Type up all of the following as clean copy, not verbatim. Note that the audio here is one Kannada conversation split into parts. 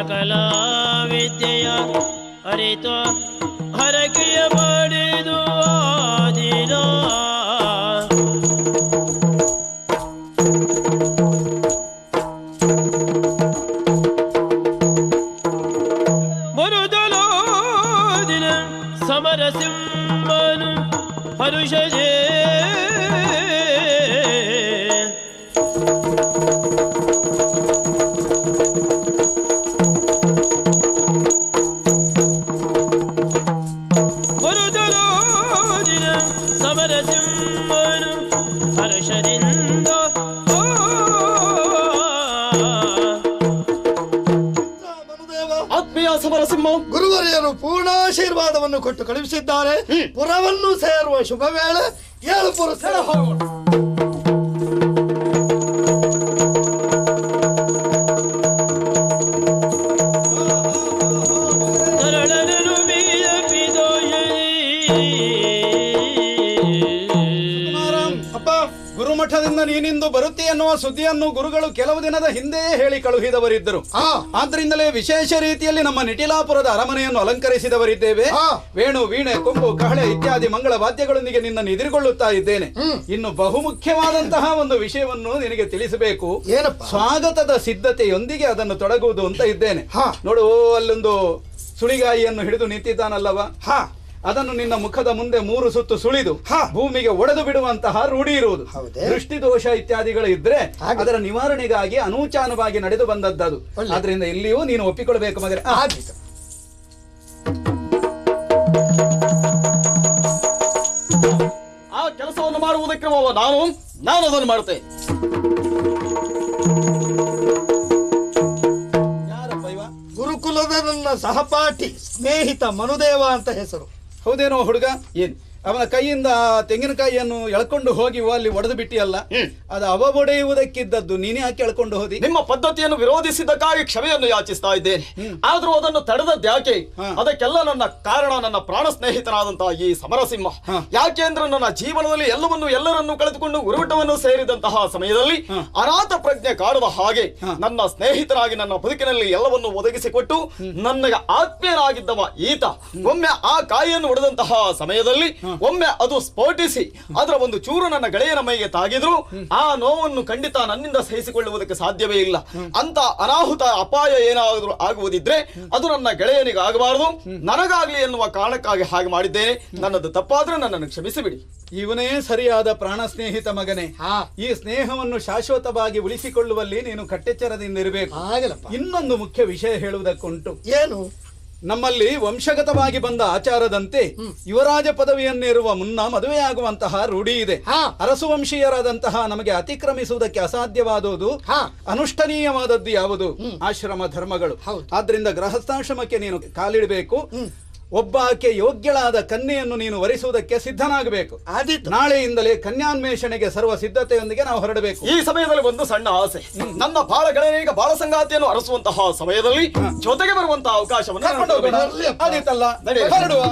ಸಕಲ ವಿದ್ಯೆಯ ಅರಿತ ಹರಕೆಯ ಪಡೆದು ಆದಿನ ಮರುದಲೋದಿನ ಸಮರಸಿಂಹನು ಹರುಷಜೇ ಗುರುವರಿಯರು ಪೂರ್ಣಾಶೀರ್ವಾದವನ್ನು ಕೊಟ್ಟು ಕಳುಹಿಸಿದ್ದಾರೆ. ಪುರವನ್ನು ಸೇರುವ ಶುಭ ವೇಳೆ. ಏಳು ಪುರಸ್ಕಾರ ಗುರುಮಠದಿಂದ ನೀನಿಂದು ಬರುತ್ತಿ ಎನ್ನುವ ಸುದ್ದಿಯನ್ನು ಗುರುಗಳು ಕೆಲವು ದಿನದ ಹಿಂದೆ ಹೇಳಿ ಕಳುಹಿದವರಿದ್ದರು. ಆದ್ರಿಂದಲೇ ವಿಶೇಷ ರೀತಿಯಲ್ಲಿ ನಮ್ಮ ನಿಟಿಲಾಪುರದ ಅರಮನೆಯನ್ನು ಅಲಂಕರಿಸಿದವರಿದ್ದೇವೆ. ವೇಣು, ವೀಣೆ, ಕೊಂಬು, ಕಹಳೆ ಇತ್ಯಾದಿ ಮಂಗಳ ವಾದ್ಯಗಳೊಂದಿಗೆ ನಿನ್ನನ್ನು ಎದುರುಗೊಳ್ಳುತ್ತಾ ಇದ್ದೇನೆ. ಇನ್ನು ಬಹುಮುಖ್ಯವಾದಂತಹ ಒಂದು ವಿಷಯವನ್ನು ನಿನಗೆ ತಿಳಿಸಬೇಕು. ಸ್ವಾಗತದ ಸಿದ್ಧತೆಯೊಂದಿಗೆ ಅದನ್ನು ತೊಡಗುವುದು ಅಂತ ಇದ್ದೇನೆ. ನೋಡು, ಅಲ್ಲೊಂದು ಸುಳಿಗಾಯಿಯನ್ನು ಹಿಡಿದು ನಿಂತಿದ್ದಾನಲ್ಲವ, ಅದನ್ನು ನಿನ್ನ ಮುಖದ ಮುಂದೆ 3 ಸುತ್ತು ಸುಳಿದು ಭೂಮಿಗೆ ಒಡೆದು ಬಿಡುವಂತಹ ರೂಢಿ ಇರುವುದು. ದೃಷ್ಟಿ ದೋಷ ಇತ್ಯಾದಿಗಳು ಇದ್ರೆ ಅದರ ನಿವಾರಣೆಗಾಗಿ ಅನೂಚಾನವಾಗಿ ನಡೆದು ಬಂದದ್ದು. ಆದ್ರಿಂದ ಇಲ್ಲಿಯೂ ನೀನು ಒಪ್ಪಿಕೊಳ್ಬೇಕು ಮಗನೇ. ಆ ಕೆಲಸವನ್ನು ಮಾಡುವುದಕ್ಕೆ ನಾನು ಅದನ್ನು ಮಾಡುತ್ತೇನೆ. ಗುರುಕುಲದ ನನ್ನ ಸಹಪಾಠಿ ಸ್ನೇಹಿತ ಮನುದೇವ ಅಂತ ಹೆಸರು. ಹೌದೇನೋ ಹುಡುಗ? ಏನ್ ಅವನ ಕೈಯಿಂದ ತೆಂಗಿನಕಾಯಿಯನ್ನು ಎಳ್ಕೊಂಡು ಹೋಗಿ ಅಲ್ಲಿ ಒಡೆದು ಬಿಟ್ಟಿಯಲ್ಲ, ಅದು ಅವ ಒಡೆಯುವುದಕ್ಕಿದ್ದದ್ದು ನೀನೇ ಯಾಕೆ ಎಳ್ಕೊಂಡು ಹೋದಿ? ನಿಮ್ಮ ಪದ್ಧತಿಯನ್ನು ವಿರೋಧಿಸಿದ್ದಕ್ಕಾಗಿ ಕ್ಷಮೆಯನ್ನು ಯಾಚಿಸ್ತಾ ಇದ್ದೇನೆ. ಆದ್ರೂ ಅದನ್ನು ತಡೆದದ್ದು ಯಾಕೆ? ಅದಕ್ಕೆಲ್ಲ ನನ್ನ ಕಾರಣ ನನ್ನ ಪ್ರಾಣ ಸ್ನೇಹಿತನಾದಂತಹ ಈ ಸಮರಸಿಂಹ. ಯಾಕೆ ಅಂದ್ರೆ ನನ್ನ ಜೀವನದಲ್ಲಿ ಎಲ್ಲರನ್ನು ಕಳೆದುಕೊಂಡು ಗುರುಮಠವನ್ನು ಸೇರಿದಂತಹ ಸಮಯದಲ್ಲಿ ಅನಾಥ ಪ್ರಜ್ಞೆ ಕಾಡುವ ಹಾಗೆ ನನ್ನ ಸ್ನೇಹಿತರಾಗಿ ನನ್ನ ಬದುಕಿನಲ್ಲಿ ಎಲ್ಲವನ್ನು ಒದಗಿಸಿಕೊಟ್ಟು ನನಗೆ ಆತ್ಮೀಯನಾಗಿದ್ದವ ಈತ ಒಮ್ಮೆ ಆ ಕಾಯಿಯನ್ನು ಒಡೆದಂತಹ ಸಮಯದಲ್ಲಿ ಒಮ್ಮೆ ಅದು ಸ್ಫೋಟಿಸಿ ಅದರ ಒಂದು ಚೂರು ನನ್ನ ಗೆಳೆಯನ ಮೈಗೆ ತಾಗಿದ್ರು ಆ ನೋವನ್ನು ಖಂಡಿತ ನನ್ನಿಂದ ಸಹಿಸಿಕೊಳ್ಳುವುದಕ್ಕೆ ಸಾಧ್ಯವೇ ಇಲ್ಲ. ಅಂತ ಅನಾಹುತ ಅಪಾಯ ಏನಾದರೂ ಆಗುವುದಿದ್ರೆ ಅದು ನನ್ನ ಗೆಳೆಯನಿಗೆ ಆಗಬಾರದು, ನನಗಾಗ್ಲಿ ಎನ್ನುವ ಕಾರಣಕ್ಕಾಗಿ ಹಾಗೆ ಮಾಡಿದ್ದೇನೆ. ನನ್ನದು ತಪ್ಪಾದ್ರೆ ನನ್ನನ್ನು ಕ್ಷಮಿಸಿಬಿಡಿ. ಇವನೇ ಸರಿಯಾದ ಪ್ರಾಣ ಸ್ನೇಹಿತ ಮಗನೇ. ಈ ಸ್ನೇಹವನ್ನು ಶಾಶ್ವತವಾಗಿ ಉಳಿಸಿಕೊಳ್ಳುವಲ್ಲಿ ನೀನು ಕಟ್ಟೆಚ್ಚರದಿಂದ ಇರಬೇಕು. ಇನ್ನೊಂದು ಮುಖ್ಯ ವಿಷಯ ಹೇಳುವುದಕ್ಕುಂಟು. ಏನು? ನಮ್ಮಲ್ಲಿ ವಂಶಗತವಾಗಿ ಬಂದ ಆಚಾರದಂತೆ ಯುವರಾಜ ಪದವಿಯನ್ನೇರುವ ಮುನ್ನ ಮದುವೆಯಾಗುವಂತಹ ರೂಢಿ ಇದೆ. ಅರಸು ವಂಶೀಯರಾದಂತಹ ನಮಗೆ ಅತಿಕ್ರಮಿಸುವುದಕ್ಕೆ ಅಸಾಧ್ಯವಾದುದು ಅನುಷ್ಠನೀಯವಾದದ್ದು ಯಾವುದು? ಆಶ್ರಮ ಧರ್ಮಗಳು. ಆದ್ರಿಂದ ಗೃಹಸ್ಥಾಶ್ರಮಕ್ಕೆ ನೀನು ಕಾಲಿಡಬೇಕು. ಒಬ್ಬ ಆಕೆ ಯೋಗ್ಯಳಾದ ಕನ್ಯೆಯನ್ನು ನೀನು ವರಿಸುವುದಕ್ಕೆ ಸಿದ್ಧನಾಗಬೇಕು. ನಾಳೆಯಿಂದಲೇ ಕನ್ಯಾನ್ವೇಷಣೆಗೆ ಸರ್ವ ಸಿದ್ಧತೆಯೊಂದಿಗೆ ನಾವು ಹೊರಡಬೇಕು. ಈ ಸಮಯದಲ್ಲಿ ಒಂದು ಸಣ್ಣ ಆಸೆ, ನನ್ನ ಬಾಳ ಗೆಳೆಯನಿಗೆ ಬಾಳ ಸಂಗಾತಿಯನ್ನು ಅರಸುವಂತಹ ಸಮಯದಲ್ಲಿ ಜೊತೆಗೆ ಬರುವಂತಹ ಅವಕಾಶವನ್ನು ಆದಿತ್ತಲ್ಲ, ಹೊರಡುವ.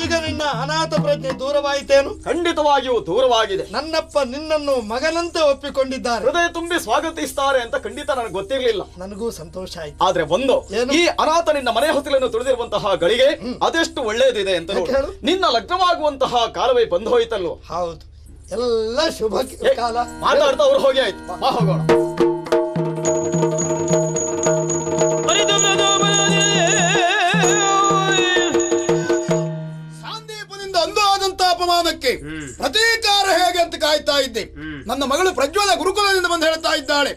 ಈಗ ನಿನ್ನ ಅನಾಥ ಪ್ರಜ್ಞೆ ದೂರವಾಯಿತೇನು? ಖಂಡಿತವಾಗಿಯೂ ದೂರವಾಗಿದೆ. ನನ್ನಪ್ಪ ನಿನ್ನನ್ನು ಮಗನಂತೆ ಒಪ್ಪಿಕೊಂಡಿದ್ದಾರೆ. ಹೃದಯ ತುಂಬಿ ಸ್ವಾಗತಿಸ್ತಾರೆ ಅಂತ ಖಂಡಿತ ನನಗೆ ಗೊತ್ತಿರಲಿಲ್ಲ. ನನಗೂ ಸಂತೋಷ ಆಯ್ತು. ಆದ್ರೆ ಒಂದು, ಈ ಅನಾಥ ನಿನ್ನ ಮನೆ ಹೊತ್ತಿಲನ್ನು ತುಳಿದಿರುವಂತಹ ಗಳಿಗೆ ಅದೆಷ್ಟು ಒಳ್ಳೆಯದಿದೆ ಅಂತ ನಿನ್ನ ಲಗ್ನವಾಗುವಂತಹ ಕಾಲವೇ ಬಂದು ಹೋಯ್ತಲ್ವ? ಹೌದು, ಎಲ್ಲ ಶುಭ ಕಾಲ. ಮಾತಾಡ್ತಾ ಅವ್ರು ಹೋಗಿ ಆಯ್ತು, ಬಾ ಹೋಗೋಣ. ಅಪಮಾನಕ್ಕೆ ಪ್ರತೀಕಾರ ಹೇಗೆ ಅಂತ ಕಾಯ್ತಾ ಇದ್ದೆ. ನನ್ನ ಮಗಳು ಪ್ರಜ್ವಲ ಗುರುಕುಲದಿಂದ ಬಂದು ಹೇಳ್ತಾ ಇದ್ದಾಳೆ,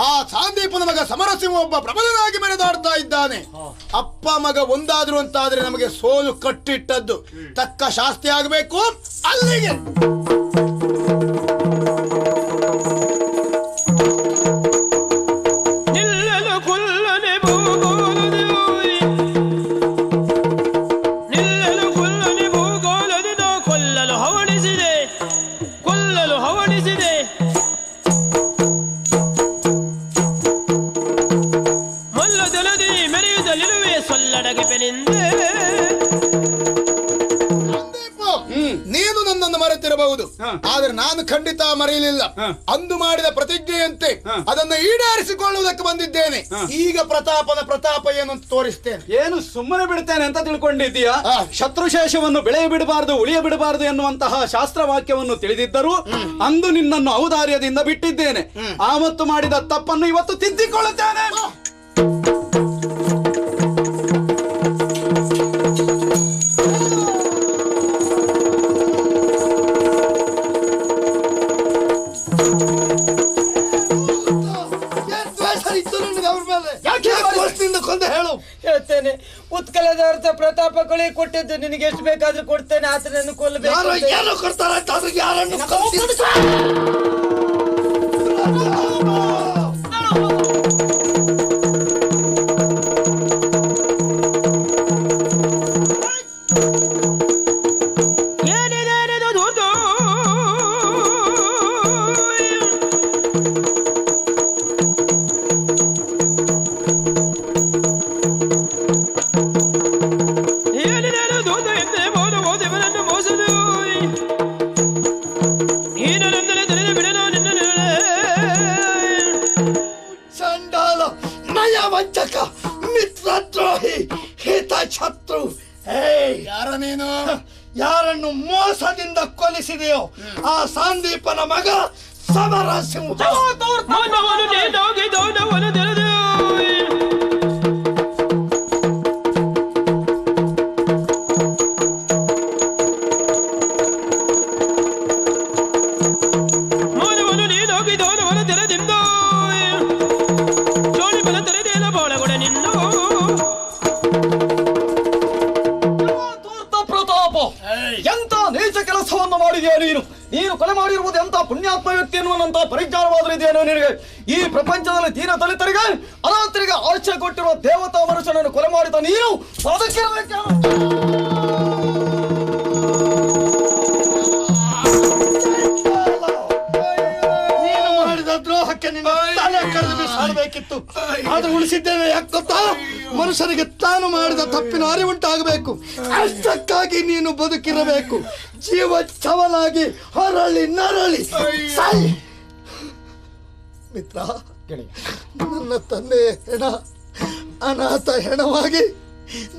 ಆ ಸಾಂದೀಪನ ಮಗ ಸಮರಸಿಂಹ ಒಬ್ಬ ಪ್ರಬಲನಾಗಿ ಮೆರೆದಾಡ್ತಾ ಇದ್ದಾನೆ. ಅಪ್ಪ ಮಗ ಒಂದಾದ್ರು ಅಂತಾದ್ರೆ ನಮಗೆ ಸೋಲು ಕಟ್ಟಿಟ್ಟದ್ದು, ತಕ್ಕ ಶಾಸ್ತಿ ಆಗಬೇಕು. ಅಲ್ಲಿಗೆ ನೀನು ನನ್ನನ್ನು ಮರೆತಿರಬಹುದು, ಆದ್ರೆ ನಾನು ಖಂಡಿತ ಮರೆಯಲಿಲ್ಲ. ಅಂದು ಮಾಡಿದ ಪ್ರತಿಜ್ಞೆಯಂತೆ ಅದನ್ನು ಈಡೇರಿಸಿಕೊಳ್ಳುವುದಕ್ಕೆ ಬಂದಿದ್ದೇನೆ. ಈಗ ಪ್ರತಾಪನ ಪ್ರತಾಪ ಏನು ಅಂತ ತೋರಿಸ್ತೇನೆ. ಏನು ಸುಮ್ಮನೆ ಬಿಡ್ತೇನೆ ಅಂತ ತಿಳ್ಕೊಂಡಿದ್ದೀಯಾ? ಶತ್ರುಶೇಷವನ್ನು ಬೆಳೆಯ ಬಿಡಬಾರದು, ಉಳಿಯ ಬಿಡಬಾರದು ಎನ್ನುವಂತಹ ಶಾಸ್ತ್ರ ವಾಕ್ಯವನ್ನು ತಿಳಿದಿದ್ದರೂ ಅಂದು ನಿನ್ನನ್ನು ಔದಾರ್ಯದಿಂದ ಬಿಟ್ಟಿದ್ದೇನೆ. ಆವತ್ತು ಮಾಡಿದ ತಪ್ಪನ್ನು ಇವತ್ತು ತಿದ್ದಿಕೊಳ್ಳುತ್ತೇನೆ. ಹೇಳ್ತೇನೆ, ಉತ್ಕಲದ ಅರ್ಥ ಪ್ರತಾಪ ಕಳಿ ಕೊಟ್ಟಿದ್ದು ನಿನಗೆ ಎಷ್ಟು ಬೇಕಾದ್ರೂ ಕೊಡ್ತೇನೆ, ಆತ ನನ್ನ ಕೊಲ್ಲಬೇಕು. ಯಾರು ಕೊಡ್ತಾರೆ ಯಾರನ್ನು ವಂಚಕ, ಮಿತ್ರದ್ರೋಹಿ, ಹಿತಶತ್ರು. ಯಾರ ನೀನು? ಯಾರನ್ನು ಮೋಸದಿಂದ ಕೊಲಿಸಿದೆಯೋ ಆ ಸಾಂದೀಪನ ಮಗ ಸಮರಸಿಂಹ. ಎಂತ ನೀಚ ಕೆಲಸವನ್ನು ಮಾಡಿದೆಯಾ ನೀನು? ನೀನು ಕೊಲೆ ಮಾಡಿರುವುದು ಎಂತ ಪುಣ್ಯಾತ್ಮ ವ್ಯಕ್ತಿ ಎನ್ನುವಂತ ಪರಿಜ್ಞಾನವಾದರೂ ಇದೆಯೇನೋ ನಿನಗೆ? ಈ ಪ್ರಪಂಚದಲ್ಲಿ ದೀನ ದಲಿತರಿಗೆ ಅನಾಥರಿಗೆ ಆಶ್ರಯ ಕೊಟ್ಟಿರುವ ದೇವತಾ ಮನುಷ್ಯನನ್ನು ಕೊಲೆ ಮಾಡಿದ ನೀನು ನೀನು ಮಾಡಿದ ದ್ರೋಹಕ್ಕೆ ನಿನ್ನ ತಲೆ ಕಳೆದು ಬಿಸಾಡಬೇಕಿತ್ತು. ಆದ್ರೆ ಉಳಿಸಿದ್ದೇನೆ. ಯಾಕೆ ಗೊತ್ತಾ? ಮನುಷ್ಯನಿಗೆ ತಾನು ಮಾಡಿದ ತಪ್ಪಿನ ಅರಿವುಂಟಾಗಬೇಕು. ಅಷ್ಟಕ್ಕಾಗಿ ನೀನು ಬದುಕಿರಬೇಕು. ಜೀವ ಚವಲಾಗಿ ಹೊರಳಿ ನರಳಿ ಸಾಯಿ. ಮಿತ್ರ, ನನ್ನ ತಂದೆ ಹೆಣ ಅನಾಥ ಹೆಣವಾಗಿ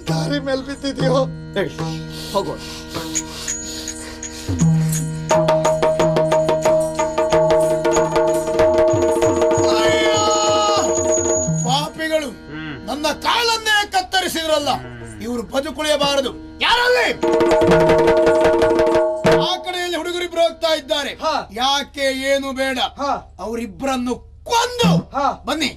ದಾರಿ ಮೇಲೆ ಬಿದ್ದಿದೆಯೋ? ಹೋಗುವ. ಪಾಪಿಗಳು ನನ್ನ ಕಾಲನ್ನೇ ಕತ್ತರಿಸಿದ್ರಲ್ಲ, ಇವರು ಬದುಕುಳಿಯಬಾರದು. ಯಾರಲ್ಲಿ? ಆ ಕಡೆಯಲ್ಲಿ ಹುಡುಗರಿಬ್ರು ಹೋಗ್ತಾ ಇದ್ದಾರೆ. ಯಾಕೆ ಏನು ಬೇಡ, ಅವರಿಬ್ಬರನ್ನು ಕೊಂದು ಬನ್ನಿ.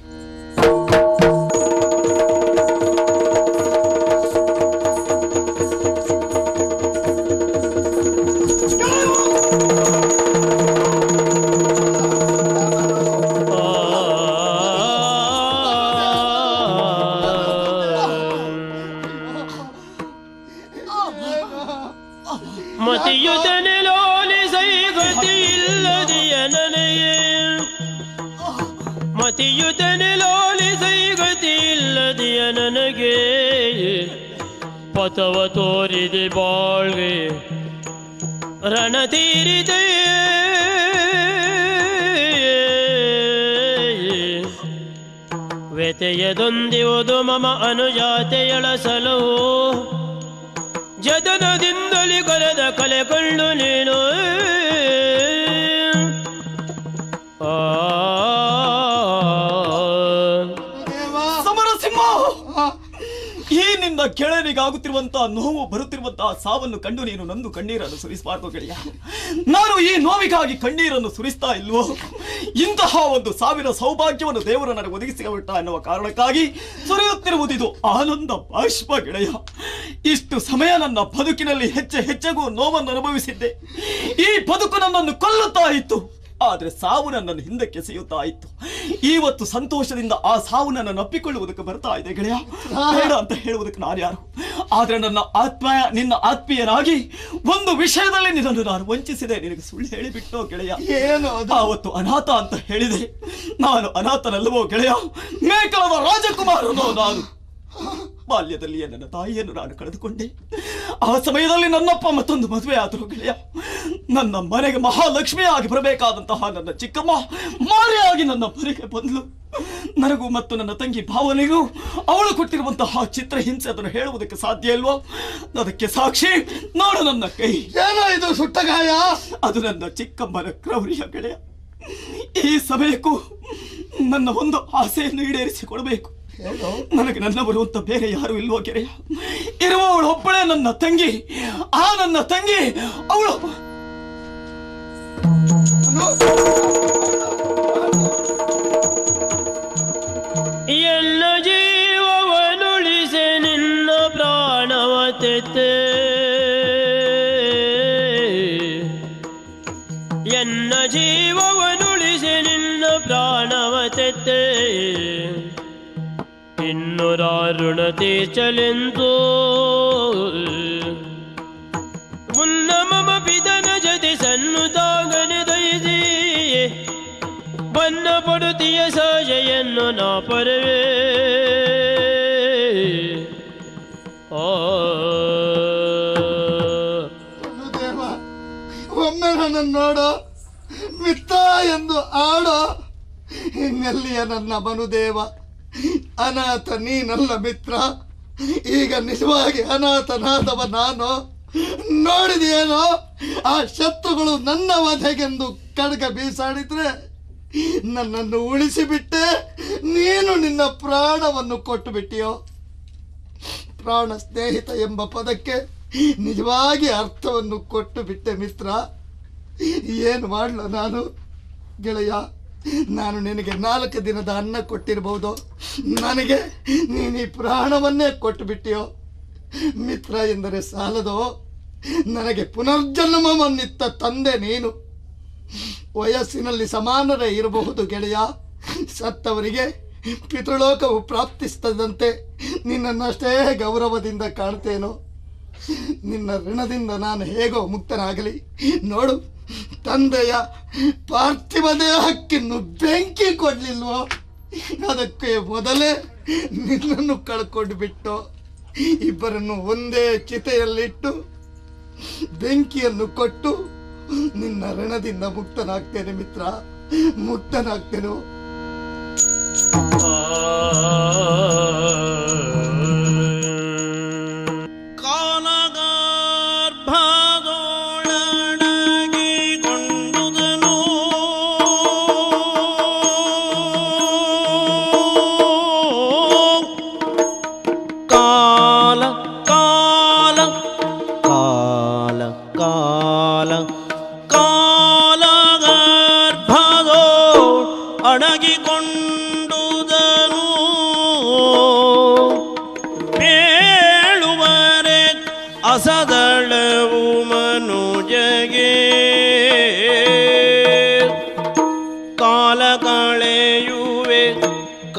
ಮತಿಯುತನಿಲೋಲಿಸೈಗತಿಯಿಲ್ಲದೆಯ ನನಗೆ ಪಥವ ತೋರಿದೆ ಬಾಳ್ವೆ ರಣತೀರಿದೆ. ವ್ಯತೆಯದೊಂದಿವುದು ಮಮ ಅನುಜಾತೆಯಳಸಲು ಜತನದಿಂದಲಿ ಕರೆದ ಕಲೆಕೊಂಡು ನೀನು. ಸಮರಸಿಂಹ, ಈ ನಿನ್ನ ಕೆಳನಿಗಾಗುತ್ತಿರುವಂತಹ ನೋವು, ಬರುತ್ತಿರುವಂತಹ ಸಾವನ್ನು ಕಂಡು ನೀನು ನಂದು ಕಣ್ಣೀರನ್ನು ಸುರಿಸಬಾರ್ದು ಗೆಳೆಯ. ನಾನು ಈ ನೋವಿಗಾಗಿ ಕಣ್ಣೀರನ್ನು ಸುರಿಸ್ತಾ ಇಲ್ವೋ? ಇಂತಹ ಒಂದು ಸಾವಿರ ಸೌಭಾಗ್ಯವನ್ನು ದೇವರು ನನಗೆ ಒದಗಿಸಿಬಿಟ್ಟ ಎನ್ನುವ ಕಾರಣಕ್ಕಾಗಿ ಸುರಿಯುತ್ತಿರುವುದಿದು ಆನಂದ ಬಾಷ್ಪ ಗೆಳೆಯ. ಇಷ್ಟು ಸಮಯ ನನ್ನ ಬದುಕಿನಲ್ಲಿ ಹೆಚ್ಚೆಗೂ ನೋವನ್ನು ಅನುಭವಿಸಿದ್ದೆ. ಈ ಬದುಕು ನನ್ನನ್ನು ಕೊಲ್ಲುತ್ತಾ ಇತ್ತು, ಆದ್ರೆ ಸಾವು ನನ್ನನ್ನು ಹಿಂದಕ್ಕೆ ಎಸೆಯುತ್ತಾ ಇತ್ತು. ಇವತ್ತು ಸಂತೋಷದಿಂದ ಆ ಸಾವು ನನ್ನನ್ನು ಅಪ್ಪಿಕೊಳ್ಳುವುದಕ್ಕೆ ಬರ್ತಾ ಇದೆ ಗೆಳೆಯ. ಬೇಡ ಅಂತ ಹೇಳುವುದಕ್ಕೆ ನಾನು ಯಾರು? ಆದ್ರೆ ನಿನ್ನ ಆತ್ಮೀಯನಾಗಿ ಒಂದು ವಿಷಯದಲ್ಲಿ ನಿನ್ನನ್ನು ನಾನು ವಂಚಿಸಿದೆ, ನಿನಗೆ ಸುಳ್ಳು ಹೇಳಿಬಿಟ್ಟೋ ಗೆಳೆಯ. ಆವತ್ತು ಅನಾಥ ಅಂತ ಹೇಳಿದೆ. ನಾನು ಅನಾಥನಲ್ಲವೋ ಗೆಳೆಯ? ಮೇಕಲದ ರಾಜಕುಮಾರನೋ ನಾನು. ಬಾಲ್ಯದಲ್ಲಿಯೇ ನನ್ನ ತಾಯಿಯನ್ನು ನಾನು ಕಳೆದುಕೊಂಡೆ. ಆ ಸಮಯದಲ್ಲಿ ನನ್ನಪ್ಪ ಮತ್ತೊಂದು ಮದುವೆ ಆದರೂ ಗೆಳೆಯ. ನನ್ನ ಮನೆಗೆ ಮಹಾಲಕ್ಷ್ಮಿಯಾಗಿ ಬರಬೇಕಾದಂತಹ ನನ್ನ ಚಿಕ್ಕಮ್ಮ ಮಾರಿಯಾಗಿ ನನ್ನ ಮನೆಗೆ ಬಂದ್ಲು. ನನಗೂ ಮತ್ತು ನನ್ನ ತಂಗಿ ಭಾವನೆಗೂ ಅವಳು ಕೊಟ್ಟಿರುವಂತಹ ಚಿತ್ರಹಿಂಸೆ ಅದನ್ನು ಹೇಳುವುದಕ್ಕೆ ಸಾಧ್ಯ ಇಲ್ವೋ? ಅದಕ್ಕೆ ಸಾಕ್ಷಿ ನೋಡು ನನ್ನ ಕೈ. ಏನೋ ಇದು ಸುಟ್ಟಗಾಯ? ಅದು ನನ್ನ ಚಿಕ್ಕಮ್ಮನ ಕ್ರೌರ್ಯ ಗೆಳೆಯ. ಈ ಸಮಯಕ್ಕೂ ನನ್ನ ಒಂದು ಆಸೆಯನ್ನು ಈಡೇರಿಸಿಕೊಡಬೇಕು. ನನಗೆ ನನ್ನವರು ಅಂತ ಬೇರೆ ಯಾರು ಇಲ್ವೋ ಗೆಳೆಯ? ಇರುವವಳು ಒಬ್ಬಳೇ ನನ್ನ ತಂಗಿ. ಆ ನನ್ನ ತಂಗಿ ಅವಳು ಎಲ್ಲ ಜೀವವನುಳಿಸೆ ನಿನ್ನ ಪ್ರಾಣವ ತೆತ್ತೆ, ಎನ್ನ ಜೀವವನುಳಿಸೆ ನಿನ್ನ ಪ್ರಾಣವ ತೆತ್ತೆ, ಇನ್ನೊರ ಋಣ ತೀರ್ಚಲೆಂದು ಮುನ್ನ ಮಮ ಪಿತನ ಜತೆ ಸನ್ನುತಾಗನೆ ದಯಿಸಿ ಬನ್ನ ಪಡುತ್ತೀಯ ಸಹಜೆಯನ್ನು ನಾ ಪರವೇ. ದೇವ, ಒಮ್ಮೆ ನನ್ನನ್ನು ನೋಡೋ, ಮಿತ್ತ ಎಂದು ಆಡೋ. ಇನ್ನೆಲ್ಲಿಯ ನನ್ನ ಮನುದೇವ? ಅನಾಥ ನೀನಲ್ಲ ಮಿತ್ರ. ಈಗ ನಿಜವಾಗಿ ಅನಾಥನಾದವ ನಾನು. ನೋಡಿದೆಯೇನೋ, ಆ ಶತ್ರುಗಳು ನನ್ನ ವಧೆಗೆಂದು ಖಡ್ಗ ಬೀಸಾಡಿದ್ರೆ ನನ್ನನ್ನು ಉಳಿಸಿಬಿಟ್ಟೆ. ನೀನು ನಿನ್ನ ಪ್ರಾಣವನ್ನು ಕೊಟ್ಟು ಬಿಟ್ಟಿಯೋ. ಪ್ರಾಣ ಸ್ನೇಹಿತ ಎಂಬ ಪದಕ್ಕೆ ನಿಜವಾಗಿ ಅರ್ಥವನ್ನು ಕೊಟ್ಟು ಬಿಟ್ಟೆ ಮಿತ್ರ. ಏನು ಮಾಡಲ ನಾನು ಗೆಳೆಯ? ನಾನು ನಿನಗೆ 4 ದಿನದ ಅನ್ನ ಕೊಟ್ಟಿರಬಹುದು, ನನಗೆ ನೀನು ಈ ಪ್ರಾಣವನ್ನೇ ಕೊಟ್ಟು ಬಿಟ್ಟಿಯೋ. ಮಿತ್ರ ಎಂದರೆ ಸಾಲದೋ? ನನಗೆ ಪುನರ್ಜನ್ಮವನ್ನಿತ್ತ ತಂದೆ ನೀನು. ವಯಸ್ಸಿನಲ್ಲಿ ಸಮಾನರೇ ಇರಬಹುದು ಗೆಳೆಯ. ಸತ್ತವರಿಗೆ ಪಿತೃಲೋಕವು ಪ್ರಾಪ್ತಿಸ್ತದಂತೆ ನಿನ್ನನ್ನಷ್ಟೇ ಗೌರವದಿಂದ ಕಾಣ್ತೇನೋ. ನಿನ್ನ ಋಣದಿಂದ ನಾನು ಹೇಗೋ ಮುಕ್ತನಾಗಲಿ. ನೋಡು, ತಂದೆಯ ಪಾರ್ಥಿವ ದೇಹಕ್ಕಿನ್ನು ಬೆಂಕಿ ಕೊಡ್ಲಿಲ್ವೋ? ಅದಕ್ಕೆ ಮೊದಲೇ ನಿನ್ನನ್ನು ಕಳ್ಕೊಂಡು ಬಿಟ್ಟು ಇಬ್ಬರನ್ನು ಒಂದೇ ಚಿತೆಯಲ್ಲಿಟ್ಟು ಬೆಂಕಿಯನ್ನು ಕೊಟ್ಟು ನಿನ್ನ ಋಣದಿಂದ ಮುಕ್ತನಾಗ್ತೇನೆ ಮಿತ್ರ, ಮುಕ್ತನಾಗ್ತೇನೆ. ಅಸದಳವು ಮನುಜಗೆ ಕಾಲ ಕಳೆಯುವೆ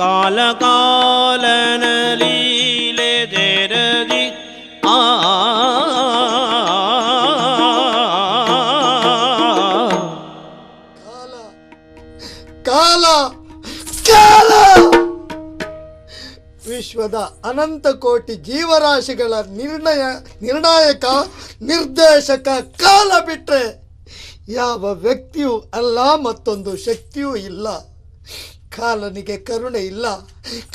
ಕಾಲ ಕಾಲನ ಲೀಲೆ ತೆರದಿ ಕಾಲ ಕಾಲ ವಿಶ್ವದ ಅನಂತ ಕೋಟಿ ಜೀವರಾಶಿಗಳ ನಿರ್ಣಾಯಕ ನಿರ್ದೇಶಕ ಕಾಲ ಬಿಟ್ರೆ ಯಾವ ವ್ಯಕ್ತಿಯೂ ಅಲ್ಲ, ಮತ್ತೊಂದು ಶಕ್ತಿಯೂ ಇಲ್ಲ. ಕಾಲನಿಗೆ ಕರುಣೆ ಇಲ್ಲ.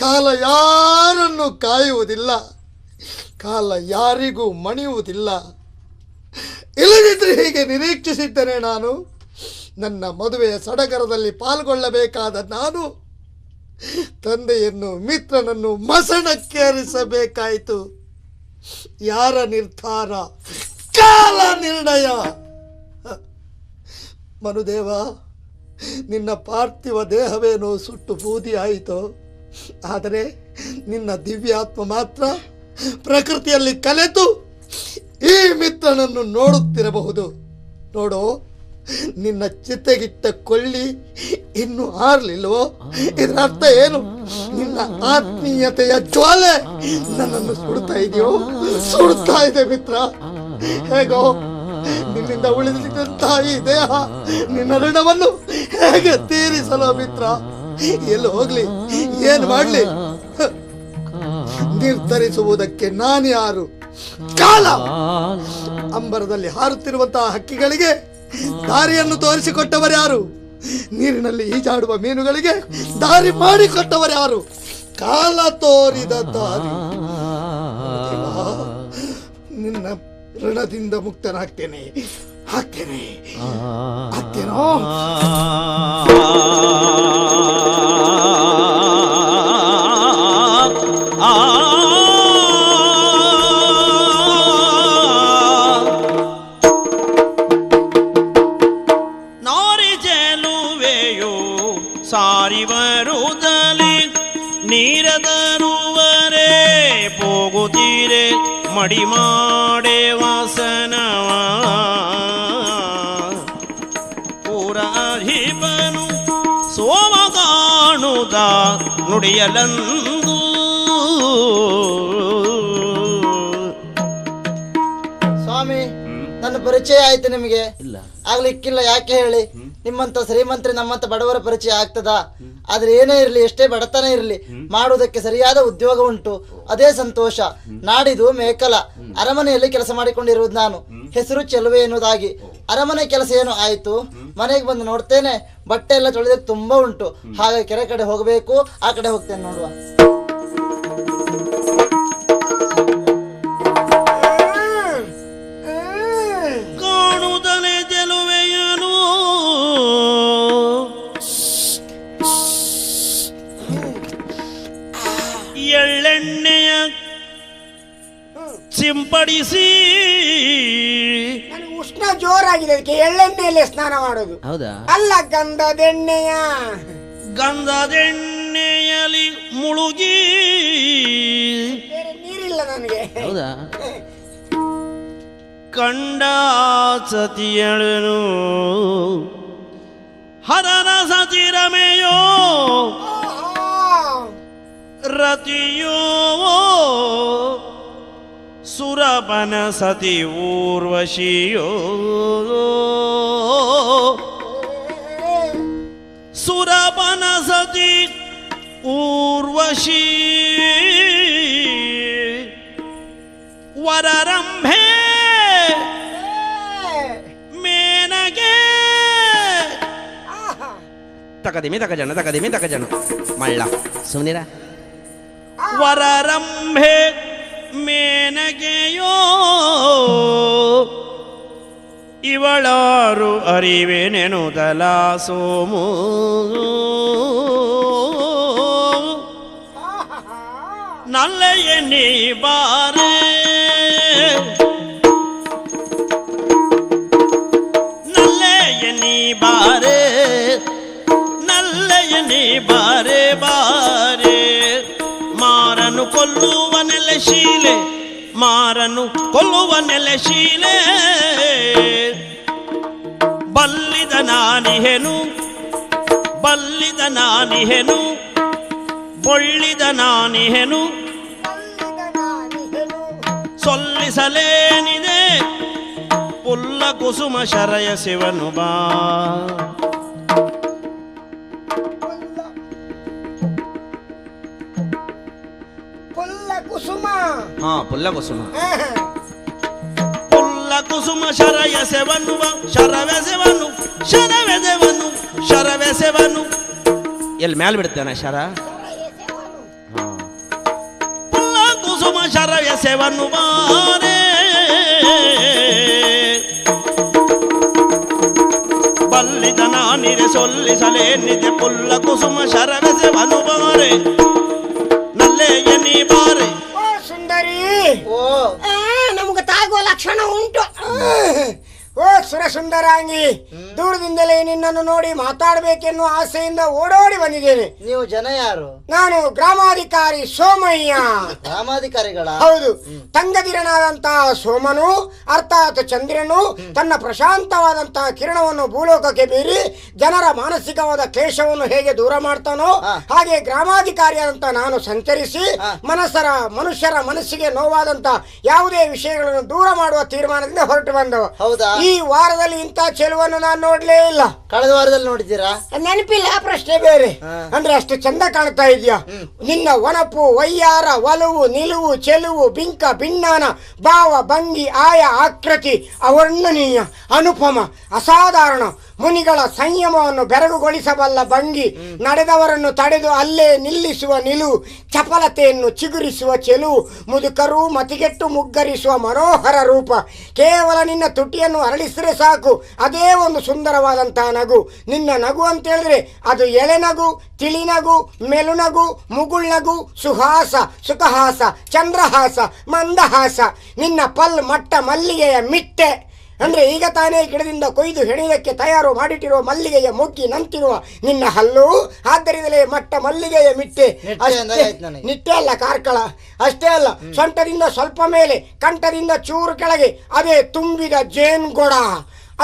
ಕಾಲ ಯಾರನ್ನು ಕಾಯುವುದಿಲ್ಲ. ಕಾಲ ಯಾರಿಗೂ ಮಣಿಯುವುದಿಲ್ಲ. ಇಲ್ಲದಿದ್ರೆ ಹೀಗೆ ನಿರೀಕ್ಷಿಸಿದ್ದೇನೆ ನಾನು. ನನ್ನ ಮದುವೆಯ ಸಡಗರದಲ್ಲಿ ಪಾಲ್ಗೊಳ್ಳಬೇಕಾದ ನಾನು ತಂದೆಯನ್ನು ಮಿತ್ರನನ್ನು ಮಸಣಕ್ಕೇರಿಸಬೇಕಾಯಿತು. ಯಾರ ನಿರ್ಧಾರ? ಕಾಲ ನಿರ್ಣಯ. ಮನುದೇವ, ನಿನ್ನ ಪಾರ್ಥಿವ ದೇಹವೇನೋ ಸುಟ್ಟು ಬೂದಿ ಆಯಿತು, ಆದರೆ ನಿನ್ನ ದಿವ್ಯಾತ್ಮ ಮಾತ್ರ ಪ್ರಕೃತಿಯಲ್ಲಿ ಕಲೆತು ಈ ಮಿತ್ರನನ್ನು ನೋಡುತ್ತಿರಬಹುದು. ನೋಡು, ನಿನ್ನ ಚಿತೆಗಿಟ್ಟ ಕೊಳ್ಳಿ ಇನ್ನು ಆರ್ಲಿಲ್ವೋ? ಇದರ ಅರ್ಥ ಏನು? ನಿನ್ನ ಆತ್ಮೀಯತೆಯ ಜ್ವಾಲೆ ನನ್ನನ್ನು ಸುಡ್ತಾ ಇದೆಯೋ? ಸುಡ್ತಾ ಇದೆ ಮಿತ್ರ. ಹೇಗೋ ನಿನ್ನಿಂದ ಉಳಿದಂತಹ ಈ ದೇಹ ನಿನ್ನ ಋಣವನ್ನು ಹೇಗೆ ತೀರಿಸಲು ಮಿತ್ರ? ಎಲ್ಲಿ ಹೋಗ್ಲಿ, ಏನ್ ಮಾಡ್ಲಿ? ನಿರ್ಧರಿಸುವುದಕ್ಕೆ ನಾನು ಯಾರು? ಕಾಲ. ಅಂಬರದಲ್ಲಿ ಹಾರುತ್ತಿರುವಂತಹ ಹಕ್ಕಿಗಳಿಗೆ ದಾರಿಯನ್ನು ತೋರಿಸಿಕೊಟ್ಟವರ್ಯಾರು? ನೀರಿನಲ್ಲಿ ಈಜಾಡುವ ಮೀನುಗಳಿಗೆ ದಾರಿ ಮಾಡಿಕೊಟ್ಟವರ್ಯಾರು? ಕಾಲ ತೋರಿದ ದಾರಿ. ನಿನ್ನ ಋಣದಿಂದ ಮುಕ್ತನಾಗ್ತೇನೆ. ಆಗ್ತೇನೋ? ನಾರಿ ಚೆಲುವೆಯೋ ಸಾರಿ ಬರುತ್ತಲಿ ನೀರ ತರುವರೆ ಹೋಗುತ್ತೀರೆ ಮಡಿ ಮಾಡೆ ವಾಸನವ ಪೂರ ಅಧಿಪನು ಸೋಮ ಕಾಣುತ್ತ ನುಡಿಯಲಂದು. ಸ್ವಾಮಿ, ನನ್ನ ಪರಿಚಯ ಆಯ್ತು ನಿಮಗೆ? ಆಗ್ಲಿಕ್ಕಿಲ್ಲ. ಯಾಕೆ ಹೇಳಿ? ನಿಮ್ಮಂತ ಶ್ರೀಮಂತರಿ ನಮ್ಮಂತ ಬಡವರ ಪರಿಚಯ ಆಗ್ತದಾ? ಆದ್ರೆ ಏನೇ ಇರಲಿ, ಎಷ್ಟೇ ಬಡತನ ಇರಲಿ, ಮಾಡುವುದಕ್ಕೆ ಸರಿಯಾದ ಉದ್ಯೋಗ ಉಂಟು, ಅದೇ ಸಂತೋಷ. ನಾಡಿದು ಮೇಕಲ ಅರಮನೆಯಲ್ಲಿ ಕೆಲಸ ಮಾಡಿಕೊಂಡಿರುವುದು ನಾನು. ಹೆಸರು ಚೆಲುವೆ ಎನ್ನುವುದಾಗಿ. ಅರಮನೆ ಕೆಲಸ ಏನು ಆಯ್ತು, ಮನೆಗೆ ಬಂದು ನೋಡ್ತೇನೆ, ಬಟ್ಟೆ ಎಲ್ಲ ತೊಳೆದಕ್ಕೆ ತುಂಬಾ ಉಂಟು. ಹಾಗೆ ಕೆರೆ ಕಡೆ ಹೋಗಬೇಕು, ಆ ಕಡೆ ಹೋಗ್ತೇನೆ, ನೋಡುವ. ಕಾಣುತ್ತಲೇ ಚೆಲುವೆಯನು ಎಳ್ಳೆಣ್ಣೆಯ ಸಿಂಪಡಿಸಿ. ನನಗೆ ಉಷ್ಣ ಜೋರಾಗಿದೆ, ಅದಕ್ಕೆ ಎಳ್ಳೆಣ್ಣೆಯಲ್ಲೇ ಸ್ನಾನ ಮಾಡೋದು. ಹೌದಾ? ಅಲ್ಲ, ಗಂಧದೆಣ್ಣೆಯಲ್ಲಿ ಮುಳುಗಿ. ಬೇರೆ ನೀರಿಲ್ಲ ನನಗೆ. ಹೌದಾ? ಕಂಡ ಸತಿಯಳನು ಹರನ ಸತಿರಮೆಯೋ ರತಿಯೋ ಸುರಪನ ಸತಿ ಊರ್ವಶಿಯೋ ಸುರಪನ ಸತಿ ಊರ್ವಶಿ ವರರಂಭೆ ಮೇನಗೆ ತಕದಿಮಿ ತಕಜನ ಮಳ್ಳ ಸುಮ್ನಿರ. ವರರಂಭೆ ಮೇನಗೆಯೋ ಇವಳಾರು ಅರಿವೆನೆನುದಲ ಸೋಮು ನಲ್ಲೆಯ ನೀ ಬಾರೆ ಬಾರೆ ಬಾರೆ ಮಾರನು ಕೊಲ್ಲುವ ನೆಲೆಶೀಲೆ ಮಾರನು ಕೊಲ್ಲುವ ನೆಲೆಶೀಲೆ ಬಲ್ಲಿದ ನಾನಿಹೆನು ಬೊಳ್ಳಿದ ನಾನಿಹೆನು ಸೊಲ್ಲಿಸಲೇನಿದೆ ಪುಲ್ಲ ಕುಸುಮ ಶರಯ ಶಿವನು ಬಾ ಪುಲ್ಲ ಕುಸುಮ ಶರಯ ಸೆವನು ಶರವೆ ಸೆವನು ಎಲ್ಲಿ ಮ್ಯಾಲ ಬಿಡ್ತೇನೆ ಶರ ಪುಲ್ಲ ಕುಸುಮ ಶರಯ ಸೆವನು ಬಾರೆ ಬಲ್ಲಿದ ನಾನಿರೆ ಸೊಲ್ಲಿಸಲೇನಿದೆ ಪುಲ್ಲ ಕುಸುಮ ಶರವೆ ಸೆವನು ಬಾರೆ ನಲ್ಲೆಯ ನೀ ಬಾರೆ. ಸುಂದರಿ, ನಮಗೆ ತಾಗುವ ಲಕ್ಷಣ ಉಂಟು. ಓ ಸುರಸುಂದರಾಂಗಿ, ದೂರದಿಂದಲೇ ನಿನ್ನನ್ನು ನೋಡಿ ಮಾತಾಡಬೇಕೆನ್ನುವ ಆಸೆಯಿಂದ ಓಡೋಡಿ ಬಂದಿದ್ದೇನೆ. ನೀವು ಜನ ಯಾರು? ನಾನು ಗ್ರಾಮಾಧಿಕಾರಿ ಸೋಮಯ್ಯ. ಗ್ರಾಮಾಧಿಕಾರಿಗಳ? ಹೌದು. ತಂಗದಿರನಾದಂತಹ ಸೋಮನು ಅರ್ಥಾತ್ ಚಂದ್ರನು ತನ್ನ ಪ್ರಶಾಂತವಾದಂತಹ ಕಿರಣವನ್ನು ಭೂಲೋಕಕ್ಕೆ ಬೀರಿ ಜನರ ಮಾನಸಿಕವಾದ ಕ್ಲೇಶವನ್ನು ಹೇಗೆ ದೂರ ಮಾಡ್ತಾನೋ ಹಾಗೆ ಗ್ರಾಮಾಧಿಕಾರಿಯಾದಂತಹ ನಾನು ಸಂಚರಿಸಿ ಮನುಷ್ಯರ ಮನಸ್ಸಿಗೆ ನೋವಾದಂತ ಯಾವುದೇ ವಿಷಯಗಳನ್ನು ದೂರ ಮಾಡುವ ತೀರ್ಮಾನದಿಂದ ಹೊರಟು ಬಂದವು. ಹೌದಾ? ಈ ವಾರದಲ್ಲಿ ಇಂಥ ಚೆಲುವನ್ನು ನಾನು ನೋಡ್ಲೇ ಇಲ್ಲ. ಕಳೆದ ವಾರದಲ್ಲಿ ನೋಡಿದ್ದೀರಾ? ನೆನಪಿಲ್ಲ, ಪ್ರಶ್ನೆ ಬೇರೆ. ಅಂದ್ರೆ ಅಷ್ಟು ಚಂದ ಕಾಣ್ತಾ ಇದೆಯಾ ನಿನ್ನ ಒಣಪು, ವಯ್ಯಾರ, ಒಲವು, ನಿಲುವು, ಚೆಲುವು, ಬಿಂಕ, ಭಿನ್ನಾನ, ಭಾವ, ಭಂಗಿ, ಆಯ, ಆಕೃತಿ ಅವರ್ಣನೀಯ, ಅನುಪಮ, ಅಸಾಧಾರಣ, ಮುನಿಗಳ ಸಂಯಮವನ್ನು ಬೆರಗುಗೊಳಿಸಬಲ್ಲ ಭಂಗಿ, ನಡೆದವರನ್ನು ತಡೆದು ಅಲ್ಲೇ ನಿಲ್ಲಿಸುವ ನಿಲುವು, ಚಪಲತೆಯನ್ನು ಚಿಗುರಿಸುವ ಚೆಲುವು, ಮುದುಕರು ಮತಿಗೆಟ್ಟು ಮುಗ್ಗರಿಸುವ ಮನೋಹರ ರೂಪ. ಕೇವಲ ನಿನ್ನ ತುಟಿಯನ್ನು ಅರಳಿಸಿದ್ರೆ ಸಾಕು, ಅದೇ ಒಂದು ಸುಂದರವಾದಂತಹ ನಗು. ನಿನ್ನ ನಗು ಅಂತ ಹೇಳಿದ್ರೆ ಅದು ಎಳೆನಗು, ತಿಳಿನಗು, ಮೆಲುನಗು, ಮುಗುಳ್ನಗು, ಸುಹಾಸ, ಸುಖಹಾಸ, ಚಂದ್ರಹಾಸ, ಮಂದಹಾಸ. ನಿನ್ನ ಪಲ್ ಮಟ್ಟ ಮಲ್ಲಿಗೆಯ ಮಿಟ್ಟೆ, ಅಂದ್ರೆ ಈಗ ತಾನೇ ಗಿಡದಿಂದ ಕೊಯ್ದು ಹೆಣೆಯಕ್ಕೆ ತಯಾರು ಮಾಡಿಟ್ಟಿರುವ ಮಲ್ಲಿಗೆಯ ಮೊಗ್ಗಿ ನಂತಿರುವ ನಿನ್ನ ಹಲ್ಲು. ಆದ್ದರಿಂದಲೇ ಮಟ್ಟ ಮಲ್ಲಿಗೆಯ ಮಿಟ್ಟೆ. ನಿಟ್ಟೆ ಅಲ್ಲ, ಕಾರ್ಕಳ. ಅಷ್ಟೇ ಅಲ್ಲ, ಸೊಂಟದಿಂದ ಸ್ವಲ್ಪ ಮೇಲೆ, ಕಂಠದಿಂದ ಚೂರು ಕೆಳಗೆ ಅದೇ ತುಂಬಿದ ಜೇನ್ಗೊಡ.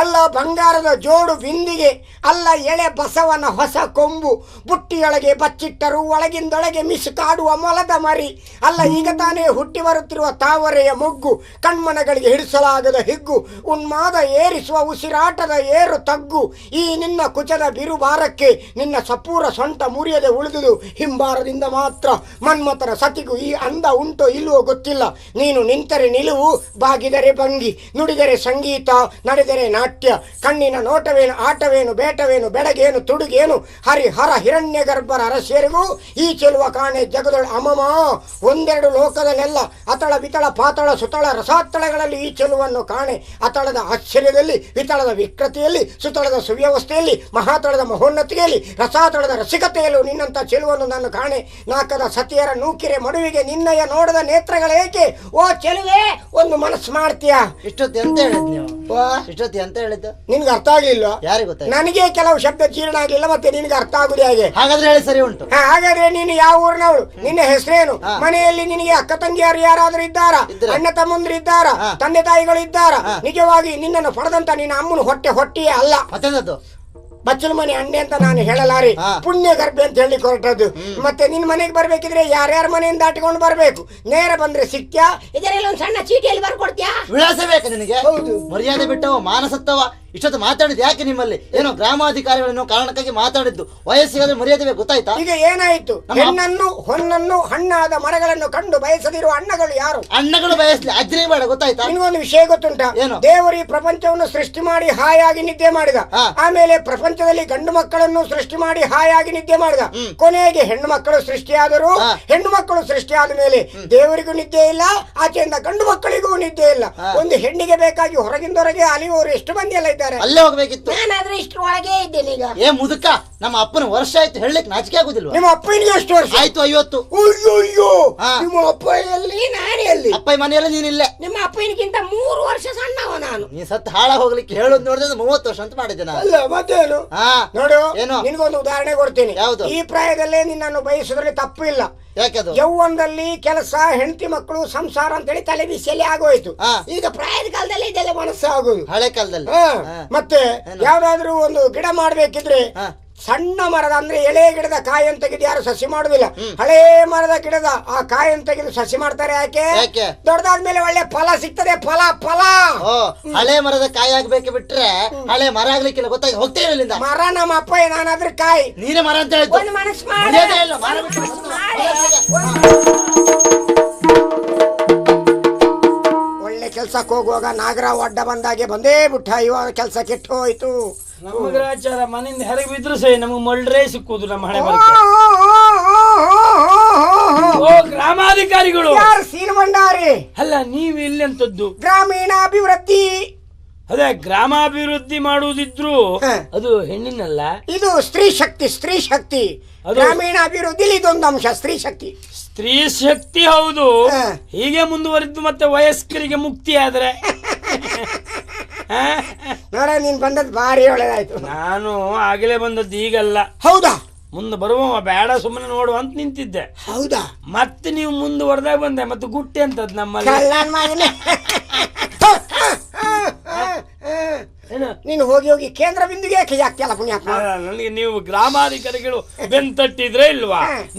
ಅಲ್ಲ ಬಂಗಾರದ ಜೋಡು ಬಿಂದಿಗೆ, ಅಲ್ಲ ಎಳೆ ಬಸವನ ಹೊಸ ಕೊಂಬು, ಬುಟ್ಟಿಯೊಳಗೆ ಬಚ್ಚಿಟ್ಟರು ಒಳಗಿಂದೊಳಗೆ ಮಿಸುಕಾಡುವ ಮೊಲದ ಮರಿ. ಅಲ್ಲ ಈಗ ತಾನೇ ಹುಟ್ಟಿ ಬರುತ್ತಿರುವ ತಾವರೆಯ ಮೊಗ್ಗು, ಕಣ್ಮನಗಳಿಗೆ ಹಿಡಿಸಲಾಗದ ಹಿಗ್ಗು, ಉನ್ಮಾದ ಏರಿಸುವ ಉಸಿರಾಟದ ಏರು ತಗ್ಗು. ಈ ನಿನ್ನ ಕುಚದ ಬಿರುಭಾರಕ್ಕೆ ನಿನ್ನ ಸಪೂರ ಸೊಂಟ ಮುರಿಯದೆ ಉಳಿದುದು ಹಿಂಬಾರದಿಂದ ಮಾತ್ರ. ಮನ್ಮಥನ ಸತಿಗೂ ಈ ಅಂದ ಉಂಟೋ ಇಲ್ಲವೋ ಗೊತ್ತಿಲ್ಲ. ನೀನು ನಿಂತರೆ ನಿಲುವು, ಬಾಗಿದರೆ ಭಂಗಿ, ನುಡಿದರೆ ಸಂಗೀತ, ನಡೆದರೆ ನಾಟ್ಯ. ಕಣ್ಣಿನ ನೋಟವೇನು, ಆಟವೇನು, ಬೇಟವೇನು, ಬೆಡಗೇನು, ತುಡುಗೇನು, ಹರಿಹರ ಹಿರಣ್ಯ ಗರ್ಭರ ಅರಸೇರಿಗೂ ಈ ಚೆಲುವ ಕಾಣೆ ಜಗದೊಳ ಅಮಮ. ಒಂದೆರಡು ಲೋಕದಲ್ಲೆಲ್ಲ ಅತಳ ವಿತಳ ಪಾತಳ ಸುತಳ ರಸಾತಳಗಳಲ್ಲಿ ಈ ಚೆಲುವನ್ನು ಕಾಣೆ. ಅತಳದ ಆಶ್ಚರ್ಯದಲ್ಲಿ, ವಿತಳದ ವಿಕೃತಿಯಲ್ಲಿ, ಸುತಳದ ಸುವ್ಯವಸ್ಥೆಯಲ್ಲಿ, ಮಹಾತಳದ ಮಹೋನ್ನತಿಯಲ್ಲಿ, ರಸಾತಳದ ರಸಿಕತೆಯಲ್ಲೂ ನಿನ್ನಂಥ ಚೆಲುವನ್ನು ನಾನು ಕಾಣೆ. ನಾಕದ ಸತಿಯರ ನೂಕಿರೆ ಮಡುವಿಗೆ ನಿನ್ನಯ ನೋಡದ ನೇತ್ರಗಳೇಕೆ? ಓ ಚೆಲುವೆ, ಒಂದು ಮನಸ್ಸು ಮಾಡ್ತೀಯ. ಇಷ್ಟೊತ್ತು ಎಂತ ಹೇಳಿದ್ ನೀವು? ಇಷ್ಟೊತ್ತು ಎಂತ ಹೇಳಿದ್ದು ನಿನ್ಗೆ ಅರ್ಥ ಆಗ್ಲಿಲ್ಲ? ಯಾರಿಗೆ ಗೊತ್ತಾಯ್ತು? ನನಗೆ ಕೆಲವು ಶಬ್ದ ಜೀರ್ಣ ಆಗ್ಲಿಲ್ಲ, ಮತ್ತೆ ನಿನ್ಗೆ ಅರ್ಥ ಆಗುದೇ ಹಾಗೆ. ಹಾಗಾದ್ರೆ ಹೇಳಿ, ಸರಿ ಉಂಟು. ಹಾಗಾದ್ರೆ ನೀನು ಯಾವ ಊರಿನವಳು? ನಿನ್ನ ಹೆಸರೇನು? ಮನೆಯಲ್ಲಿ ನಿನಗೆ ಅಕ್ಕ ತಂಗಿಯಾರು ಯಾರಾದ್ರೂ ಇದ್ದಾರಾ? ಅಣ್ಣ ತಮ್ಮಂದ್ರು ಇದ್ದಾರಾ? ತಂದೆ ತಾಯಿಗಳು ಇದ್ದಾರಾ? ನಿಜವಾಗಿ ನಿನ್ನನ್ನು ಪಡೆದಂತ ನಿನ್ನ ಅಮ್ಮನ ಹೊಟ್ಟೆಯೇ ಅಲ್ಲ. ಮತ್ತೆಂದದ್ದು? ಬಚ್ಚಲ ಮನೆ ಅಂಡೆ ಅಂತ ನಾನು ಹೇಳಲಾರಿ, ಪುಣ್ಯ ಗರ್ಭೆ ಅಂತ ಹೇಳಿ ಹೊರಟದ್ದು. ಮತ್ತೆ ನಿನ್ ಮನೆಗೆ ಬರ್ಬೇಕಿದ್ರೆ ಯಾರ್ಯಾರ ಮನೆಯಿಂದ ದಾಟಿಕೊಂಡು ಬರ್ಬೇಕು. ನೇರ ಬಂದ್ರೆ ಸಿಕ್ತ್ಯಾ? ಇದರಲ್ಲಿ ಒಂದು ಸಣ್ಣ ಚೀಟಿಯಲ್ಲಿ ಬರ್ಕೊಡ್ತೀಯಾ? ವಿಳಾಸ ಬೇಕು ನಿನಗೆ? ಮರ್ಯಾದೆ ಬಿಟ್ಟವ, ಮಾನಸತ್ತವ. ಇಷ್ಟೊತ್ತು ಮಾತಾಡಿದ್ ಯಾಕೆ ನಿಮ್ಮಲ್ಲಿ? ಏನೋ ಗ್ರಾಮಾಧಿಕಾರಿಗಳನ್ನೋ ಕಾರಣಕ್ಕಾಗಿ ಮಾತಾಡಿದ್ದು. ವಯಸ್ಸಿಗಾದ್ರೆ ಮರ್ಯಾದೆ ಬೇಕು, ಗೊತ್ತಾಯ್ತಾ? ಈಗ ಏನಾಯ್ತು? ಹೆಣ್ಣನ್ನು, ಹೊನ್ನನ್ನು, ಹಣ್ಣಾದ ಮರಗಳನ್ನು ಕಂಡು ಬಯಸದಿರುವ ಅಣ್ಣಗಳು ಯಾರು? ಅಣ್ಣಗಳು ಬಯಸ್ಲಿ, ಅಜ್ಜನೇ ಬೇಡ, ಗೊತ್ತಾಯ್ತಾ? ನಿನ್ಗೊಂದು ವಿಷಯ ಗೊತ್ತುಂಟ? ಏನು? ದೇವರು ಈ ಪ್ರಪಂಚವನ್ನು ಸೃಷ್ಟಿ ಮಾಡಿ ಹಾಯಾಗಿ ನಿದ್ದೆ ಮಾಡಿದ. ಆಮೇಲೆ ಪ್ರಪಂಚದಲ್ಲಿ ಗಂಡು ಮಕ್ಕಳನ್ನು ಸೃಷ್ಟಿ ಮಾಡಿ ಹಾಯಾಗಿ ನಿದ್ದೆ ಮಾಡಿದ. ಕೊನೆಗೆ ಹೆಣ್ಣು ಮಕ್ಕಳು ಸೃಷ್ಟಿಯಾದರು. ಹೆಣ್ಣು ಮಕ್ಕಳು ಸೃಷ್ಟಿಯಾದ ಮೇಲೆ ದೇವರಿಗೂ ನಿದ್ದೆ ಇಲ್ಲ, ಆಚೆಯಿಂದ ಗಂಡು ಮಕ್ಕಳಿಗೂ ನಿದ್ದೆ ಇಲ್ಲ. ಒಂದು ಹೆಣ್ಣಿಗೆ ಬೇಕಾಗಿ ಹೊರಗಿಂದೊರಗೆ ಅಲಿಯುವವರು ಎಷ್ಟು ಮಂದಿ ಎಲ್ಲ ಇದ್ದಾರೆ. ಅಲ್ಲೇ ಹೋಗ್ಬೇಕಿತ್ತು. ನಾನಾದ್ರೆ ಇಷ್ಟರೊಳಗೆ ಇದ್ದೇನೆ. ಈಗ ಏ ಮುದುಕ, ನಮ್ಮ ಅಪ್ಪನ ವರ್ಷ ಆಯ್ತು, ಹೇಳಲಿಕ್ಕೆ ನಾಚಿಕೆ ಆಗುದಿಲ್ವಾ? ನಿಮ್ಮ ಅಪ್ಪನಿಗೆ ಎಷ್ಟು ವರ್ಷ ಆಯ್ತು? 50. ಅಯ್ಯೋ, ನಿಮ್ಮ ಅಪ್ಪ ಎಲ್ಲಿ, ನಾನೇ ಎಲ್ಲಿ? ಅಪ್ಪ ಮನೆಯಲ್ಲಿ ನೀನಿಲ್ಲೇ. ನಿಮ್ಮ ಅಪ್ಪನಿಗಿಂತ 3 ವರ್ಷ ಸಣ್ಣವ ನಾನು. ನೀ ಸತ್ತು ಹಾಳ ಹೋಗ್ಲಿಕ್ಕೆ ಹೇಳೋದು ನೋಡಿದ್ರೆ 30 ವರ್ಷ ಅಂತ ಮಾಡಿದ್ದೆ ನಾನು. ಅಲ್ಲ ಮತ್ತೇನು? ನೋಡು, ಏನು? ನಿನ್ಗೊಂದು ಉದಾಹರಣೆ ಕೊಡ್ತೀನಿ. ಯಾವುದು? ಈ ಪ್ರಾಯದಲ್ಲೇ ನಿನ್ನನ್ನು ಬಯಸೋದ್ರಲ್ಲಿ ತಪ್ಪು ಇಲ್ಲ. ಯಾಕದು? ಯೌವನದಲ್ಲಿ ಕೆಲಸ, ಹೆಂಡತಿ ಮಕ್ಕಳು, ಸಂಸಾರ ಅಂತೇಳಿ ತಲೆ ಬಿಸಿಯಲ್ಲಿ ಆಗೋಯ್ತು. ಈಗ ಪ್ರಾಯದ ಕಾಲದಲ್ಲಿ ಇದೆಲ್ಲ ಮನಸ್ಸು ಆಗೋದು. ಹಳೆ ಕಾಲದಲ್ಲಿ ಮತ್ತೆ ಯಾವ್ದಾದ್ರು ಒಂದು ಗಿಡ ಮಾಡ್ಬೇಕಿದ್ರೆ ಸಣ್ಣ ಮರದ ಅಂದ್ರೆ ಎಳೆ ಗಿಡದ ಕಾಯನ್ನು ತೆಗೆದು ಯಾರು ಸಸಿ ಮಾಡುದಿಲ್ಲ. ಹಳೇ ಮರದ ಗಿಡದ ಆ ಕಾಯನ್ನು ತೆಗೆದು ಸಸಿ ಮಾಡ್ತಾರೆ. ಯಾಕೆ? ದೊಡ್ಡದಾದ್ಮೇಲೆ ಒಳ್ಳೆ ಫಲ ಸಿಗ್ತದೆ. ಫಲ ಹಳೆ ಮರದ ಕಾಯಿ ಆಗ್ಬೇಕು ಬಿಟ್ರೆ ಹಳೆ ಮರ ಆಗ್ಲಿಕ್ಕಿಲ್ಲ, ಗೊತ್ತಾಗಿ ಹೋಗ್ತೇವೆ ಇಲ್ಲಿಂದ. ಮರ ನಮ್ಮ ಅಪ್ಪ, ನಾನಾದ್ರೆ ಕಾಯಿ. ನೀನೇ ಮರ ಅಂತ ಹೇಳಿದ್ದು. ಒಳ್ಳೆ ಕೆಲ್ಸಕ್ಕೆ ಹೋಗುವಾಗ ನಾಗರಾವ್ ಅಡ್ಡ ಬಂದಾಗೆ ಬಂದೇ ಬಿಟ್ಟ. ಇವಾಗ ಕೆಲಸ ಕೆಟ್ಟು ಹೋಯ್ತು. ನಮ್ಮ ಗ್ರಾಚಾರ ಮನೆಯಿಂದ ಹೊರಗೆ ಬಿದ್ರು ಸೈ ನಮಗೆ ಮೊಳ್ರೆ ಸಿಕ್ಕುದು. ನಮ್ಮ ಹಣೆ ಓ ಗ್ರಾಮಾಧಿಕಾರಿಗಳು ಯಾರು? ಸೀನ್ ಭಂಡಾರಿ ಅಲ್ಲ, ನೀವು ಇಲ್ಲೆಂತದ್ದು? ಗ್ರಾಮೀಣಾಭಿವೃದ್ಧಿ. ಅದೇ ಗ್ರಾಮಾಭಿವೃದ್ಧಿ ಮಾಡುವುದಿದ್ರು ಅದು ಹೆಣ್ಣಿನಲ್ಲ, ಇದು ಸ್ತ್ರೀ ಶಕ್ತಿ. ಗ್ರಾಮೀಣಾಭಿವೃದ್ಧಿ ಇದೊಂದು ಅಂಶ, ಸ್ತ್ರೀ ಶಕ್ತಿ. ಹೌದು. ಹೀಗೆ ಮುಂದುವರಿದ್ದು ಮತ್ತೆ ವಯಸ್ಕರಿಗೆ ಮುಕ್ತಿ ಆದ್ರೆ ನೋಡ, ನೀನ್ ಬಂದದ್ದು ಭಾರಿ ಒಳ್ಳೇದಾಯ್ತು. ನಾನು ಆಗಲೇ ಬಂದದ್ದು, ಈಗಲ್ಲ. ಹೌದಾ? ಮುಂದೆ ಬರುವ ಬೇಡ, ಸುಮ್ಮನೆ ನೋಡುವ ಅಂತ ನಿಂತಿದ್ದೆ. ಹೌದಾ? ಮತ್ತೆ ನೀವು ಮುಂದುವರೆದಾಗ ಬಂದೆ. ಮತ್ತೆ ಗುಟ್ಟೆ ಅಂತದ್ ನಮ್ಮಲ್ಲಿ. ನೀನು ಹೋಗಿ ಹೋಗಿ ಕೇಂದ್ರ ಬಿಂದುಗೆ ಕೈ ಹಾಕ್ತಿಯಲ್ಲ ಪುಣ್ಯಾತ್ಮ. ನನಗೆ ನೀವು ಗ್ರಾಮಾಧಿಕಾರಿಗಳು ಬೆಂತಟ್ಟಿದ್ರೆ ಇಲ್ವಾ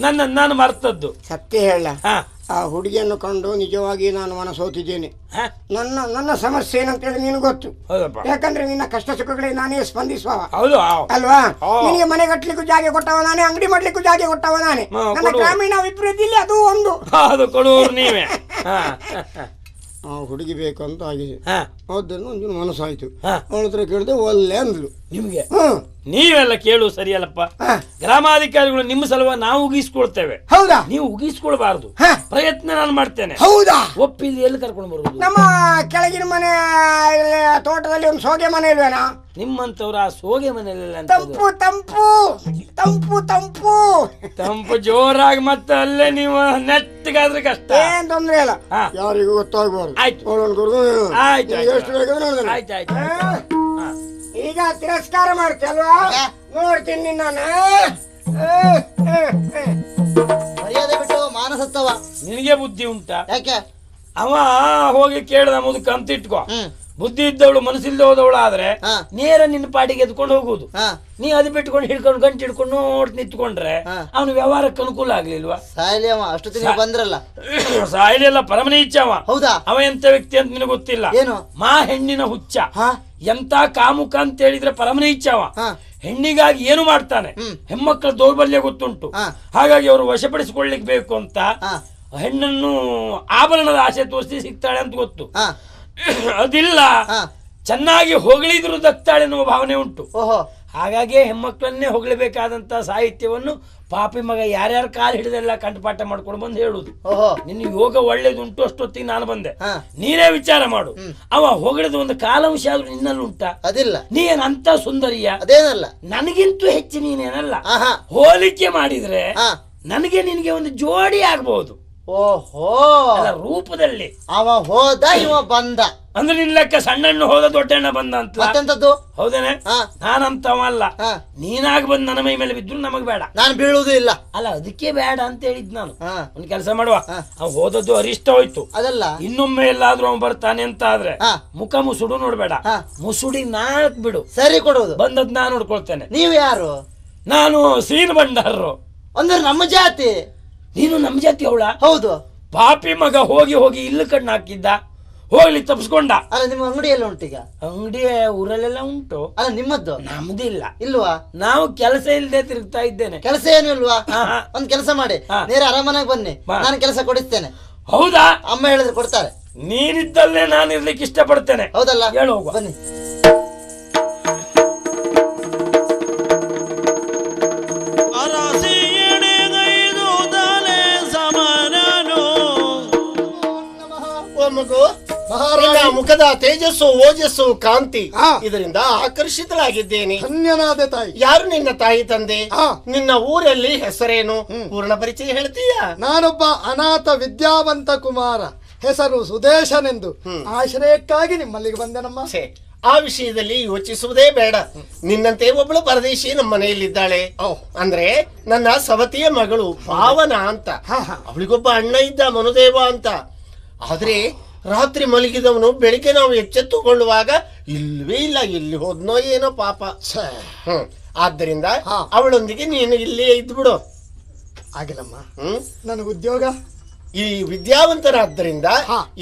ನಾನು ಮರ್ತದ್ದು. ಸತ್ಯ ಹೇಳ, ಆ ಹುಡುಗಿಯನ್ನು ಕಂಡು ನಿಜವಾಗಿ ನಾನು ಮನಸೋತಿದ್ದೇನೆ. ನನ್ನ ಸಮಸ್ಯೆ ಏನಂತ ಹೇಳಿ ನೀನು ಗೊತ್ತು. ಯಾಕಂದ್ರೆ ನಿನ್ನ ಕಷ್ಟ ಸುಖಗಳೇ ನಾನೇ ಸ್ಪಂದಿಸುವ ಅಲ್ವಾ. ನಿನಗೆ ಮನೆ ಕಟ್ಟಲಿಕ್ಕೂ ಜಾಗ ಕೊಟ್ಟವ ನಾನೇ, ಅಂಗಡಿ ಮಾಡ್ಲಿಕ್ಕೂ ಜಾಗ ಕೊಟ್ಟವ ನಾನೇ. ನನ್ನ ಗ್ರಾಮೀಣ ಅಭಿವೃದ್ಧಿಲಿ ಅದು ಒಂದು ನೀವೇ. ಹುಡುಗಿ ಬೇಕು ಅಂತ ಆಗಿದೆ. ಹೌದನ್ನು ಒಂದು ಮನಸ್ಸಾಯ್ತು. ಅವಳ ಹತ್ರ ಕೇಳಿದೆ, ಒಳ್ಳೆ ಅಂದ್ಲು. ನಿಮ್ಗೆ ನೀವೆಲ್ಲ ಕೇಳು ಸರಿಯಲ್ಲಪ್ಪ. ಗ್ರಾಮಾಧಿಕಾರಿಗಳು ನಿಮ್ಮ ಸಲುವಾಗಿ ನಾವು ಉಗಿಸ್ಕೊಳ್ತೇವೆ. ಹೌದಾ? ನೀವು ಉಗಿಸ್ಕೊಳ್ಬಾರ್ದು. ಪ್ರಯತ್ನ ನಾನು ಮಾಡ್ತೇನೆ. ಹೌದಾ? ಒಪ್ಪಿದ್ರೆ ಎಲ್ಲಿ ಕರ್ಕೊಂಡು ಬರುವುದು? ನಮ್ಮ ಕೆಳಗಿನ ಮನೆ ತೋಟದಲ್ಲಿ ಒಂದು ಸೋಗೆ ಮನೆ ಇಲ್ವೇನಾ? ನಿಮ್ಮಂತವ್ರ ಆ ಸೋಗೆ ಮನೆಯಲ್ಲ. ತಂಪು ತಂಪು ತಂಪು ತಂಪು ತಂಪು ಜೋರಾಗಿ ಮತ್ತೆ ಅಲ್ಲೇ ನೀವು ನೆಟ್ಟಗಾದ್ರೆ ಕಷ್ಟ. ಏನ್ ತೊಂದ್ರೆ ಇಲ್ಲ, ಯಾರಿಗೂ ಗೊತ್ತಾಗಬಾರ್ದು. ಆಯ್ತು. ಈಗ ತಿರಸ್ಕಾರ ಮಾಡ್ತಲ್ವಾ? ನೋಡ್ತೀನಿ ನಾನು. ಮರ್ಯಾದೆ ಬಿಟ್ಟು ಮಾನಸತ್ತವ. ನಿನಗೆ ಬುದ್ಧಿ ಉಂಟಾ? ಯಾಕೆ? ಅವ ಹೋಗಿ ಕೇಳ್ದ ಮುದುಕ ಅಂತ ಇಟ್ಕೋ. ಬುದ್ಧಿ ಇದ್ದವಳು ಮನಸ್ಸಿಲ್ದ ಹೋದವಳು ಆದ್ರೆ ನೇರ ನಿನ್ನ ಪಾಡಿಗೆ ಎದ್ಕೊಂಡು ಹೋಗುದು. ನೀ ಅದು ಬಿಟ್ಕೊಂಡು ಹಿಡ್ಕೊಂಡು ಗಂಟು ಹಿಡ್ಕೊಂಡು ನೋಡ್ ನಿಂತ್ಕೊಂಡ್ರೆ ಅವನು ವ್ಯವಹಾರಕ್ಕೆ ಅನುಕೂಲ ಆಗ್ಲಿಲ್ವಾ? ಸಾಯ್ಲಿ ಅವ, ಅಷ್ಟೊತ್ತಿಗೆ ಬಂದ್ರಲ್ಲ. ಸಾಯ್ಲಿ ಅಲ್ಲ, ಪರಮನಿ ಇಚ್ಛ ಅವ. ಹೌದಾ? ಅವ ಎಂತ ವ್ಯಕ್ತಿ ಅಂತ ನಿನಗೆ ಗೊತ್ತಿಲ್ಲ. ಏನು? ಮಾ ಹೆಣ್ಣಿನ ಹುಚ್ಚ. ಎಂತ ಕಾಮುಕ ಅಂತ ಹೇಳಿದ್ರೆ ಪರಮನಿ ಇಚ್ಛ ಅವ. ಹೆಣ್ಣಿಗಾಗಿ ಏನು ಮಾಡ್ತಾನೆ. ಹೆಣ್ಮಕ್ಳ ದೌರ್ಬಲ್ಯ ಗೊತ್ತುಂಟು. ಹಾಗಾಗಿ ಅವರು ವಶಪಡಿಸಿಕೊಳ್ಳಿಕ್ ಬೇಕು ಅಂತ ಹೆಣ್ಣನ್ನು ಆಭರಣದ ಆಸೆ ತೋರಿಸಿ ಸಿಗ್ತಾಳೆ ಅಂತ ಗೊತ್ತು. ಅದಿಲ್ಲ, ಚೆನ್ನಾಗಿ ಹೊಗಳಿದ್ರು ದಕ್ತಾಳೆ ಎನ್ನುವ ಭಾವನೆ ಉಂಟು. ಹಾಗಾಗಿ ಹೆಣ್ಮಕ್ಳನ್ನೇ ಹೊಗಳಬೇಕಾದಂತ ಸಾಹಿತ್ಯವನ್ನು ಪಾಪಿ ಮಗ ಯಾರ್ಯಾರ ಕಾಲು ಹಿಡಿದೆಲ್ಲ ಕಂಠಪಾಠ ಮಾಡ್ಕೊಂಡು ಬಂದು ಹೇಳುದು. ನಿನ್ನ ಯೋಗ ಒಳ್ಳೇದುಂಟು, ಅಷ್ಟೊತ್ತಿಗೆ ನಾನು ಬಂದೆ. ನೀನೇ ವಿಚಾರ ಮಾಡು. ಅವ ಹೊಗಳಿದ ಒಂದು ಕಾಲಾಂಶ ಆದ್ರೂ ನಿನ್ನಲ್ಲಿ ಉಂಟ? ಅದಿಲ್ಲ. ನೀನಂತ ಸುಂದರಿಯ? ಅದೇನಲ್ಲ. ನನಗಿಂತೂ ಹೆಚ್ಚು ನೀನೇನಲ್ಲ. ಹೋಲಿಕೆ ಮಾಡಿದ್ರೆ ನನಗೆ ನಿನಗೆ ಒಂದು ಜೋಡಿ ಆಗ್ಬಹುದು. ಓಹೋ, ರೂಪದಲ್ಲಿ. ಅವ ಹೋದ, ಇವ ಬಂದ ಅಂದ್ರೆ ನಿನ್ ಲೆಕ್ಕ ಸಣ್ಣಣ್ಣ ಹೋದ ದೊಡ್ಡಣ್ಣ ಬಂದ ಅಂತ. ಮತ್ತೆಂತದ್ದು? ಹೌದೇನೆ? ನಾನಂತವಲ್ಲ. ನೀನಾಗ ಬಂದ್ ನನ್ನ ಮೈ ಮೇಲೆ ಬಿದ್ರು ನಮಗ್ ಬೇಡ. ನಾನು ಬೀಳುವುದು ಇಲ್ಲ. ಅಲ್ಲ, ಅದಕ್ಕೆ ಬೇಡ ಅಂತ ಹೇಳಿದ್ ನಾನು. ಒಂದ್ ಕೆಲಸ ಮಾಡುವ, ಅವ್ ಹೋದದ್ದು ಅರಿಷ್ಟ ಹೋಯ್ತು. ಅದಲ್ಲ, ಇನ್ನೊಮ್ಮೆ ಎಲ್ಲಾದ್ರೂ ಅವ್ ಬರ್ತಾನೆ ಅಂತ ಆದ್ರೆ ಮುಖ ಮುಸುಡು ನೋಡ್ಬೇಡ. ಮುಸುಡಿ ನಾಲ್ಕ್ ಬಿಡು. ಸರಿ, ಕೊಡುವುದು. ಬಂದದ್ ನಾನ್ ನೋಡ್ಕೊಳ್ತೇನೆ. ನೀವು ಯಾರು? ನಾನು ಸೀನ್ ಭಂಡಾರರು. ಅಂದ್ರೆ ನಮ್ಮ ಜಾತಿ. ನೀನು ನಮ್ಮ ಜಾತಿ ಅವಳ? ಹೌದು. ಪಾಪಿ ಮಗ ಹೋಗಿ ಹೋಗಿ ಇಲ್ಲು ಕಣ್ಣು ಹಾಕಿದ್ದ, ಹೋಗ್ಲಿ ತಪ್ಪಿಸ್ಕೊಂಡ. ಅಲ್ಲ, ನಿಮ್ಮ ಅಂಗಡಿ ಎಲ್ಲ ಉಂಟೀಗ? ಅಂಗಡಿ ಊರಲ್ಲೆಲ್ಲ ಉಂಟು. ಅಲ್ಲ, ನಿಮ್ಮದ್ದು? ನಮ್ದಿಲ್ಲ. ಇಲ್ವಾ? ನಾವು ಕೆಲಸ ಇಲ್ಲದೆ ತಿರುಗ್ತಾ ಇದ್ದೇನೆ. ಕೆಲಸ ಏನು ಇಲ್ವಾ? ಒಂದ್ ಕೆಲಸ ಮಾಡಿ, ನೇರ ಅರಮನೆಗೆ ಬನ್ನಿ, ನಾನು ಕೆಲಸ ಕೊಡಿಸ್ತೇನೆ. ಹೌದಾ? ಅಮ್ಮ ಹೇಳಿದ್ರೆ ಕೊಡ್ತಾರೆ. ನೀನಿದ್ದಲ್ಲೇ ನಾನು ಇರ್ಲಿಕ್ಕೆ ಇಷ್ಟಪಡ್ತೇನೆ. ಹೌದಲ್ಲ? ಹೇಳು, ಹೋಗುವ. ಬನ್ನಿ. ಮುಖದ ತೇಜಸ್ಸು, ಓಜಸ್ಸು, ಕಾಂತಿ ಇದರಿಂದ ಆಕರ್ಷಿತಳಾಗಿದ್ದೇನೆ. ಧನ್ಯನಾದೆ ತಾಯಿ. ಯಾರು ನಿನ್ನ ತಾಯಿ ತಂದೆ? ನಿನ್ನ ಊರಲ್ಲಿ ಹೆಸರೇನು? ಪೂರ್ಣ ಪರಿಚಯ ಹೇಳ್ತೀಯಾ? ನಾನೊಬ್ಬ ಅನಾಥ ವಿದ್ಯಾವಂತ ಕುಮಾರ, ಹೆಸರು ಸುದೇಶನೆಂದು. ಆಶ್ರಯಕ್ಕಾಗಿ ನಿಮ್ಮಲ್ಲಿಗೆ ಬಂದೆನಮ್ಮ. ಆ ವಿಷಯದಲ್ಲಿ ಯೋಚಿಸುವುದೇ ಬೇಡ. ನಿನ್ನಂತೆ ಒಬ್ಬಳು ಪರದೇಶಿ ನಮ್ಮ ಮನೆಯಲ್ಲಿದ್ದಾಳೆ. ಅಂದ್ರೆ ನನ್ನ ಸವತಿಯ ಮಗಳು ಭಾವನಾ ಅಂತ. ಅವಳಿಗೊಬ್ಬ ಅಣ್ಣ ಇದ್ದ, ಮನುದೇವ ಅಂತ. ಆದ್ರೆ ರಾತ್ರಿ ಮಲಗಿದವನು ಬೆಳಿಗ್ಗೆ ನಾವು ಎಚ್ಚೆತ್ತುಕೊಳ್ಳುವಾಗ ಇಲ್ವೇ ಇಲ್ಲ, ಎಲ್ಲಿ ಹೋದ್ನೋ ಏನೋ ಪಾಪ. ಆದ್ದರಿಂದ ಅವಳೊಂದಿಗೆ ನೀನು ಇಲ್ಲೇ ಇದ್ಬಿಡು. ಆಗಿಲ್ಲಮ್ಮ, ನನಗೆ ಉದ್ಯೋಗ. ಈ ವಿದ್ಯಾವಂತರಾದ್ದರಿಂದ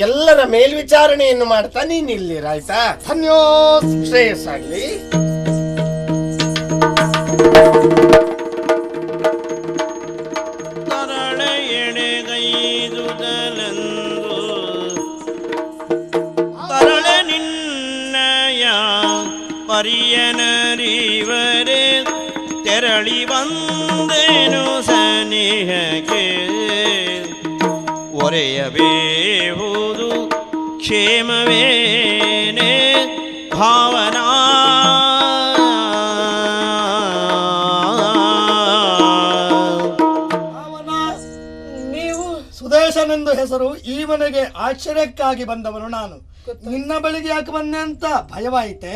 ಎಲ್ಲರ ಮೇಲ್ವಿಚಾರಣೆಯನ್ನು ಮಾಡ್ತಾ ನೀನ್ ಇಲ್ಲಿರಾಯ್ತಾ? ಧನ್ಯೋ, ಶ್ರೇಯಸ್ಸಾಗ್ಲಿ. ಪರಿಯನರಿವರೆ ತೆರಳಿ ಬಂದೇನು ಸನಿಹಕ್ಕೆ, ಒರೆಯಬೇಹುದು ಕ್ಷೇಮವೇನೆ ಭಾವನಾ. ನೀವು ಸುದೇಶನೆಂದು ಹೆಸರು. ಈ ಮನೆಗೆ ಆಶ್ಚರ್ಯಕ್ಕಾಗಿ ಬಂದವನು ನಾನು. ನಿನ್ನ ಬಳಿಗೆ ಯಾಕೆ ಬಂದೆ ಅಂತ ಭಯವಾಯಿತೆ?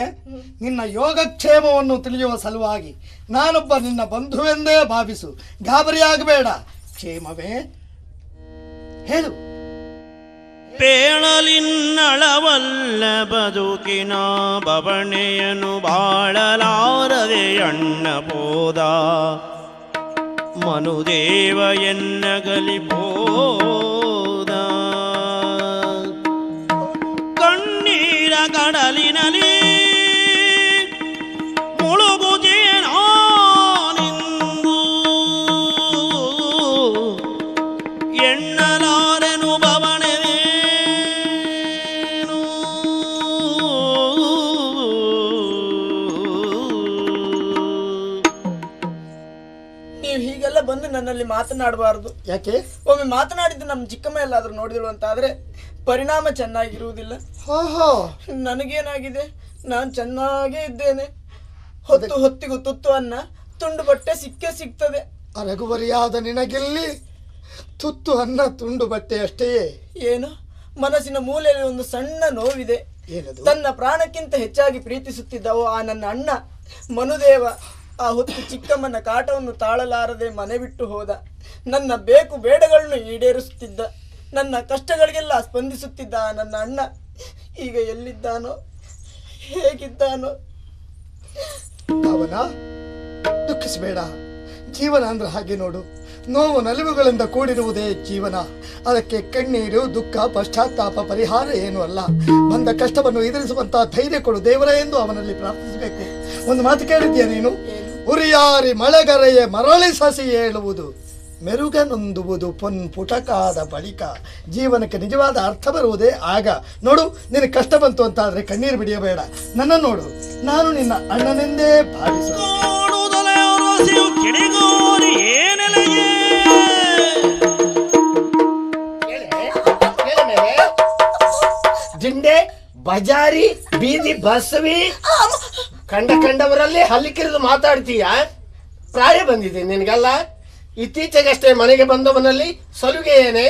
ನಿನ್ನ ಯೋಗಕ್ಷೇಮವನ್ನು ತಿಳಿಯುವ ಸಲುವಾಗಿ ನಾನೊಬ್ಬ ನಿನ್ನ ಬಂಧುವೆಂದೇ ಭಾವಿಸು. ಗಾಬರಿಯಾಗಬೇಡ. ಕ್ಷೇಮವೇ? ಹೇಳು. ಪೇಳಲಿನ್ನಳವಲ್ಲ ಬದುಕಿನ ಬವಣೆಯನು ಬಾಳಲಾರದೆ ಅಣ್ಣ ಬೋದ ಮನುದೇವ ಎನ್ನಗಲಿ ಬೋದ ಕಣ್ಣೀರ ಕಡಲಿನಲ್ಲಿ ಮುಳುಗುತ್ತೇನಾನಿಂದು ಎಣ್ಣಲಾರೆನು ಬವಣೆವೇನು ನೀವು ಹೀಗೆಲ್ಲ ಬಂದು ನನ್ನಲ್ಲಿ ಮಾತನಾಡಬಾರದು. ಯಾಕೆ? ಒಮ್ಮೆ ಮಾತನಾಡಿದ್ದು ನಮ್ಮ ಚಿಕ್ಕಮ್ಮ ಎಲ್ಲಾದ್ರೂ ನೋಡಿದಳು ಅಂತ ಆದ್ರೆ ಪರಿಣಾಮ ಚೆನ್ನಾಗಿರುವುದಿಲ್ಲ. ನನಗೇನಾಗಿದೆ? ನಾನು ಚೆನ್ನಾಗೇ ಇದ್ದೇನೆ. ಹೊತ್ತಿಗೂ ತುತ್ತು ಅನ್ನ, ತುಂಡು ಬಟ್ಟೆ ಸಿಕ್ಕೇ ಸಿಗ್ತದೆ. ರಘುವರಿಯಾದ ನಿನಗೆಲ್ಲಿ ತುತ್ತು ಅನ್ನ ತುಂಡು ಬಟ್ಟೆ ಅಷ್ಟೇಯೇ? ಏನು, ಮನಸ್ಸಿನ ಮೂಲೆಯಲ್ಲಿ ಒಂದು ಸಣ್ಣ ನೋವಿದೆ. ತನ್ನ ಪ್ರಾಣಕ್ಕಿಂತ ಹೆಚ್ಚಾಗಿ ಪ್ರೀತಿಸುತ್ತಿದ್ದವು ಆ ನನ್ನ ಅಣ್ಣ ಮನುದೇವ ಆ ಹೊತ್ತು ಚಿಕ್ಕಮ್ಮನ ಕಾಟವನ್ನು ತಾಳಲಾರದೆ ಮನೆ ಬಿಟ್ಟು ಹೋದ. ನನ್ನ ಬೇಕು ಬೇಡಗಳನ್ನು ಈಡೇರಿಸುತ್ತಿದ್ದ, ನನ್ನ ಕಷ್ಟಗಳಿಗೆಲ್ಲ ಸ್ಪಂದಿಸುತ್ತಿದ್ದ ಆ ನನ್ನ ಅಣ್ಣ ಈಗ ಎಲ್ಲಿದ್ದಾನೋ, ಹೇಗಿದ್ದಾನೋ? ಅವನ ದುಃಖಿಸಬೇಡ. ಜೀವನ ಅಂದ್ರೆ ಹಾಗೆ ನೋಡು, ನೋವು ನಲಿವುಗಳಿಂದ ಕೂಡಿರುವುದೇ ಜೀವನ. ಅದಕ್ಕೆ ಕಣ್ಣೀರು, ದುಃಖ, ಪಶ್ಚಾತ್ತಾಪ ಪರಿಹಾರ ಏನೂ ಅಲ್ಲ. ಬಂದ ಕಷ್ಟವನ್ನು ಎದುರಿಸುವಂತಹ ಧೈರ್ಯ ಕೊಡು ದೇವರ ಎಂದು ಅವನಲ್ಲಿ ಪ್ರಾರ್ಥಿಸಬೇಕು. ಒಂದು ಮಾತು ಕೇಳಿದ್ಯಾ ನೀನು? ಉರಿಯಾರಿ ಮಳೆಗರೆಯೇ ಮರಳಿ ಸಸಿ ಹೇಳುವುದು, ಮೆರುಗನೊಂದುವುದು ಪುಟಕಾದ ಬಳಿಕ ಜೀವನಕ್ಕೆ ನಿಜವಾದ ಅರ್ಥ ಬರುವುದೇ ಆಗ. ನೋಡು, ನಿನಗೆ ಕಷ್ಟ ಬಂತು ಅಂತ ಆದ್ರೆ ಕಣ್ಣೀರು ಬಿಡಿಯಬೇಡ. ನನ್ನ ನೋಡು, ನಾನು ನಿನ್ನ ಅಣ್ಣನೆಂದೇ ಭಾವಿಸ. ದಿಂಡೆ, ಬಜಾರಿ, ಬೀದಿ ಬಸವಿ, ಕಂಡವರಲ್ಲಿ ಹಲ್ಲಿಕ್ಕಿರಿದು ಮಾತಾಡ್ತೀಯ? ಪ್ರಾಯ ಬಂದಿದೆ ನಿನಗೆಲ್ಲ. ಇತ್ತೀಚೆಗಷ್ಟೇ ಮನೆಗೆ ಬಂದವನಲ್ಲಿ ಸಲುಗೆ ಏನೇ?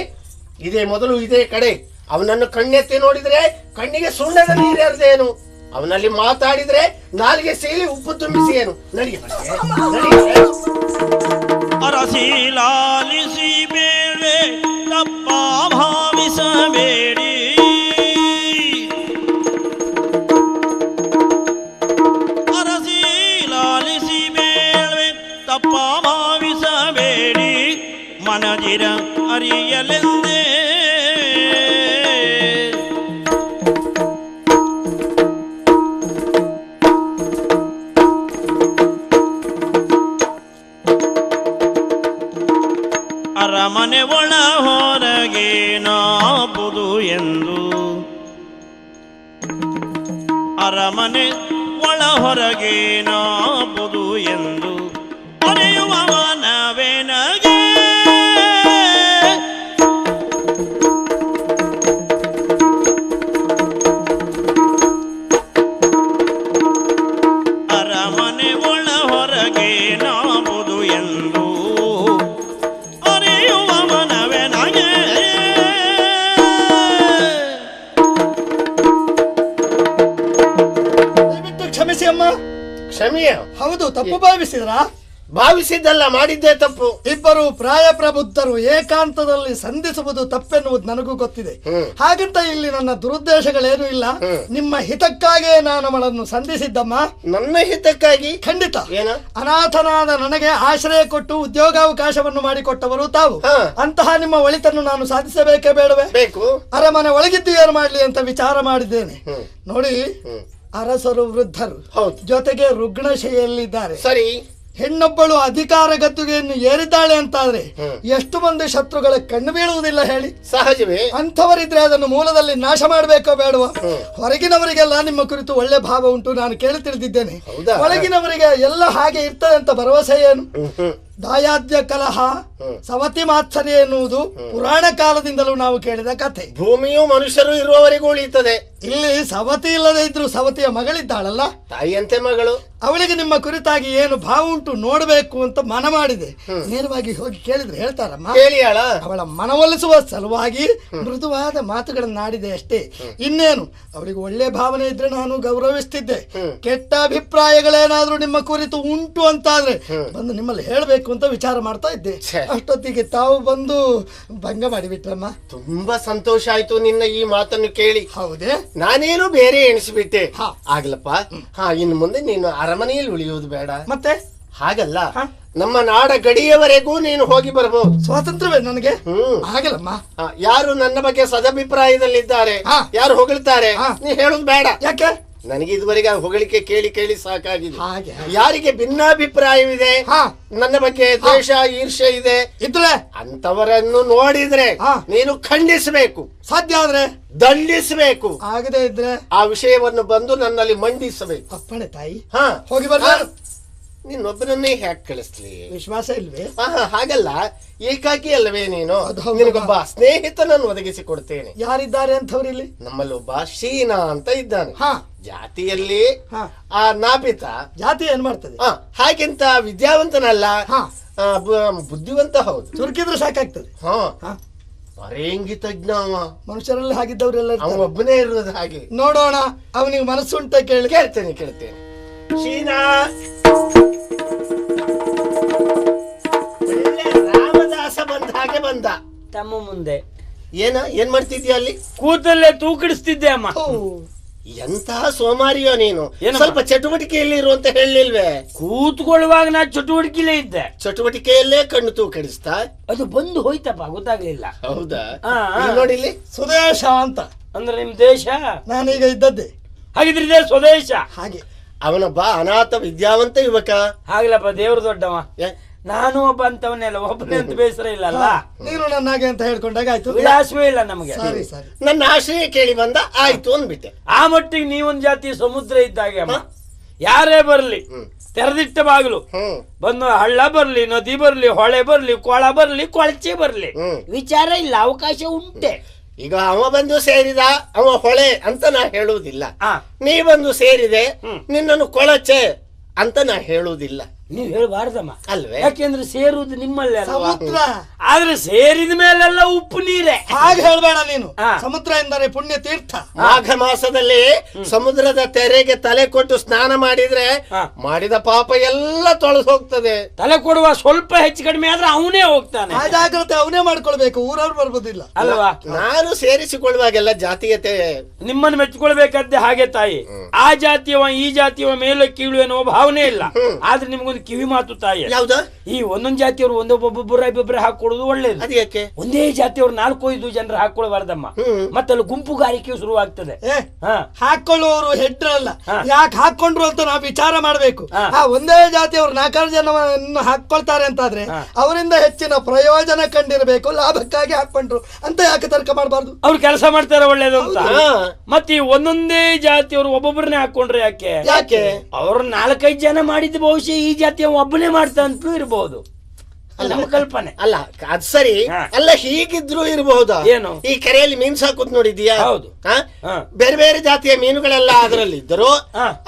ಇದೇ ಮೊದಲು ಇದೇ ಕಡೆ. ಅವನನ್ನು ಕಣ್ಣೆತ್ತಿ ನೋಡಿದ್ರೆ ಕಣ್ಣಿಗೆ ಸುಣ್ಣದ ನೀರೇನು, ಅವನಲ್ಲಿ ಮಾತಾಡಿದ್ರೆ ನಾಲಿಗೆ ಸೀಲಿ ಉಪ್ಪು ತುಂಬಿಸಿ ಏನು. ನಡಿಗೆ ಅರಸಿ ಲಾಲಿಸಿ ಬೇಳೆ ತಪ್ಪ ಭಾವಿಸಬೇಡಿ, ಅರಸಿ ಲಾಲಿಸಿ ಬೇಳೆ ತಪ್ಪ ಭಾವಿಸಬೇಡಿ, ಮನದಿರ ಅರಿಯಲೆಂದೇ ಅರಮನೆ ಒಳ ಹೊರಗೆ ನಾಬುದು ಎಂದು, ಅರಮನೆ ಒಳ ಹೊರಗೆ ನಾಬುದು ಎಂದು ಅರೆಯುವ ಮನವೆನಗೆ. ಅರಮನೆ ಒಳ ಹೊರಗೆ ನಾಬುದು ಎಂದು ಅರೆಯುವ ಮನವೆನಗೆ. ದಯವಿಟ್ಟು ಕ್ಷಮಿಸಿ ಅಮ್ಮ. ಕ್ಷಮಿಯ? ಹೌದು, ತಪ್ಪು ಭಾವಿಸಿದ್ರಾ? ಭಾವಿಸಿದ್ದಲ್ಲ, ಮಾಡಿದ್ದೇ ತಪ್ಪು. ಇಬ್ಬರು ಪ್ರಾಯ ಪ್ರಬುದ್ಧರು ಏಕಾಂತದಲ್ಲಿ ಸಂಧಿಸುವುದು ತಪ್ಪೆನ್ನುವುದು ನನಗೂ ಗೊತ್ತಿದೆ. ಹಾಗಂತ ಇಲ್ಲಿ ನನ್ನ ದುರುದ್ದೇಶಗಳೇನು ಇಲ್ಲ. ನಿಮ್ಮ ಹಿತಕ್ಕಾಗೇ ನಾನು ಅವಳನ್ನು ಸಂಧಿಸಿದ್ದಮ್ಮ. ನನ್ನ ಹಿತಕ್ಕಾಗಿ? ಖಂಡಿತ. ಏನ? ಅನಾಥನಾದ ನನಗೆ ಆಶ್ರಯ ಕೊಟ್ಟು ಉದ್ಯೋಗಾವಕಾಶವನ್ನು ಮಾಡಿಕೊಟ್ಟವರು ತಾವು. ಅಂತಹ ನಿಮ್ಮ ಒಳಿತನ್ನು ನಾನು ಸಾಧಿಸಬೇಕೇ ಬೇಡವೇ? ಬೇಕು. ಅರಮನೆ ಒಳಗಿದ್ದು ಏನು ಮಾಡ್ಲಿ ಅಂತ ವಿಚಾರ ಮಾಡಿದ್ದೇನೆ. ನೋಡಿ, ಅರಸರು ವೃದ್ಧರು, ಜೊತೆಗೆ ರುಗ್ಣಶೆಯಲ್ಲಿದ್ದಾರೆ. ಸರಿ. ಹೆಣ್ಣೊಬ್ಬಳು ಅಧಿಕಾರ ಗದ್ದುಗೆಯನ್ನು ಏರಿದ್ದಾಳೆ ಅಂತಾದ್ರೆ ಎಷ್ಟು ಮಂದಿ ಶತ್ರುಗಳ ಕಣ್ಣು ಬೀಳುವುದಿಲ್ಲ ಹೇಳಿ? ಸಹಜವೇ. ಅಂಥವರಿದ್ರೆ ಅದನ್ನು ಮೂಲದಲ್ಲಿ ನಾಶ ಮಾಡಬೇಕೋ ಬೇಡವಾ? ಹೊರಗಿನವರಿಗೆಲ್ಲ ನಿಮ್ಮ ಕುರಿತು ಒಳ್ಳೆ ಭಾವ ಉಂಟು, ನಾನು ಕೇಳಿ ತಿಳಿದಿದ್ದೇನೆ. ಒಳಗಿನವರಿಗೆ ಎಲ್ಲ ಹಾಗೆ ಇರ್ತದೆ ಅಂತ ಭರವಸೆ ಏನು? ದಾಯಾದ್ಯ ಕಲಹ, ಸವತಿ ಮಾತ್ಸರ್ಯ ಎನ್ನುವುದು ಪುರಾಣ ಕಾಲದಿಂದಲೂ ನಾವು ಕೇಳಿದ ಕಥೆ. ಭೂಮಿಯು ಮನುಷ್ಯರು ಇರುವವರೆಗೂ ಉಳಿಯುತ್ತದೆ. ಇಲ್ಲಿ ಸವತಿ ಇಲ್ಲದೆ ಇದ್ರು ಸವತಿಯ ಮಗಳಿದ್ದಾಳಲ್ಲ, ತಾಯಿಯಂತೆ ಮಗಳು, ಅವಳಿಗೆ ನಿಮ್ಮ ಕುರಿತಾಗಿ ಏನು ಭಾವ ಉಂಟು ನೋಡಬೇಕು ಅಂತ ಮನ ಮಾಡಿದೆ. ನೇರವಾಗಿ ಹೋಗಿ ಕೇಳಿದ್ರೆ ಹೇಳ್ತಾರಮ್ಮ. ಅವಳ ಮನವೊಲಿಸುವ ಸಲುವಾಗಿ ಮೃದುವಾದ ಮಾತುಗಳನ್ನಾಡಿದೆ ಅಷ್ಟೇ. ಇನ್ನೇನು, ಅವಳಿಗೆ ಒಳ್ಳೆ ಭಾವನೆ ಇದ್ರೆ ನಾನು ಗೌರವಿಸ್ತಿದ್ದೆ. ಕೆಟ್ಟ ಅಭಿಪ್ರಾಯಗಳೇನಾದ್ರೂ ನಿಮ್ಮ ಕುರಿತು ಉಂಟು ಅಂತಾದ್ರೆ ಬಂದು ನಿಮ್ಮಲ್ಲಿ ಹೇಳ್ಬೇಕು. ಮಾಡಬೇಕು ಅಂತ ವಿಚಾರ ಮಾಡ್ತಾ ಇದ್ದೆ. ಅಷ್ಟೊತ್ತಿಗೆ ತಾವು ಬಂದು ಭಂಗ ಮಾಡಿಬಿಟ್ರಮ್ಮ. ತುಂಬಾ ಸಂತೋಷ ಆಯ್ತು ನಿನ್ನ ಈ ಮಾತನ್ನು ಕೇಳಿ. ಹೌದೇ? ನಾನೇನು ಬೇರೆ ಎಣಿಸ್ಬಿಟ್ಟೆ. ಆಗ್ಲಪ್ಪ, ಇನ್ನು ಮುಂದೆ ನೀನು ಅರಮನೆಯಲ್ಲಿ ಉಳಿಯುವುದು ಬೇಡ. ಮತ್ತೆ ಹಾಗಲ್ಲ, ನಮ್ಮ ನಾಡ ಗಡಿಯವರೆಗೂ ನೀನು ಹೋಗಿ ಬರಬಹುದು. ಸ್ವಾತಂತ್ರ್ಯವೇ ನನಗೆ? ಹಾಗಲ್ಲಮ್ಮ. ಯಾರು ನನ್ನ ಬಗ್ಗೆ ಸದಭಿಪ್ರಾಯದಲ್ಲಿದ್ದಾರೆ, ಯಾರು ಹೊಗಳ್ತಾರೆ, ನೀ ಹೇಳುದು ಬೇಡ. ಯಾಕೆ? ನನಗೆ ಇದುವರೆಗೆ ಹೊಗಳಿಕೆ ಕೇಳಿ ಕೇಳಿ ಸಾಕಾಗಿದೆ. ಯಾರಿಗೆ ಭಿನ್ನಾಭಿಪ್ರಾಯವಿದೆ, ನನ್ನ ಬಗ್ಗೆ ದ್ವೇಷ ಈರ್ಷೆ ಇದೆ ಇದ್ರೆ ಅಂತವರನ್ನು ನೋಡಿದ್ರೆ ನೀನು ಖಂಡಿಸಬೇಕು. ಸಾಧ್ಯ ಆದ್ರೆ ದಂಡಿಸಬೇಕು. ಆಗದೆ ಇದ್ರೆ ಆ ವಿಷಯವನ್ನು ಬಂದು ನನ್ನಲ್ಲಿ ಮಂಡಿಸಬೇಕು. ಅಪ್ಪಣೆ ತಾಯಿ. ಹೋಗಿ ಬರ್ಲ. ನಿನ್ನೊಬ್ಬನನ್ನೇ ಹ್ಯಾಕ್ ಕಳಿಸ್ಲಿ? ವಿಶ್ವಾಸ ಇಲ್ವೇ? ಹಾಗಲ್ಲ, ಏಕಾಕಿ ಅಲ್ಲವೇ ನೀನು? ನಿನಗೊಬ್ಬ ಸ್ನೇಹಿತನನ್ನು ಒದಗಿಸಿ ಕೊಡ್ತೇನೆ. ಯಾರಿದ್ದಾರೆ ಅಂತವ್ರು ಇಲ್ಲಿ? ನಮ್ಮಲ್ಲಿ ಒಬ್ಬ ಶೀನಾ ಅಂತ ಇದ್ದಾನೆ. ಜಾತಿಯಲ್ಲಿ ಆ ನಾಪಿತ. ಜಾತಿ ಏನ್ ಮಾಡ್ತದೆ? ಹಾಗೆಂತ ವಿದ್ಯಾವಂತನಲ್ಲ, ಬುದ್ಧಿವಂತ. ಹೌದು, ಚುರುಕಿದ್ರೆ ಸಾಕಾಗ್ತದೆ. ಪರೇಂಗಿತಜ್ಞ ಅವ. ಮನುಷ್ಯರಲ್ಲಿ ಹಾಗಿದ್ದವರೆಲ್ಲ ಅವ ಒಬ್ಬನೇ ಇರೋದು. ಹಾಗೆ ನೋಡೋಣ, ಅವನಿಗೆ ಮನಸ್ಸುಂಟ ಕೇಳಿ. ಕೇಳ್ತೇನೆ. ಶೀನಾ, ರಾಮದಾಸ ಬಂದ ಹಾಗೆ ಬಂದ ತಮ್ಮ ಮುಂದೆ. ಏನ್ ಮಾಡ್ತಿದ್ಯಾ ಅಲ್ಲಿ? ಕೂತಲ್ಲೇ ತೂಕಿಡಿಸ್ತಿದ್ದೆ ಅಮ್ಮ. ಎಂತಹ ಸೋಮಾರಿಯೋ ನೀನು. ಸ್ವಲ್ಪ ಚಟುವಟಿಕೆಯಲ್ಲಿ ಇರುವಂತ ಹೇಳಿಲ್ವೇ? ಕೂತ್ಕೊಳ್ಳುವಾಗ ನಾ ಚಟುವಟಿಕೆಲೇ ಇದ್ದೆ. ಚಟುವಟಿಕೆಯಲ್ಲೇ ಕಣ್ಣು ತೂಕಡಿಸ್ತಾ ಅದು ಬಂದು ಹೋಯ್ತಪ್ಪ, ಗೊತ್ತಾಗ್ಲಿಲ್ಲ. ಹೌದಾ? ನೋಡಿಲ್ಲಿ ಸ್ವದೇಶ ಅಂತ ಅಂದ್ರೆ ನಿಮ್ ದೇಶ. ನಾನೀಗ ಇದ್ದದ್ದೇ. ಹಾಗಿದ್ರೆ ಇದೇ ಸ್ವದೇಶ. ಹಾಗೆ ಅವನೊಬ್ಬ ಅನಾಥ ವಿದ್ಯಾವಂತ ಯುವಕ. ಆಗ್ಲಪ್ಪ, ದೇವ್ರ ದೊಡ್ಡವ. ನಾನು ಒಬ್ಬ ಅಂತವನ್ನೆಲ್ಲ, ಒಬ್ಬನೇ ಅಂತ ಬೇಸರ ಇಲ್ಲಲ್ಲ. ನೀನು ನನ್ನಾಗೆ ಅಂತ ಹೇಳ್ಕೊಂಡಾಗ ಆಯ್ತು. ವಿಳಾಸವೇ ಇಲ್ಲ ನಮಗೆ. ನನ್ನ ಆಶ್ರಯ ಕೇಳಿ ಬಂದ, ಆಯ್ತು ಅಂದ್ಬಿಟ್ಟೆ. ಆ ಮಟ್ಟಿಗೆ ನೀವೊಂದ್ ಜಾತಿ ಸಮುದ್ರ ಇದ್ದಾಗೆ ಅಮ್ಮ. ಯಾರೇ ಬರ್ಲಿ, ತೆರೆದಿಟ್ಟ ಬಾಗಿಲು ಬಂದು, ಹಳ್ಳ ಬರ್ಲಿ, ನದಿ ಬರ್ಲಿ, ಹೊಳೆ ಬರ್ಲಿ, ಕೊಳ ಬರ್ಲಿ, ಕೊಳಚೆ ಬರ್ಲಿ, ವಿಚಾರ ಇಲ್ಲ, ಅವಕಾಶ ಉಂಟೆ. ಈಗ ಅವ ಬಂದು ಸೇರಿದ, ಅವ ಹೊಳೆ ಅಂತ ನಾ ಹೇಳುವುದಿಲ್ಲ. ನೀ ಬಂದು ಸೇರಿದೆ, ನಿನ್ನನ್ನು ಕೊಳಚೆ ಅಂತ ನಾ ಹೇಳುವುದಿಲ್ಲ. ನೀವ್ ಹೇಳ್ಬಾರ್ದಮ್ಮ. ಅಲ್ವೇ? ಯಾಕೆಂದ್ರೆ ಸೇರುವುದು ನಿಮ್ಮಲ್ಲೇ ಅಲ್ವಾ? ಆದ್ರೆ ಸೇರಿದ ಮೇಲೆಲ್ಲ ಉಪ್ಪು ನೀರೇ. ಹಾಗೆ ಹೇಳ್ಬೇಡ ನೀನು. ಸಮುದ್ರ ಎಂದರೆ ಪುಣ್ಯ ತೀರ್ಥ. ಮಾಘ ಮಾಸದಲ್ಲಿ ಸಮುದ್ರದ ತೆರೆಗೆ ತಲೆ ಕೊಟ್ಟು ಸ್ನಾನ ಮಾಡಿದ್ರೆ ಮಾಡಿದ ಪಾಪ ಎಲ್ಲ ತೊಳೆದು ಹೋಗ್ತದೆ. ತಲೆ ಕೊಡುವ ಸ್ವಲ್ಪ ಹೆಚ್ಚು ಕಡಿಮೆ ಆದ್ರೆ ಅವನೇ ಹೋಗ್ತಾನೆ. ಆ ಜಾಗ್ರತೆ ಅವನೇ ಮಾಡ್ಕೊಳ್ಬೇಕು, ಊರವ್ರು ಬರ್ಬೋದಿಲ್ಲ ಅಲ್ವಾ? ನಾನು ಸೇರಿಸಿಕೊಳ್ಳುವಾಗೆಲ್ಲ ಜಾತೀಯತೆ ನಿಮ್ಮನ್ನು ಮೆಚ್ಚಿಕೊಳ್ಬೇಕಾದ್ದೆ ಹಾಗೆ ತಾಯಿ. ಆ ಜಾತಿಯವ ಈ ಜಾತಿಯವ ಮೇಲೆ ಕೀಳು ಎನ್ನುವ ಭಾವನೆ ಇಲ್ಲ. ಆದ್ರೆ ನಿಮ್ಗೊಂದು ಕಿವಿ ಮಾತು ತಾಯಿ. ಯಾವ್ದು? ಈ ಒಂದೊಂದು ಜಾತಿಯವರು ಒಬ್ಬೊಬ್ಬೊಬ್ಬರ ಹಾಕೊಡುದು ಒಳ್ಳೇದು. ಅದು ಯಾಕೆ? ಒಂದೇ ಜಾತಿಯವರು 4-5 ಜನರು ಹಾಕೊಳ್ಬಾರ್ದಮ್ಮ. ಮತ್ತಲ್ಲಿ ಗುಂಪುಗಾರಿಕೆ ಶುರುವಾಗ್ತದೆ. ಹಾಕೊಳ್ಳುವವರು ಹೆಡ್ರಲ್ಲ, ಯಾಕೆ ಹಾಕೊಂಡ್ರು ಅಂತ ನಾವು ವಿಚಾರ ಮಾಡ್ಬೇಕು. ಒಂದೇ ಜಾತಿಯವರು 4-6 ಜನವನ್ನು ಹಾಕೊಳ್ತಾರೆ ಅಂತಾದ್ರೆ ಅವರಿಂದ ಹೆಚ್ಚಿನ ಪ್ರಯೋಜನ ಕಂಡಿರಬೇಕು, ಲಾಭಕ್ಕಾಗಿ ಹಾಕೊಂಡ್ರು ಅಂತ ಯಾಕೆ ತರ್ಕ ಮಾಡಬಾರ್ದು? ಅವ್ರು ಕೆಲಸ ಮಾಡ್ತಾರೆ ಒಳ್ಳೇದು ಅಂತ. ಮತ್ತೆ ಈ ಒಂದೊಂದೇ ಜಾತಿಯವರು ಒಬ್ಬೊಬ್ಬರನ್ನೇ ಹಾಕೊಂಡ್ರೆ ಯಾಕೆ? ಅವ್ರು 4-5 ಜನ ಮಾಡಿದ್ದು ಬಹುಶಃ ಈ ಜಾತಿಯ ಒಬ್ಬನೇ ಮಾಡ್ತಾ ಅಂತಲೂ ಇರಬಹುದು. ನಮ್ಮ ಕಲ್ಪನೆ ಅಲ್ಲ. ಅದ್ ಸರಿ. ಅಲ್ಲ, ಹೀಗಿದ್ರು ಇರಬಹುದಾ? ಏನು? ಈ ಕೆರೆಯಲ್ಲಿ ಮೀನು ಸಾಕುದ್ ನೋಡಿದ್ಯಾ? ಹೌದು. ಬೇರೆ ಬೇರೆ ಜಾತಿಯ ಮೀನುಗಳೆಲ್ಲ ಅದರಲ್ಲಿ ಇದ್ದರು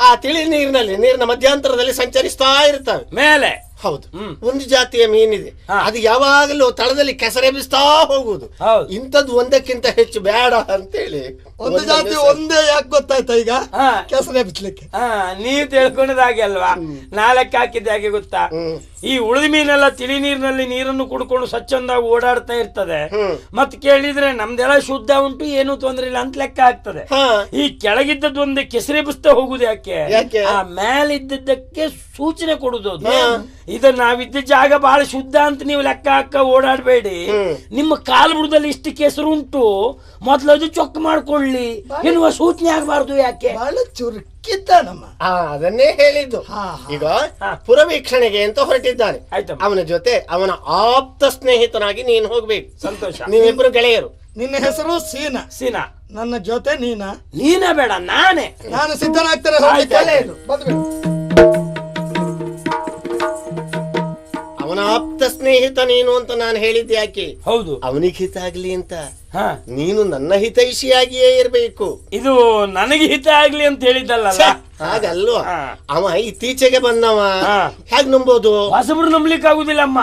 ಆ ತಿಳಿ ನೀರಿನ ಮಧ್ಯಂತರದಲ್ಲಿ ಸಂಚರಿಸ್ತಾ ಇರ್ತವೆ ಮೇಲೆ. ಹೌದು, ಒಂದು ಜಾತಿಯ ಮೀನಿದೆ, ಅದು ಯಾವಾಗಲೂ ತಳದಲ್ಲಿ ಕೆಸರೆಬ್ಬಿಸ್ತಾ ಹೋಗುದು. ಇಂಥದ್ದು ಒಂದಕ್ಕಿಂತ ಹೆಚ್ಚು ಬೇಡ ಅಂತೇಳಿ. ಒಂದು ಜಾತಿ ಒಂದೇ ಯಾಕೆ ಗೊತ್ತಾಯ್ತಾ ಈಗ? ಕೆಸರೆಬ್ಬಿಸ್ಲಿಕ್ಕೆ. ನೀವು ತಿಳ್ಕೊಂಡದಾಗೆ ಅಲ್ವಾ? 4 ಹಾಕಿದ ಹಾಗೆ ಗೊತ್ತಾ? ಈ ಉಳಿದ ಮೀನೆಲ್ಲ ತಿಳಿ ನೀರಿನಲ್ಲಿ ನೀರನ್ನು ಕುಡ್ಕೊಂಡು ಸ್ವಚ್ಛಂದಾಗಿ ಓಡಾಡ್ತಾ ಇರ್ತದೆ. ಮತ್ ಕೇಳಿದ್ರೆ ನಮ್ದೆಲ್ಲ ಶುದ್ಧ ಉಂಟು, ಏನು ತೊಂದ್ರೆ ಇಲ್ಲ ಅಂತ ಲೆಕ್ಕ ಆಗ್ತದೆ. ಈ ಕೆಳಗಿದ್ದದ್ದು ಒಂದೇ ಕೆಸರೆಬ್ಬಿಸ್ತಾ ಹೋಗುದು ಯಾಕೆ? ಆ ಮೇಲಿದ್ದಕ್ಕೆ ಸೂಚನೆ ಕೊಡುದು. ಇದು ನಾವಿದ್ದ ಜಾಗ ಬಹಳ ಶುದ್ಧ ಅಂತ ನೀವು ಲೆಕ್ಕ ಹಾಕ ಓಡಾಡಬೇಡಿ. ನಿಮ್ಮ ಕಾಲು ಬುಡದಲ್ಲಿ ಇಷ್ಟು ಕೆಸರು ಉಂಟು, ಮೊದ್ಲು ಅದು ಚೊಕ್ಕ ಮಾಡ್ಕೊಳ್ಳಿ ಎನ್ನುವ ಸೂಚನೆ ಆಗಬಾರ್ದು. ಯಾಕೆ? ಬಹಳ ಚುರುಕಿದ್ದ ನಮ್ಮ. ಅದನ್ನೇ ಹೇಳಿದ್ದು. ಈಗ ಪುರವೀಕ್ಷಣೆಗೆ ಅಂತ ಹೊರಟಿದ್ದಾನೆ. ಅವನ ಜೊತೆ ಅವನ ಆಪ್ತ ಸ್ನೇಹಿತನಾಗಿ ನೀನು ಹೋಗ್ಬೇಕು. ಸಂತೋಷ. ನೀವಿಬ್ರು ಗೆಳೆಯರು. ನಿನ್ನ ಹೆಸರು ಸೀನಾ. ಸೀನಾ. ನನ್ನ ಜೊತೆ ನೀನಾ? ನೀನೇ ಬೇಡ, ನಾನೇ. ನಾನು ಸಿದ್ಧನಾಗ್ತೇನೆ. ಅವನ ಆಪ್ತ ಸ್ನೇಹಿತ ನೀನು ಅಂತ ನಾನು ಹೇಳಿದ್ದೆ ಯಾಕೆ? ಹೌದು, ಅವನಿಗೆ ಹಿತ ಆಗ್ಲಿ ಅಂತ. ನೀನು ನನ್ನ ಹಿತೈಷಿಯಾಗಿಯೇ ಇರ್ಬೇಕು. ಇದು ನನಗೆ ಹಿತ ಆಗ್ಲಿ ಅಂತ ಹೇಳಿದ್ದಲ್ಲ. ಹಾಗಲ್ವಾ? ಅವ ಇತ್ತೀಚೆಗೆ ಬಂದವ, ಹೇಗ್ ನಂಬೋದು? ಹೊಸಬ್ರು ನಂಬಲಿಕ್ಕೆ ಆಗುದಿಲ್ಲ ಅಮ್ಮ.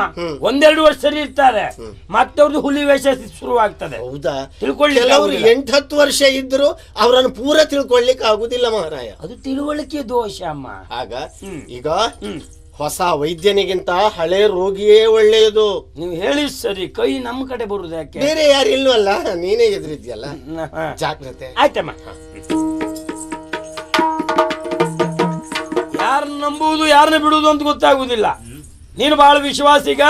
1-2 ವರ್ಷ ಸರಿ ಇರ್ತಾರೆ, ಮತ್ತವ್ರದ್ದು ಹುಲಿ ವೇಷ ಶುರುವಾಗ್ತದೆ. ಹೌದಾ? ತಿಳ್ಕೊಳ್ಳಿ. ಕೆಲವರು 8-10 ವರ್ಷ ಇದ್ರು ಅವರನ್ನು ಪೂರ ತಿಳ್ಕೊಳ್ಳಿಕ್ಕೆ ಆಗುದಿಲ್ಲ ಮಹಾರಾಯ. ಅದು ತಿಳುವಳಿಕೆ ದೋಷ ಅಮ್ಮ. ಆಗ ಈಗ ಹೊಸ ವೈದ್ಯನಿಗಿಂತ ಹಳೆ ರೋಗಿಯೇ ಒಳ್ಳೆಯದು. ನೀವು ಹೇಳಿ ಸರಿ, ಕೈ ನಮ್ಮ ಕಡೆ ಬರುದು ಯಾಕೆ? ಬೇರೆ ಯಾರು ಇಲ್ವಲ್ಲ, ನೀನೇ ಎದುರಿದ್ಯಲ್ಲ, ಜಾಗ್ರತೆ. ಆಯ್ತಮ್ಮ. ಯಾರನ್ನ ನಂಬುವುದು ಯಾರನ್ನ ಬಿಡುವುದು ಅಂತ ಗೊತ್ತಾಗುವುದಿಲ್ಲ. ನೀನು ಬಹಳ ವಿಶ್ವಾಸಿಗ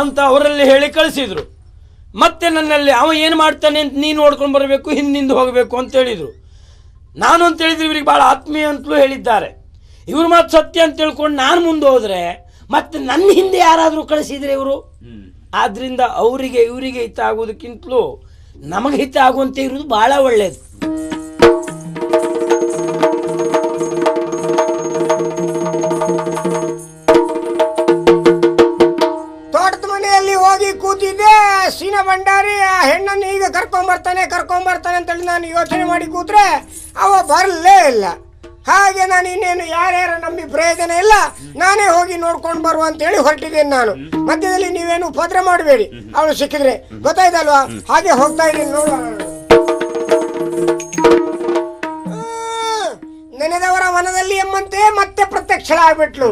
ಅಂತ ಅವರಲ್ಲಿ ಹೇಳಿ ಕಳಿಸಿದ್ರು. ಮತ್ತೆ ನನ್ನಲ್ಲಿ ಅವ ಏನು ಮಾಡ್ತಾನೆ ಅಂತ ನೀನು ನೋಡ್ಕೊಂಡು ಬರಬೇಕು, ಹಿಂದಿಂದ ಹೋಗಬೇಕು ಅಂತ ಹೇಳಿದರು. ನಾನು ಅಂತ ಹೇಳಿದ್ರೆ ಇವರಿಗೆ ಭಾಳ ಆತ್ಮೀಯ ಅಂತಲೂ ಹೇಳಿದ್ದಾರೆ. ಇವ್ರ ಮಾತು ಸತ್ಯ ಅಂತ ತಿಳ್ಕೊಂಡು ನಾನು ಮುಂದೆ ಹೋದರೆ ಮತ್ತೆ ನನ್ನ ಹಿಂದೆ ಯಾರಾದರೂ ಕಳಿಸಿದ್ರೆ ಇವರು, ಆದ್ದರಿಂದ ಅವರಿಗೆ ಇವರಿಗೆ ಹಿತ ಆಗೋದಕ್ಕಿಂತಲೂ ನಮಗೆ ಹಿತ ಆಗುವಂತೆ ಇರೋದು ಭಾಳ ಒಳ್ಳೆಯದು. ತೋಟದ ಮನೆಯಲ್ಲಿ ಹೋಗಿ ಕೂತಿದ್ದೆ. ಸೀನ ಭಂಡಾರಿ ಆ ಹೆಣ್ಣನ್ನು ಈಗ ಕರ್ಕೊಂಬರ್ತಾನೆ ಅಂತೇಳಿ ನಾನು ಯೋಚನೆ ಮಾಡಿ ಕೂತ್ರೆ ಅವ ಬರಲೇ ಇಲ್ಲ. ಹಾಗೆ ನಾನು ಇನ್ನೇನು ಯಾರ್ಯಾರು ನಂಬಿ ಪ್ರಯೋಜನ ಇಲ್ಲ, ನಾನೇ ಹೋಗಿ ನೋಡ್ಕೊಂಡು ಬರುವ ಅಂತೇಳಿ ಹೊರಟಿದ್ದೇನೆ. ನಾನು ಮಧ್ಯದಲ್ಲಿ ನೀವೇನು ಉಪದ್ರ ಮಾಡಬೇಡಿ, ಅವಳು ಸಿಕ್ಕಿದ್ರೆ ಗೊತ್ತಾಯ್ತಲ್ವಾ? ಹಾಗೆ ಹೋಗ್ತಾ ಇದ್ದೀನಿ, ನೋಡುವ. ನೆನೆದವರ ವನದಲ್ಲಿ ಎಂಬಂತೆ ಮತ್ತೆ ಪ್ರತ್ಯಕ್ಷಳಾಗ್ಬಿಟ್ಲು.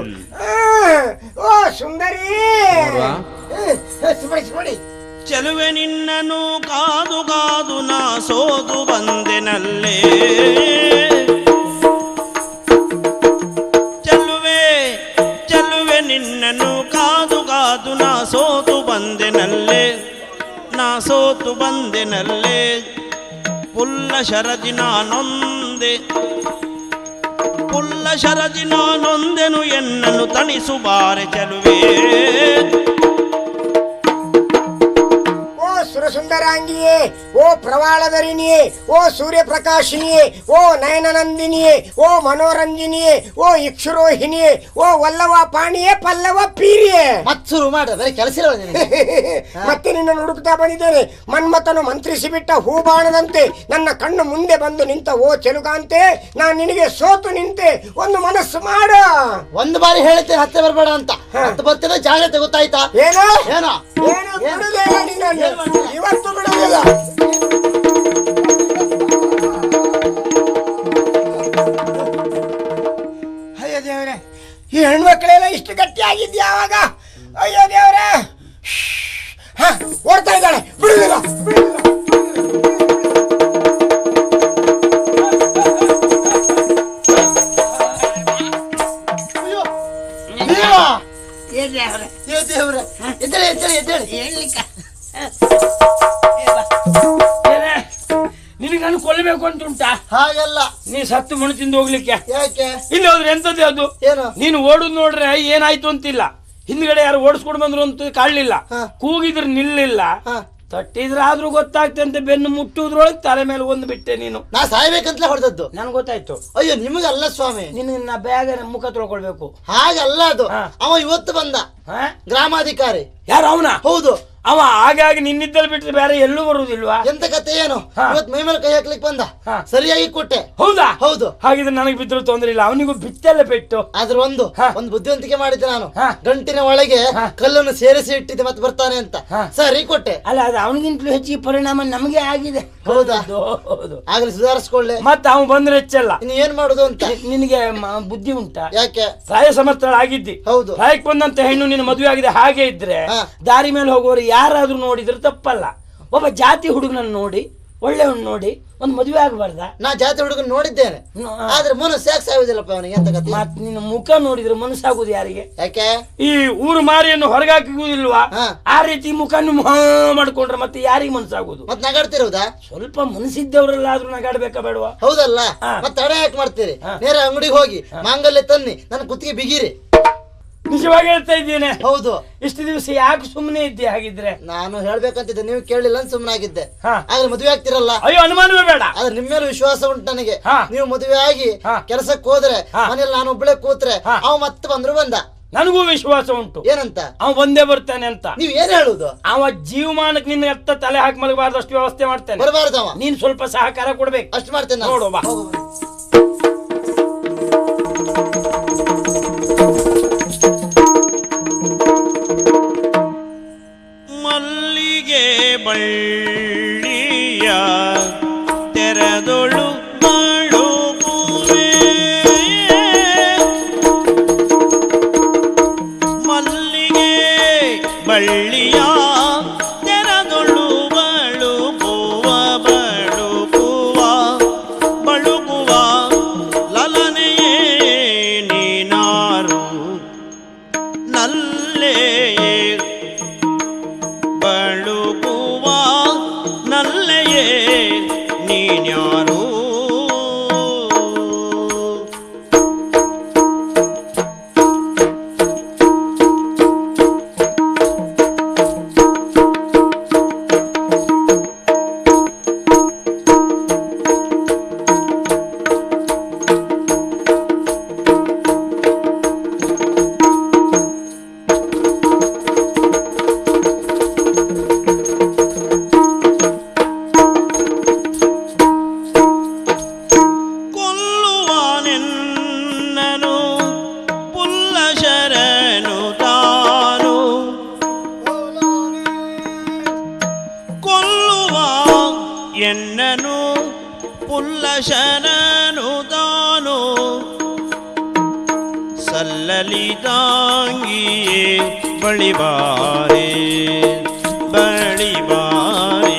ಓ ಸುಂದರಿ, ಚೆಲುವೆ ನಿನ್ನನು ಕಾದು ಕಾದು ನಾ ಸೋದು ಬಂದೆನಲ್ಲೇ, ಚೆಲುವೆ ನಿನ್ನನು ಕಾದು ಕಾದು ನಾ ಸೋತು ಬಂದೆನಲ್ಲೇ, ಪುಲ್ಲ ಶರದಿ ನಾನೊಂದೆನು ಎನ್ನನು ತಣಿಸು ಬಾರೆ ಚೆಲುವೆ. ಸುರಸುಂದರಾಂಗಿಯೇ, ಓ ಪ್ರವಾಳಧರಿಣಿಯೇ, ಓ ಸೂರ್ಯಪ್ರಕಾಶಿನಿಯೇ, ಓ ನಯನನಂದಿನಿಯೇ, ಓ ಮನೋರಂಜಿನಿಯೇ, ಓ ಇಕ್ಷುರೋಹಿಣಿಯೇ, ಓ ವಲ್ಲವ ಪಾಣಿಯೇ, ಪಲ್ಲವ ಪೀರಿಯೇ. ಮತ್ಸುರು ಮಾಡ ಕೆಲಸ ಮತ್ತೆ ನಿನ್ನ ಹುಡುಕ್ತಾ ಬಂದಿದ್ದೇನೆ. ಮನ್ಮಥನು ಮಂತ್ರಿಸಿ ಬಿಟ್ಟ ಹೂಬಾಣದಂತೆ ನನ್ನ ಕಣ್ಣು ಮುಂದೆ ಬಂದು ನಿಂತ ಓ ಚೆಲುಕಾಂತೆ, ನಾನು ನಿನಗೆ ಸೋತು ನಿಂತೆ, ಒಂದು ಮನಸ್ಸು ಮಾಡ. ಒಂದು ಬಾರಿ ಹೇಳ್ತೇನೆ ಹತ್ತೆ ಬರಬೇಡ ಅಂತ, ಬರ್ತಿದ್ರೆ ಜಾಗ್ರತೆ, ಗೊತ್ತಾಯ್ತಾ? ಏನೋ ಏನೋ ಇವತ್ತು ಬಿಡುವುದಿಲ್ಲ. ಅಯ್ಯೋ ದೇವ್ರೆ, ಈ ಹೆಣ್ಮಕ್ಳೆಲ್ಲ ಇಷ್ಟು ಗಟ್ಟಿ ಆಗಿದ್ಯಾ ಆವಾಗ? ಅಯ್ಯೋ ದೇವ್ರೆ, ಓಡ್ತಾ ಇದ್ದಾಳೆ, ಬಿಡುವುದಿಲ್ಲ. ನಿನಗೆ ನಾನು ಕೊಲ್ಲಬೇಕು ಅಂತ ಉಂಟಾ? ಹಾಗಲ್ಲ, ನೀ ಸತ್ತು ಮಣ್ಣು ತಿಂದು ಹೋಗ್ಲಿಕ್ಕೆ. ಯಾಕೆ? ಇಲ್ಲಿ ಹೋದ್ರೆ ಎಂತದ್ದು ಅದು? ಏನು? ನೀನು ಓಡುದು ನೋಡ್ರೆ ಏನಾಯ್ತು ಅಂತಿಲ್ಲ, ಹಿಂದ್ಗಡೆ ಯಾರು ಓಡಿಸ್ಕೊಂಡು ಬಂದ್ರು ಅಂತ ಕಾಣಲಿಲ್ಲ, ಕೂಗಿದ್ರೆ ನಿಲ್ಲಿಲ್ಲ, ತಟ್ಟಿದ್ರೆ ಆದ್ರೂ ಗೊತ್ತಾಗ್ತಂತೆ. ಬೆನ್ನು ಮುಟ್ಟುದ್ರೊಳಗೆ ತಲೆ ಮೇಲೆ ಒಂದು ಬಿಟ್ಟೆ ನೀನು. ನಾ ಸಾಯ್ಬೇಕಂತಲೇ ಹೊಡೆದದ್ದು. ನನ್ಗೆ ಗೊತ್ತಾಯ್ತು. ಅಯ್ಯೋ ನಿಮಗಲ್ಲ ಸ್ವಾಮಿ, ನಿನ್ನ ಬ್ಯಾಗ ಮುಖ ತೊಳ್ಕೊಳ್ಬೇಕು. ಹಾಗಲ್ಲ ಅದು. ಅವ ಇವತ್ತು ಬಂದ ಗ್ರಾಮಾಧಿಕಾರಿ. ಯಾರು ಅವನ? ಹೌದು. ಅವ ಹಾಗಾಗಿ ನಿನ್ನಿದ್ದಲ್ಲಿ ಬಿಟ್ಟರೆ ಬೇರೆ ಎಲ್ಲೂ ಬರುವುದಿಲ್ವಾ? ಎಂತ ಕತೆ ಏನು? ಇವತ್ತು ಮೈ ಮೇಲೆ ಕೈ ಹಾಕ್ಲಿಕ್ಕೆ ಬಂದ, ಸರಿಯಾಗಿ ಕೊಟ್ಟೆ. ಹೌದಾ? ಹೌದು. ಹಾಗಿದ್ರೆ ನನಗೆ ಬಿದ್ದರೂ ತೊಂದ್ರೆ ಇಲ್ಲ, ಅವನಿಗೂ ಬಿಟ್ಟೆಲ್ಲ ಪೆಟ್ಟು. ಆದ್ರೆ ಒಂದು ಬುದ್ಧಿವಂತಿಕೆ ಮಾಡಿದ್ದೆ ನಾನು. ಗಂಟಿನ ಒಳಗೆ ಕಲ್ಲನ್ನು ಸೇರಿಸಿ ಇಟ್ಟಿದ್ದೆ ಮತ್ತೆ ಬರ್ತಾನೆ ಅಂತ, ಸರಿ ಕೊಟ್ಟೆ. ಅಲ್ಲ, ಅದು ಅವನಿಗಿಂತಲೂ ಹೆಚ್ಚಿಗೆ ಪರಿಣಾಮ ನಮಗೆ ಆಗಿದೆ. ಹೌದಾ? ಹೌದು. ಆಗ್ಲಿ ಸುಧಾರಿಸ್ಕೊಳ್ಳೆ. ಮತ್ತೆ ಅವನು ಬಂದ್ರೆ ಹೆಚ್ಚಲ್ಲ. ಇನ್ನು ಏನ್ ಮಾಡುದು ಅಂತ ನಿನಗೆ ಬುದ್ಧಿ ಉಂಟಾ? ಯಾಕೆ? ಪ್ರಾಯ ಸಮರ್ಥಳಾಗಿದ್ದಿ. ಹೌದು. ಪ್ರಾಯಕ್ಕೆ ಬಂದಂತ ಹೆಣ್ಣು ನಿನ್ನ ಮದುವೆ ಆಗಿದೆ. ಹಾಗೆ ಇದ್ರೆ ದಾರಿ ಮೇಲೆ ಹೋಗುವವರು ಯಾರಾದ್ರೂ ನೋಡಿದ್ರೆ ತಪ್ಪಲ್ಲ. ಒಬ್ಬ ಜಾತಿ ಹುಡುಗನನ್ನು ನೋಡಿ, ಒಳ್ಳೆಯವನು ನೋಡಿ ಒಂದು ಮದುವೆ ಆಗಬಾರ್ದ? ನಾ ಜಾತಿ ಹುಡುಗನ ನೋಡಿದ್ದೇನೆ, ಆದ್ರೆ ಮನಸ್ಸು ಯಾಕೆ ಸಾಯುವುದಿಲ್ಲಪ್ಪ ಅವನಿಗೆ? ಎಂತ ಕತೆ? ಮತ್ ನಿನ್ನ ಮುಖ ನೋಡಿದ್ರೆ ಮನಸ್ಸಾಗುದು ಯಾರಿಗೆ? ಯಾಕೆ? ಈ ಊರು ಮಾರಿಯನ್ನು ಹೊರಗಾಕಿಗುದಿಲ್ವಾ? ಆ ರೀತಿ ಮುಖ ಮಾಡ್ಕೊಂಡ್ರೆ ಮತ್ತೆ ಯಾರಿಗೆ ಮನಸ್ಸಾಗುದು? ಮತ್ ನಗಾಡ್ತಿರೋದಾ? ಸ್ವಲ್ಪ ಮನಸ್ಸಿದ್ದವರೆಲ್ಲಾದ್ರೂ ನಗಾಡ್ಬೇಕಾ ಬೇಡವಾ? ಹೌದಲ್ಲ? ಮತ್ತೆ ತಡ ಯಾಕೆ ಮಾಡ್ತೀರಿ? ನೇರ ಅಂಗಡಿಗೆ ಹೋಗಿ ಮಾಂಗಲ್ಯ ತನ್ನಿ, ನನ್ನ ಕುತ್ತಿಗೆ ಬಿಗಿರಿ. ನಿಜವಾಗಿ ಹೇಳ್ತಾ ಇದ್ದೇನೆ. ಹೌದು. ಇಷ್ಟು ದಿವಸ ಯಾಕೆ ಸುಮ್ಮನೆ ಇದ್ದೆ? ಹಾಗಿದ್ರೆ ನಾನು ಹೇಳ್ಬೇಕಂತಿದ್ದೆ, ನೀವು ಕೇಳಿಲ್ಲ ಅಂತ ಸುಮ್ಮನಾಗಿದ್ದೆ. ಆದ್ರೆ ಮದುವೆ ಆಗ್ತಿರಲ್ಲ? ಅಯ್ಯೋ, ಅನುಮಾನವೇ ಬೇಡ. ಆದ್ರೆ ನಿಮ್ಮ ಮೇಲೆ ವಿಶ್ವಾಸ ಉಂಟು ನನಗೆ. ನೀವು ಮದುವೆ ಆಗಿ ಕೆಲಸಕ್ಕೆ ಹೋದ್ರೆ, ಮನೇಲಿ ನಾನು ಒಬ್ಬಳೆ ಕೂತ್ರೆ ಅವ ಮತ್ತೆ ಬಂದ್ರು ಬಂದ. ನನಗೂ ವಿಶ್ವಾಸ ಉಂಟು. ಏನಂತ? ಅವ ಬಂದೇ ಬರ್ತಾನೆ ಅಂತ. ನೀವ್ ಏನ್ ಹೇಳುದು? ಅವ ಜೀವಮಾನಕ್ಕೆ ನಿನ್ನ ಎತ್ತ ತಲೆ ಹಾಕಿ ಮಲಗಬಾರ್ದು ಅಷ್ಟು ವ್ಯವಸ್ಥೆ ಮಾಡ್ತಾನೆ. ಬರಬಾರ್ದವ. ನೀನ್ ಸ್ವಲ್ಪ ಸಹಕಾರ ಕೊಡ್ಬೇಕು. ಅಷ್ಟು ಮಾಡ್ತೇನೆ. ನೋಡು ಬಾ. ಮಲ್ಲಿಗೆ ಬಳ್ಳಿಯ ತೆರೆದೊಳು ಬಳ್ಳಿಯ ತೆರದೊಳು ಬಳುಕುವ ಬಳುಕುವ ಬಳುಕುವ ಲಲನೆಯೇ ನೀನಾರು ನಲ್ಲೆಯೇ ಬಳುಕುವ ನಲ್ಲೆಯೇ ನೀನ್ಯಾರು ಎನ್ನನು ಪುಲ್ಲಶನನು ತಾನು ಸಲ್ಲಲಿದಾಂಗಿಯೇ ಬಳಿಬಾರೆ ಬಳಿಬಾರೆ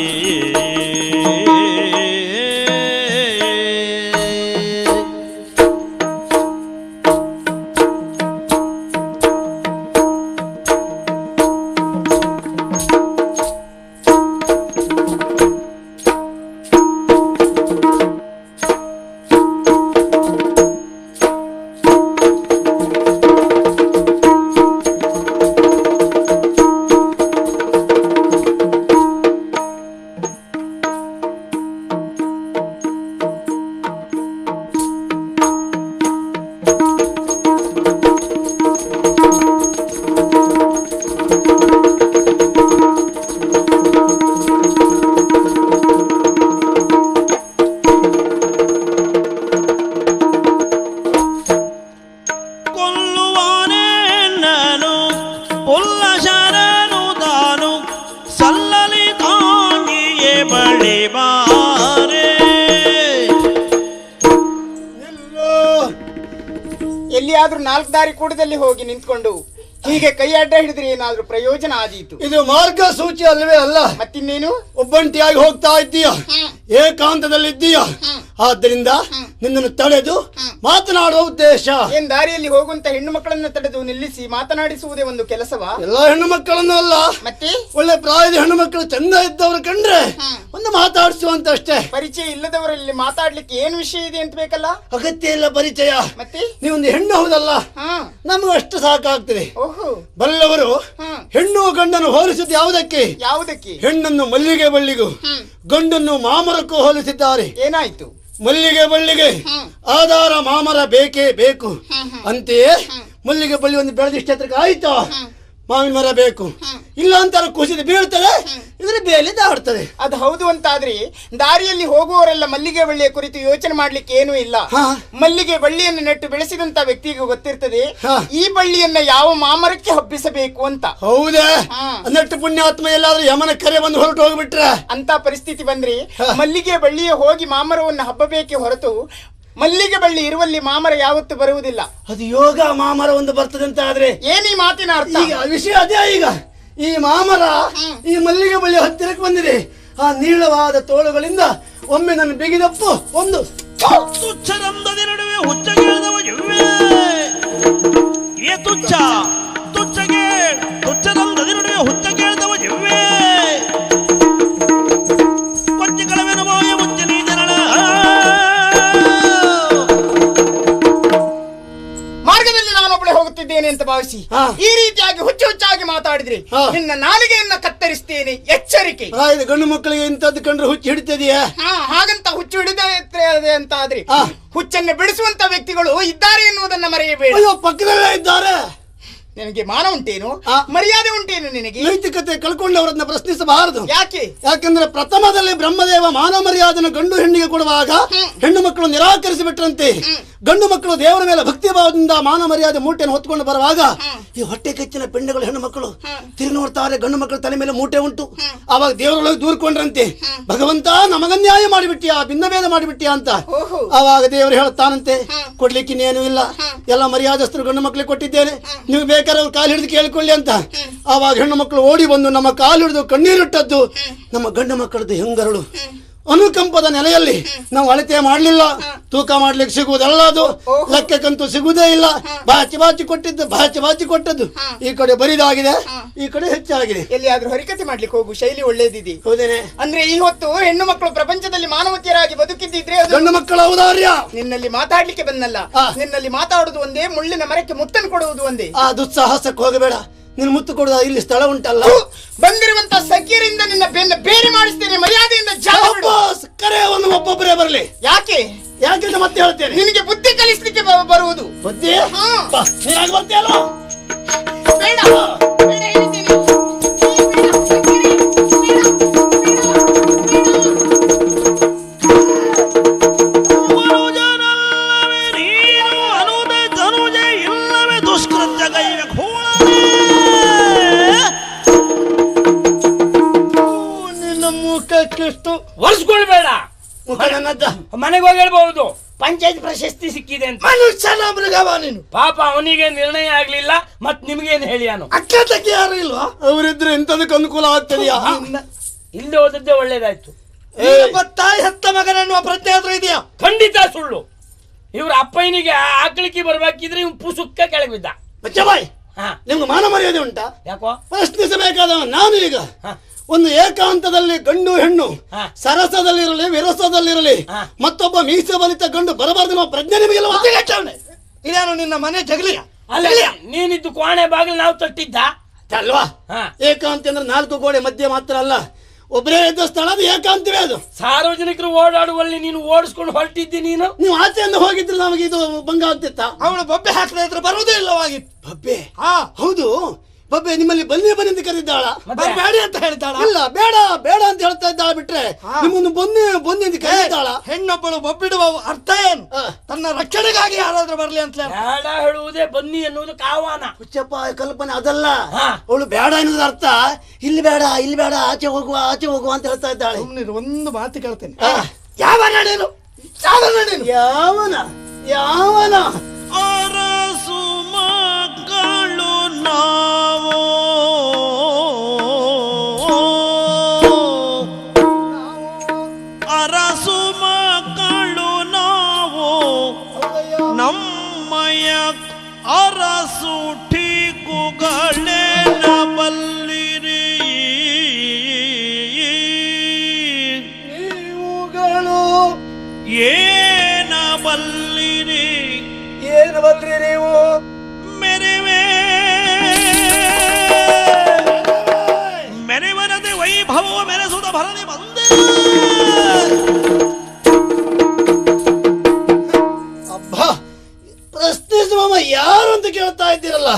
ಎಲ್ಲಿಯಾದ್ರೂ 4 ದಾರಿ ಕೂಡದಲ್ಲಿ ಹೋಗಿ ನಿಂತ್ಕೊಂಡು ಹೀಗೆ ಕೈ ಅಡ್ಡ ಹಿಡಿದ್ರೆ ಏನಾದ್ರೂ ಪ್ರಯೋಜನ ಆದೀತು. ಇದು ಮಾರ್ಗಸೂಚಿ ಅಲ್ವೇ ಅಲ್ಲ. ಮತ್ತಿನ್ನೇನು? ಒಬ್ಬಂಟಿಯಾಗಿ ಹೋಗ್ತಾ ಇದ್ದೀಯ, ಏಕಾಂತದಲ್ಲಿ ಇದ್ದೀಯ, ಆದ್ದರಿಂದ ನಿನ್ನನ್ನು ತಡೆದು ಮಾತನಾಡುವ ಉದ್ದೇಶ. ಏನ್ ದಾರಿಯಲ್ಲಿ ಹೋಗುವಂತ ಹೆಣ್ಣು ಮಕ್ಕಳನ್ನ ತಡೆದು ನಿಲ್ಲಿಸಿ ಮಾತನಾಡಿಸುವುದೇ ಒಂದು ಕೆಲಸವಾ? ಎಲ್ಲಾ ಹೆಣ್ಣು ಮಕ್ಕಳನ್ನು ಅಲ್ಲ, ಮತ್ತೆ ಒಳ್ಳೆ ಪ್ರಾಯದ ಹೆಣ್ಣು ಮಕ್ಕಳು ಚಂದ ಇದ್ದವರು ಕಂಡ್ರೆ ಒಂದು ಮಾತಾಡಿಸುವಂತ ಅಷ್ಟೇ. ಪರಿಚಯ ಇಲ್ಲದವರಲ್ಲಿ ಮಾತಾಡ್ಲಿಕ್ಕೆ ಏನು ವಿಷಯ ಇದೆ ಅಂತ ಬೇಕಲ್ಲ? ಅಗತ್ಯ ಇಲ್ಲ ಪರಿಚಯ. ಮತ್ತೆ ನೀವೊಂದು ಹೆಣ್ಣು ಹೌದಲ್ಲ, ನಮಗೂ ಅಷ್ಟು ಸಾಕಾಗ್ತದೆ. ಬಲ್ಲವರು ಹೆಣ್ಣು ಗಂಡನ್ನು ಹೋಲಿಸಿದ್ದು ಯಾವುದಕ್ಕೆ? ಯಾವುದಕ್ಕೆ? ಹೆಣ್ಣನ್ನು ಮಲ್ಲಿಗೆ ಬಳ್ಳಿಗೂ ಗಂಡನ್ನು ಮಾಮರಕ್ಕೂ ಹೋಲಿಸಿದ್ದಾರೆ. ಏನಾಯ್ತು? ಮಲ್ಲಿಗೆ ಬಳ್ಳಿಗೆ ಆಧಾರ ಮಾಮರ ಬೇಕೇ ಬೇಕು. ಅಂತೆಯೇ ಮಲ್ಲಿಗೆ ಬಳ್ಳಿ ಒಂದು ಬೆಳೆದಿಷ್ಟ ಆಯ್ತು, ಮಾವಿನ ಮರ ಬೇಕು, ಇಲ್ಲ ಅಂತಾರ ಕುಸಿದು ಬೀಳ್ತದೆ, ಇದ್ರ ಬೇಲಿ ದಾಡ್ತದೆ. ಅದು ಹೌದು ಅಂತಾದ್ರೆ ದಾರಿಯಲ್ಲಿ ಹೋಗುವವರೆಲ್ಲ ಮಲ್ಲಿಗೆ ಬಳ್ಳಿಯ ಕುರಿತು ಯೋಚನೆ ಮಾಡ್ಲಿಕ್ಕೆ ಏನೂ ಇಲ್ಲ. ಮಲ್ಲಿಗೆ ಬಳ್ಳಿಯನ್ನು ನೆಟ್ಟು ಬೆಳೆಸಿದಂತ ವ್ಯಕ್ತಿಗೆ ಗೊತ್ತಿರ್ತದೆ ಈ ಬಳ್ಳಿಯನ್ನ ಯಾವ ಮಾಮರಕ್ಕೆ ಹಬ್ಬಿಸಬೇಕು ಅಂತ. ಹೌದೇ? ನೆಟ್ಟು ಪುಣ್ಯಾತ್ಮ ಎಲ್ಲಾದ್ರೂ ಯಮನ ಕರೆ ಬಂದು ಹೊರಟು ಹೋಗ್ಬಿಟ್ರೆ ಅಂತ ಪರಿಸ್ಥಿತಿ ಬಂದ್ರೆ ಮಲ್ಲಿಗೆ ಬಳ್ಳಿಯ ಹೋಗಿ ಮಾಮರವನ್ನು ಹಬ್ಬಬೇಕೆ ಹೊರತು ಮಲ್ಲಿಗೆ ಬಳ್ಳಿ ಇರುವಲ್ಲಿ ಮಾಮರ ಯಾವತ್ತು ಬರುವುದಿಲ್ಲ. ಅದು ಯೋಗ ಮಾಮರ ಒಂದು ಬರ್ತದೆ ಅಂತ ಆದ್ರೆ ಏನೀ ಮಾತಿನ ಅರ್ಥ? ಈಗ ವಿಷಯ ಅದೇ. ಈಗ ಈ ಮಾಮರ ಈ ಮಲ್ಲಿಗೆ ಬಳ್ಳಿ ಹತ್ತಿರಕ್ಕೆ ಬಂದಿದೆ. ಆ ನೀಳವಾದ ತೋಳುಗಳಿಂದ ಒಮ್ಮೆ ನನ್ನ ಬಿಗಿದಪ್ಪು ಒಂದು ತುಚ್ಛರಂದದಿ ನಡುವೆ ಹುಚ್ಚಗೇಳಿದವ ಎವ್ವೇ ಏ ತುಚ್ಛ ತುಚ್ಛಗೆ ತುಚ್ಛರಂದದಿ ನಡುವೆ ಹುಚ್ಚಗೇಳಿದವ ಎವ್ವೇ ಕೊಚ್ಚಿಗಳವೇನು ಮಾಯ ಮುಚ್ಚಿ ನೀ ಜನಳ ಮಾರ್ಗದಲ್ಲಿ ನಾನೊಬ್ಬಳೆ ಹೋಗುತ್ತಿದ್ದೇನೆ ಅಂತ ಭಾವಿಸಿ ಈ ರೀತಿಯಾಗಿ ಹುಚ್ಚಾಗಿ ಮಾತಾಡಿದ್ರಿ ನಿನ್ನ ನಾಲಿಗೆಯನ್ನ ಕತ್ತರಿಸ್ತೇನೆ, ಎಚ್ಚರಿಕೆ. ಗಂಡು ಮಕ್ಕಳಿಗೆ ಇಂಥದ್ದು ಕಂಡ್ರೆ ಹುಚ್ಚು ಹಿಡಿತದೆಯಾ? ಹಾಗಂತ ಹುಚ್ಚು ಹಿಡಿದೆ ಅಂತ ಆದ್ರೆ ಹುಚ್ಚನ್ನು ಬಿಡಿಸುವಂತ ವ್ಯಕ್ತಿಗಳು ಇದ್ದಾರೆ ಎನ್ನುವುದನ್ನ ಮರೆಯಬೇಡ. ಪಕ್ಕದಲ್ಲೇ ಇದ್ದಾರೆ. ನಿನಗೆ ಮಾನ ಉಂಟೇನು, ಮರ್ಯಾದೆ ಉಂಟೇನು? ನಿನಗೆ ನೈತಿಕತೆ ಕಳ್ಕೊಂಡವರನ್ನ ಪ್ರಶ್ನಿಸಬಾರದು. ಯಾಕೆ? ಯಾಕಂದ್ರೆ ಪ್ರಥಮದಲ್ಲಿ ಬ್ರಹ್ಮದೇವ ಮಾನ ಮರ್ಯಾದನ ಗಂಡು ಹೆಣ್ಣಿಗೆ ಕೊಡುವಾಗ ಹೆಣ್ಣು ಮಕ್ಕಳು ನಿರಾಕರಿಸಿ ಬಿಟ್ರಂತೆ. ಗಂಡು ಮಕ್ಕಳು ದೇವರ ಮೇಲೆ ಭಕ್ತಿ ಭಾವದಿಂದ ಮಾನ ಮರ್ಯಾದೆ ಮೂಟೆಯನ್ನು ಹೊತ್ಕೊಂಡು ಬರುವಾಗ ಈ ಹೊಟ್ಟೆ ಕಚ್ಚಿನ ಪಿಂಡಗಳು ಹೆಣ್ಣು ಮಕ್ಕಳು ತಿರುಗಿ ನೋಡ್ತಾರೆ, ಗಂಡು ಮಕ್ಕಳ ತಲೆ ಮೇಲೆ ಮೂಟೆ ಉಂಟು. ಆವಾಗ ದೇವರೊಳಗೆ ದೂರ್ಕೊಂಡ್ರಂತೆ, ಭಗವಂತ ನಮಗನ್ಯಾಯ ಮಾಡಿಬಿಟ್ಟಿಯಾ, ಭಿನ್ನಭೇದ ಮಾಡಿಬಿಟ್ಟಿಯಾ ಅಂತ. ಆವಾಗ ದೇವರು ಹೇಳ್ತಾನಂತೆ, ಕೊಡ್ಲಿಕ್ಕೆ ಇನ್ನೇನು ಇಲ್ಲ, ಎಲ್ಲ ಮರ್ಯಾದಸ್ಥರು ಗಂಡು ಮಕ್ಕಳಿಗೆ ಕೊಟ್ಟಿದ್ದೇನೆ, ನೀವು ಬೇಕಾದ್ರೆ ಅವ್ರು ಕಾಲು ಹಿಡಿದು ಕೇಳಿಕೊಳ್ಳಿ ಅಂತ. ಆವಾಗ ಹೆಣ್ಣು ಮಕ್ಕಳು ಓಡಿ ಬಂದು ನಮ್ಮ ಕಾಲು ಹಿಡಿದು ಕಣ್ಣೀರಿಟ್ಟದ್ದು ನಮ್ಮ ಗಂಡು ಮಕ್ಕಳದ್ದು ಹೆಂಗರಳು. ಅನುಕಂಪದ ನೆಲೆಯಲ್ಲಿ ನಾವು ಅಳತೆ ಮಾಡಲಿಲ್ಲ, ತೂಕ ಮಾಡ್ಲಿಕ್ಕೆ ಸಿಗುವುದಲ್ಲ, ಅದು ಲೆಕ್ಕಕ್ಕಂತೂ ಸಿಗುವುದೇ ಇಲ್ಲ. ಬಾಚಿ ಕೊಟ್ಟದ್ದು ಈ ಕಡೆ ಬರಿದಾಗಿದೆ, ಈ ಕಡೆ ಹೆಚ್ಚಾಗಿದೆ. ಎಲ್ಲಿಯಾದ್ರೂ ಹರಿಕತೆ ಮಾಡ್ಲಿಕ್ಕೆ ಹೋಗು, ಶೈಲಿ ಒಳ್ಳೇದಿದೆ. ಹೌದೇನೆ? ಅಂದ್ರೆ ಈ ಹೊತ್ತು ಹೆಣ್ಣು ಮಕ್ಕಳು ಪ್ರಪಂಚದಲ್ಲಿ ಮಾನವತಿಯರಾಗಿ ಬದುಕಿದ್ದಿದ್ರೆ ಅದು ಗಂಡು ಮಕ್ಕಳ ಔದಾರ್ಯ. ನಿನ್ನಲ್ಲಿ ಮಾತಾಡ್ಲಿಕ್ಕೆ ಬಂದಲ್ಲ, ನಿನ್ನಲ್ಲಿ ಮಾತಾಡುವುದು ಒಂದೇ, ಮುಳ್ಳಿನ ಮರಕ್ಕೆ ಮುತ್ತನ್ನು ಕೊಡುವುದು ಒಂದೇ. ಆ ದುಸ್ಸಾಹಸಕ್ಕೆ ಹೋಗಬೇಡ, ನಿನ್ ಮುತ್ತು ಕೊಡುದ ಇಲ್ಲಿ ಸ್ಥಳ ಉಂಟಲ್ಲ. ಬಂದಿರುವಂತ ಸಖಿಯರಿಂದ ನಿನ್ನ ಬೆನ್ನ ಬೇರೆ ಮಾಡಿಸ್ತೇನೆ, ಮರ್ಯಾದೆಯಿಂದ ಜಾಗ ಬಿಡು. ಕರೆ ಒಂದು ಒಬ್ಬೊಬ್ಬರೇ ಬರಲಿ. ಯಾಕೆ ಯಾಕೆ ಮತ್ತೆ ಹೇಳ್ತೇನೆ, ನಿನಗೆ ಬುದ್ಧಿ ಕಲಿಸ್ಲಿಕ್ಕೆ ಬರುವುದು. ಬುದ್ಧಿ ನೀನಾಗಿ ಬರ್ತೀಯಲ್ಲ? ಬೇಡ ಬೇಡ ಹೇಳಿದ್ದೇನೆ. ಒರೆಸ್ಕೊಳ್ಬೇಡ, ಮನೆಗೆ ಹೋಗಿ ಹೇಳ್ಬಹುದು ಪಂಚಾಯತ್ ಪ್ರಶಸ್ತಿ ಸಿಕ್ಕಿದೆ ಅಂತ. ಮನುಷ್ಯನ ಮೃಗವ ನೀನು. ಪಾಪ ಅವನಿಗೆ ನಿರ್ಣಯ ಆಗ್ಲಿಲ್ಲ, ಮತ್ ನಿಮ್ಗೇನು ಹೇಳಿಯಾನು? ಅಕ್ಕ ತಕ್ಕೆ ಯಾರು ಇಲ್ವಾ? ಅವರಿದ್ರೆ ಎಂತದಕ್ಕೆ ಅನುಕೂಲ ಆಗ್ತದೆಯಾ? ಇಲ್ಲದೆ ಹೋದದ್ದೇ ಒಳ್ಳೇದಾಯ್ತು. ತಾಯಿ ಹೆತ್ತ ಮಗನನ್ನುವ ಪ್ರಜ್ಞೆ ಹತ್ರ ಇದೆಯಾ? ಖಂಡಿತ ಸುಳ್ಳು. ಇವ್ರ ಅಪ್ಪನಿಗೆ ಆಕಳಿಕೆ ಬರ್ಬೇಕಿದ್ರೆ ಇವ್ ಪುಸುಕ್ಕ ಕೆಳಗೆ ಬಿದ್ದ. ಬಚ್ಚಬಾಯ್, ನಿಮ್ಗೆ ಮಾನ ಮರ್ಯಾದೆ ಉಂಟಾ? ಯಾಕೋ ಪ್ರಶ್ನಿಸಬೇಕಾದವ ನಾನು. ಈಗ ಒಂದು ಏಕಾಂತದಲ್ಲಿ ಗಂಡು ಹೆಣ್ಣು ಸರಸದಲ್ಲಿರಲಿ ವಿರಸದಲ್ಲಿರಲಿ ಮತ್ತೊಬ್ಬ ಮೀಸೆ ಬಲಿತ ಗಂಡು ಬರಬಾರ್ದು ನಾವು ಪ್ರಜ್ಞೆ ನಿಮಗೆಲ್ಲ ಇದೇನು ನಿನ್ನ ಮನೆ ಜಗಲಿಯ? ಅಲ್ಲ, ನೀನಿದ್ದು ಕೋಣೆ ಬಾಗಿಲು ನಾವು ತಟ್ಟಿದ್ದ ಅಲ್ವಾ? ಏಕಾಂತಿ ಅಂದ್ರೆ 4 ಗೋಡೆ ಮಧ್ಯೆ ಮಾತ್ರ ಅಲ್ಲ, ಒಬ್ಬರೇ ಇದ್ದ ಸ್ಥಳ ಅದು ಏಕಾಂತವೇ. ಅದು ಸಾರ್ವಜನಿಕರು ಓಡಾಡುವಲ್ಲಿ ನೀನು ಓಡಿಸ್ಕೊಂಡು ಹೊರಟಿದ್ದಿ. ನೀವು ಆಚೆಯಿಂದ ಹೋಗಿದ್ರೆ ನಮಗೆ ಇದು ಭಂಗ ಆಗ್ತಿತ್ತ? ಅವಳು ಬೊಬ್ಬೆ ಹಾಕದ ಇದ್ರೆ ಬರುವುದೇ ಇಲ್ಲವಾಗಿತ್ತು. ಬೊಬ್ಬೆ? ಹೌದು, ಬೊಬ್ಬೆ ನಿಮ್ಮಲ್ಲಿ ಬನ್ನಿ ಅಂತ ಕರೆದಿದ್ದಾಳ, ಬೇಡ ಅಂತ ಹೇಳಿದ್ದಾಳ? ಇಲ್ಲ, ಬೇಡ ಬೇಡ ಅಂತ ಹೇಳ್ತಾ ಇದ್ದಾಳ, ಬಿಟ್ರೆ ನಿಮ್ಮನ್ನು ಬನ್ನಿ ಅಂತ ಕರೆದಿದ್ದಾಳ. ಹೆಣ್ಣೊಬ್ಬಳು ಬೊಬ್ಬಿಡುವ ಅರ್ಥ ಏನು? ತನ್ನ ರಕ್ಷಣೆಗಾಗಿ ಯಾರಾದ್ರೂ ಬರ್ಲಿ ಅಂತ ಬೇಡ ಹೇಳುವುದೇ ಬನ್ನಿ ಎನ್ನುವುದು ಕಾವಾನ. ಹುಚ್ಚಪ್ಪ ಕಲ್ಪನೆ ಅದಲ್ಲ. ಅವಳು ಬೇಡ ಎನ್ನುವುದ ಅರ್ಥ ಇಲ್ಲಿ ಬೇಡ ಆಚೆ ಹೋಗುವ ಅಂತ ಹೇಳ್ತಾ ಇದ್ದಾಳೆ. ಒಂದು ಮಾತು ಕೇಳ್ತೇನೆ, ಯಾವನ ಅರಸು ಮಕ್ಕಳು ನಾವು ಅರಸು ಮಕ್ಕಳು ನಾವು ನಮ್ಮಯ ಅರಸು ಠೀಕುಗಳೇನ ಬಲ್ಲಿರಿ ನೀವುಗಳು ಏನ ಬಲ್ಲಿರಿ ನೀವು? ಮೆರೆವರದೆ ವೈಭವ ಮೆರೆಸುದ ಭರಣಿ ಬಂದೆ. ಅಬ್ಬಾ, ಪ್ರಶ್ನಿಸುವ ಯಾರು ಅಂತ ಕೇಳ್ತಾ ಇದ್ದೀರಲ್ಲ.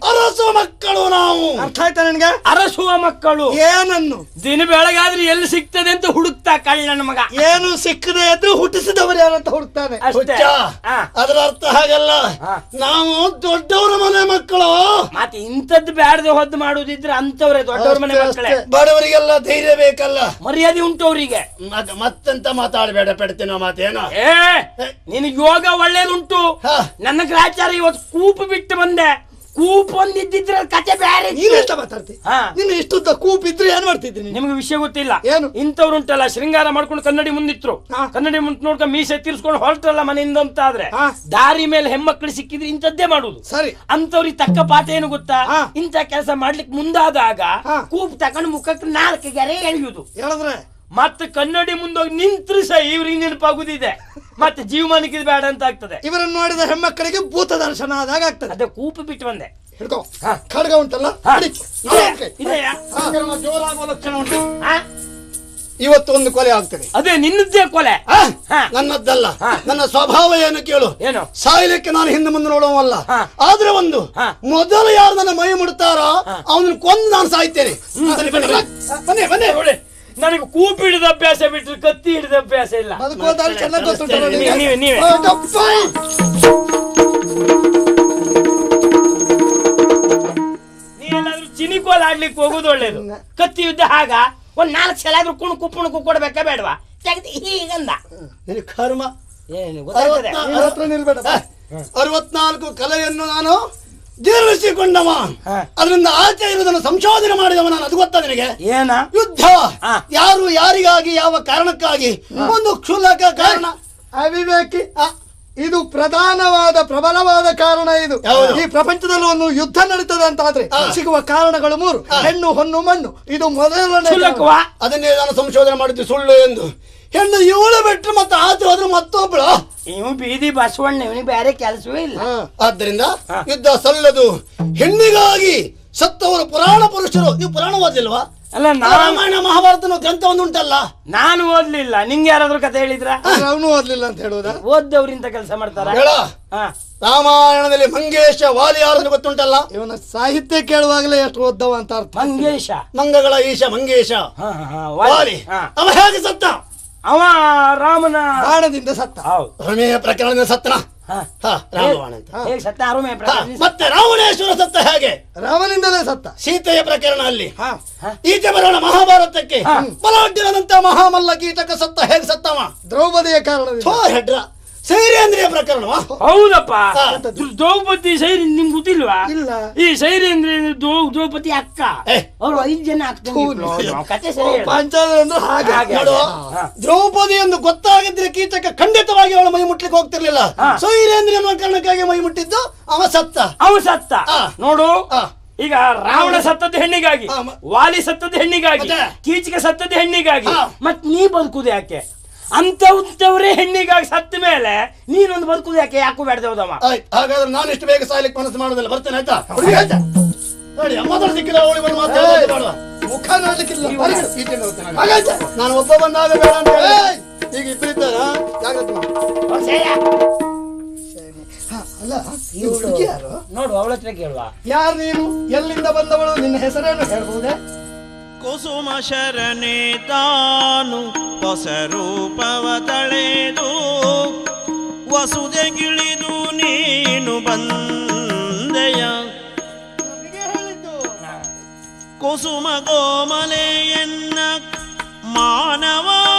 ಅರಸುವ ಮಕ್ಕಳು ನಾವು. ಅರ್ಥ ಆಯ್ತಾ ನನಗೆ? ಅರಸುವ ಮಕ್ಕಳು ಏನನ್ನು ದಿನ ಬೆಳಗಾದ್ರೆ ಎಲ್ಲಿ ಸಿಗ್ತದೆ ಅಂತ ಹುಡುಕ್ತಾ ಕಳ್ಳನ ಮಗ. ಏನು ಸಿಕ್ಕದೆ ಇದ್ರೆ ಹುಟ್ಟಿಸಿದವರು ಯಾರಂತ ಹುಡುಕ್ತಾನೆ. ಅಷ್ಟೇ. ಅದರ ಅರ್ಥ ಹಾಗಲ್ಲ, ನಾವು ದೊಡ್ಡವರ ಮನೆ ಮಕ್ಕಳು. ಮತ್ತೆ ಇಂಥದ್ದು ಬ್ಯಾಡದೆ ಹೊದ್ದು ಮಾಡುದಿದ್ರೆ ಅಂತವ್ರೆ ದೊಡ್ಡವ್ರ ಮನೆ ಮಕ್ಕಳೇ. ಬಡವರಿಗೆಲ್ಲ ಧೈರ್ಯ ಬೇಕಲ್ಲ, ಮರ್ಯಾದೆ ಉಂಟು ಅವರಿಗೆ. ಮತ್ತೆಂತ ಮಾತಾಡಬೇಡ, ಪಡ್ತೀನೋ ಮಾತೇನೋ. ನಿನಗೆ ಯೋಗ ಒಳ್ಳೇದುಂಟು. ನನ್ನ ಗ್ರಾಚಾರ ಇವತ್ತು ಕೂಪು ಬಿಟ್ಟು ಬಂದೆ. ಕೂಪ್ ಒಂದಿದ್ದಿದ್ರೆ ಕತೆ ಬೇರೆ. ನೀನೆಷ್ಟ ಮಾತಾಡ್ತೀನಿ? ನಿನ್ನ ಇಷ್ಟುದ್ದ ಕೂಪ್ ಇದ್ರೆ ಏನ್ ಮಾಡ್ತಿದ್ದೀನಿ? ನಿಮ್ಗೆ ವಿಷಯ ಗೊತ್ತಿಲ್ಲ. ಏನು? ಇಂಥವ್ರು ಉಂಟಲ್ಲ, ಶೃಂಗಾರ ಮಾಡ್ಕೊಂಡು ಕನ್ನಡಿ ಮುಂದಿಟ್ರು, ಕನ್ನಡಿ ಮುಂದೆ ನೋಡ್ಕೊಂಡು ಮೀಸೆ ತೀರ್ಸ್ಕೊಂಡು ಹೊರಟ್ರಲ್ಲ ಮನೆಯಿಂದ ಅಂತ ಆದ್ರೆ ದಾರಿ ಮೇಲೆ ಹೆಣ್ಮಕ್ಳು ಸಿಕ್ಕಿದ್ರೆ ಇಂಥದ್ದೇ ಮಾಡುದು. ಸರಿ, ಅಂತವ್ರಿಗೆ ತಕ್ಕ ಪಾಠ ಏನು ಗೊತ್ತಾ? ಇಂಥ ಕೆಲಸ ಮಾಡ್ಲಿಕ್ಕೆ ಮುಂದಾದಾಗ ಕೂಪ್ ತಕೊಂಡು ಮುಖಕ್ಕೆ 4 ಗೆರೆ ಎಳೆಯುವುದು. ಹೇಳಿದ್ರೆ ಮತ್ತೆ ಕನ್ನಡಿ ಮುಂದೋಗಿ ನಿಂತ್ರು ಸಹ ಇವ್ರಿಗೆ ನೆನಪಾಗುದಿದೆ. ಮತ್ತೆ ಜೀವಮಾನಕ್ಕೆ ಬೇಡ ಅಂತ ಆಗ್ತದೆ. ಇವರನ್ನು ನೋಡಿದ ಹೆಣ್ಮಕ್ಕಳಿಗೆ ಭೂತ ದರ್ಶನ ಆದಾಗ ಆಗ್ತದೆ. ಅದೇ ಕೂಪು ಬಿಟ್ಟು ಬಂದೆ. ಹಿಡ್ಕೋ, ಖಡ್ಗ ಉಂಟಲ್ಲ, ಜೋರಾಗುವ ಲಕ್ಷಣ ಉಂಟು. ಇವತ್ತು ಒಂದು ಕೊಲೆ ಆಗ್ತದೆ. ಅದೇ ನಿನ್ನದ್ದೇ ಕೊಲೆ. ನನ್ನದ್ದಲ್ಲ, ನನ್ನ ಸ್ವಭಾವ ಏನು ಕೇಳು. ಏನು? ಸಾಯ್ಲಿಕ್ಕೆ ನಾನು ಹಿಂದೆ ಮುಂದೆ ನೋಡುವಲ್ಲ. ಆದ್ರೆ ಒಂದು ಮೊದಲು ಯಾರು ನನ್ನ ಮೈ ಮುಡ್ತಾರೋ ಅವನನ್ನು ಕೊಂದು ನಾನು ಸಾಯ್ತೇನೆ. ಬನ್ನಿ ನನಗೆ ಕೂಪು ಹಿಡಿದ ಅಭ್ಯಾಸ ಬಿಟ್ಟರೆ ಕತ್ತಿ ಹಿಡಿದ ಅಭ್ಯಾಸ ಇಲ್ಲ. ಬದುಕೋದಾದ್ರೆ ಚೆನ್ನಾಗಿ ಗೊತ್ತುಂಟು ನನಗೆ. ನೀವೇ ನೀವೆಲ್ಲಾದ್ರೂ ಚಿನಿಕೋಲ್ ಆಡ್ಲಿಕ್ಕೆ ಹೋಗುದು ಒಳ್ಳೇದು. ಕತ್ತಿ ಯುದ್ಧ ಹಾಗ ಒಂದ್ 4 ಸಲ ಆದ್ರೂ ಕುಣಕು ಕೊಡ್ಬೇಕಾ ಬೇಡವಾ? ಹೀಗಂದ ಕರ್ಮ ಏನು ಗೊತ್ತಾಗ್ತದೆ? 64 ಕಲೆಯನ್ನು ನಾನು ಜೀರ್ಣಿಸಿಕೊಂಡವ, ಅದರಿಂದ ಆಚೆ ಇರುವುದನ್ನು ಸಂಶೋಧನೆ ಮಾಡಿದವ ನಾನು. ಅದು ಗೊತ್ತಾ ನಿನಗೆ? ಏನ ಯುದ್ಧ ಯಾರು ಯಾರಿಗಾಗಿ ಯಾವ ಕಾರಣಕ್ಕಾಗಿ? ಒಂದು ಕ್ಷುಲ್ಲಕ ಕಾರಣ, ಅವಿವೇಕಿ. ಇದು ಪ್ರಧಾನವಾದ ಪ್ರಬಲವಾದ ಕಾರಣ. ಇದು ಈ ಪ್ರಪಂಚದಲ್ಲಿ ಒಂದು ಯುದ್ಧ ನಡೀತದೆ ಅಂತ ಆದ್ರೆ ಸಿಗುವ ಕಾರಣಗಳು 3: ಹೆಣ್ಣು, ಹೊನ್ನು, ಮಣ್ಣು. ಇದು ಮೊದಲನೇ. ಅದನ್ನೇ ನಾನು ಸಂಶೋಧನೆ ಮಾಡಿದ್ದು ಸುಳ್ಳು ಎಂದು. ಹೆಣ್ಣು ಇವಳು ಬಿಟ್ಟರೆ ಮತ್ತೆ ಆಚೆ ಹೋದ್ರೆ ಮತ್ತೊಬ್ಬಳು. ಇವ್ ಬೀದಿ ಬಸವಣ್ಣ, ಇವನಿಗೆ ಬೇರೆ ಕೆಲಸವೇ ಇಲ್ಲ. ಆದ್ದರಿಂದ ಯುದ್ಧ ಸಲ್ಲದು. ಹೆಣ್ಣಿಗಾಗಿ ಸತ್ತವರು ಪುರಾಣ ಪುರುಷರು. ನೀವು ಪುರಾಣ ಓದ್ಲಿಲ್ವಾ? ಅಲ್ಲ, ರಾಮಾಯಣ ಮಹಾಭಾರತ ಗ್ರಂಥ ಒಂದು ಉಂಟಲ್ಲ. ನಾನು ಓದ್ಲಿಲ್ಲ. ನಿಂಗೆ ಯಾರಾದ್ರೂ ಕತೆ ಹೇಳಿದ್ರ? ಅವನು ಓದ್ಲಿಲ್ಲ ಅಂತ ಹೇಳುವುದ? ಓದ್ದವ್ರಿಂತ ಕೆಲಸ ಮಾಡ್ತಾರ. ರಾಮಾಯಣದಲ್ಲಿ ಮಂಗೇಶ ವಾಲಿ ಯಾರು ಗೊತ್ತುಂಟಲ್ಲ? ಇವನ ಸಾಹಿತ್ಯ ಕೇಳುವಾಗಲೇ ಎಷ್ಟು ಓದ್ದವ ಅಂತ ಅರ್ಥ. ಮಂಗೇಶ, ಮಂಗಗಳ ಈಶ ಮಂಗೇಶ ವಾಲಿ. ಅವ ಹೇಗೆ ಸತ್ತ? ಅವ ರಾಮನ ಬಾಣದಿಂದ ಸತ್ತ. ರಮೆಯ ಪ್ರಕರಣದಿಂದ ಸತ್ತನ. ಹೇಗೆ ಸತ್ತ? ಮತ್ತೆ ರಾವಣೇಶ್ವರ ಸತ್ತ ಹೇಗೆ? ರಾಮನಿಂದಲೇ ಸತ್ತ. ಸೀತೆಯ ಪ್ರಕರಣ ಅಲ್ಲಿ ಈಚೆ ಬರೋಣ ಮಹಾಭಾರತಕ್ಕೆ. ಬಲಾಢ್ಯನಂತ ಮಹಾಮಲ್ಲ ಕೀಟಕ ಸತ್ತ ಹೇಗೆ ಸತ್ತವ? ದ್ರೌಪದಿಯ ಕಾರಣ. ಸೈರೇಂದ್ರಿಯ ಪ್ರಕರಣವಾ? ಹೌದಪ್ಪ. ದ್ರೌಪದಿ ಸೈರಿ ನಿಮ್ಗೆ ಗೊತ್ತಿಲ್ವಾ? ಈ ಸೈರೇಂದ್ರ ದ್ರೌಪದಿ ಅಕ್ಕ. ಅವ್ರು 5 ಜನ ಕತೆ ಸರಿ. ದ್ರೌಪದಿ ಎಂದು ಗೊತ್ತಾಗಿದ್ರೆ ಕೀಚಕ ಖಂಡಿತವಾಗಿ ಅವಳ ಮೈ ಮುಟ್ಲಿಕ್ಕೆ ಹೋಗ್ತಿರ್ಲಿಲ್ಲ. ಸೈರೇಂದ್ರಿಯ ಕಾರಣಕ್ಕಾಗಿ ಮೈ ಮುಟ್ಟಿದ್ದು ಅವ ಸತ್ತ. ನೋಡು, ಈಗ ರಾವಣ ಸತ್ತದ ಹೆಣ್ಣಿಗಾಗಿ, ವಾಲಿ ಸತ್ತದ ಹೆಣ್ಣಿಗಾಗಿ, ಕೀಚಕ ಸತ್ತದ ಹೆಣ್ಣಿಗಾಗಿ, ಮತ್ ನೀ ಬದುಕುದು ಯಾಕೆ? ಅಂತವ್ರೇ ಹೆಣ್ಣಿಗಾಗಿ ಸತ್ತ ಮೇಲೆ ನೀನೊಂದು ಬದುಕುದು ಯಾಕೆ? ಯಾಕೂ ಬೇಡದವದವ. ಹಾಗಾದ್ರೆ ನಾನು ಇಷ್ಟು ಬೇಗ ಸಾಯ್ಲಿಕ್ಕೆ ಮನಸ್ಸು ಮಾಡೋದಿಲ್ಲ. ಬರ್ತೇನೆ ಆಯ್ತಾ? ನೋಡಿ, ಅಮ್ಮದವ್ರು ಸಿಕ್ಕಿದ ಮುಖ ನೋಡ್ಲಿಕ್ಕಿಲ್ಲ. ನಾನು ಒಬ್ಬ ಬಂದಾಗ ಬೇಡ ಅಂತ ಹೇಳಿ ಈಗ ಇಬ್ಬರಿದ್ದಾರ. ನೋಡು, ಅವಳ ಹತ್ರ ಕೇಳುವ. ಯಾರು ನೀನು? ಎಲ್ಲಿಂದ ಬಂದವಳು? ನಿನ್ನ ಹೆಸರೇನು ಹೇಳ್ಬಹುದೇ? ಕುಸುಮ ಶರಣೆ ತಾನು ಹೊಸ ರೂಪವ ತಳೆದು ವಸುದೆಗಿಳಿದು ನೀನು ಬಂದೆಯ. ಕುಸುಮ ಗೋಮಲೆಯನ್ನ ಮಾನವ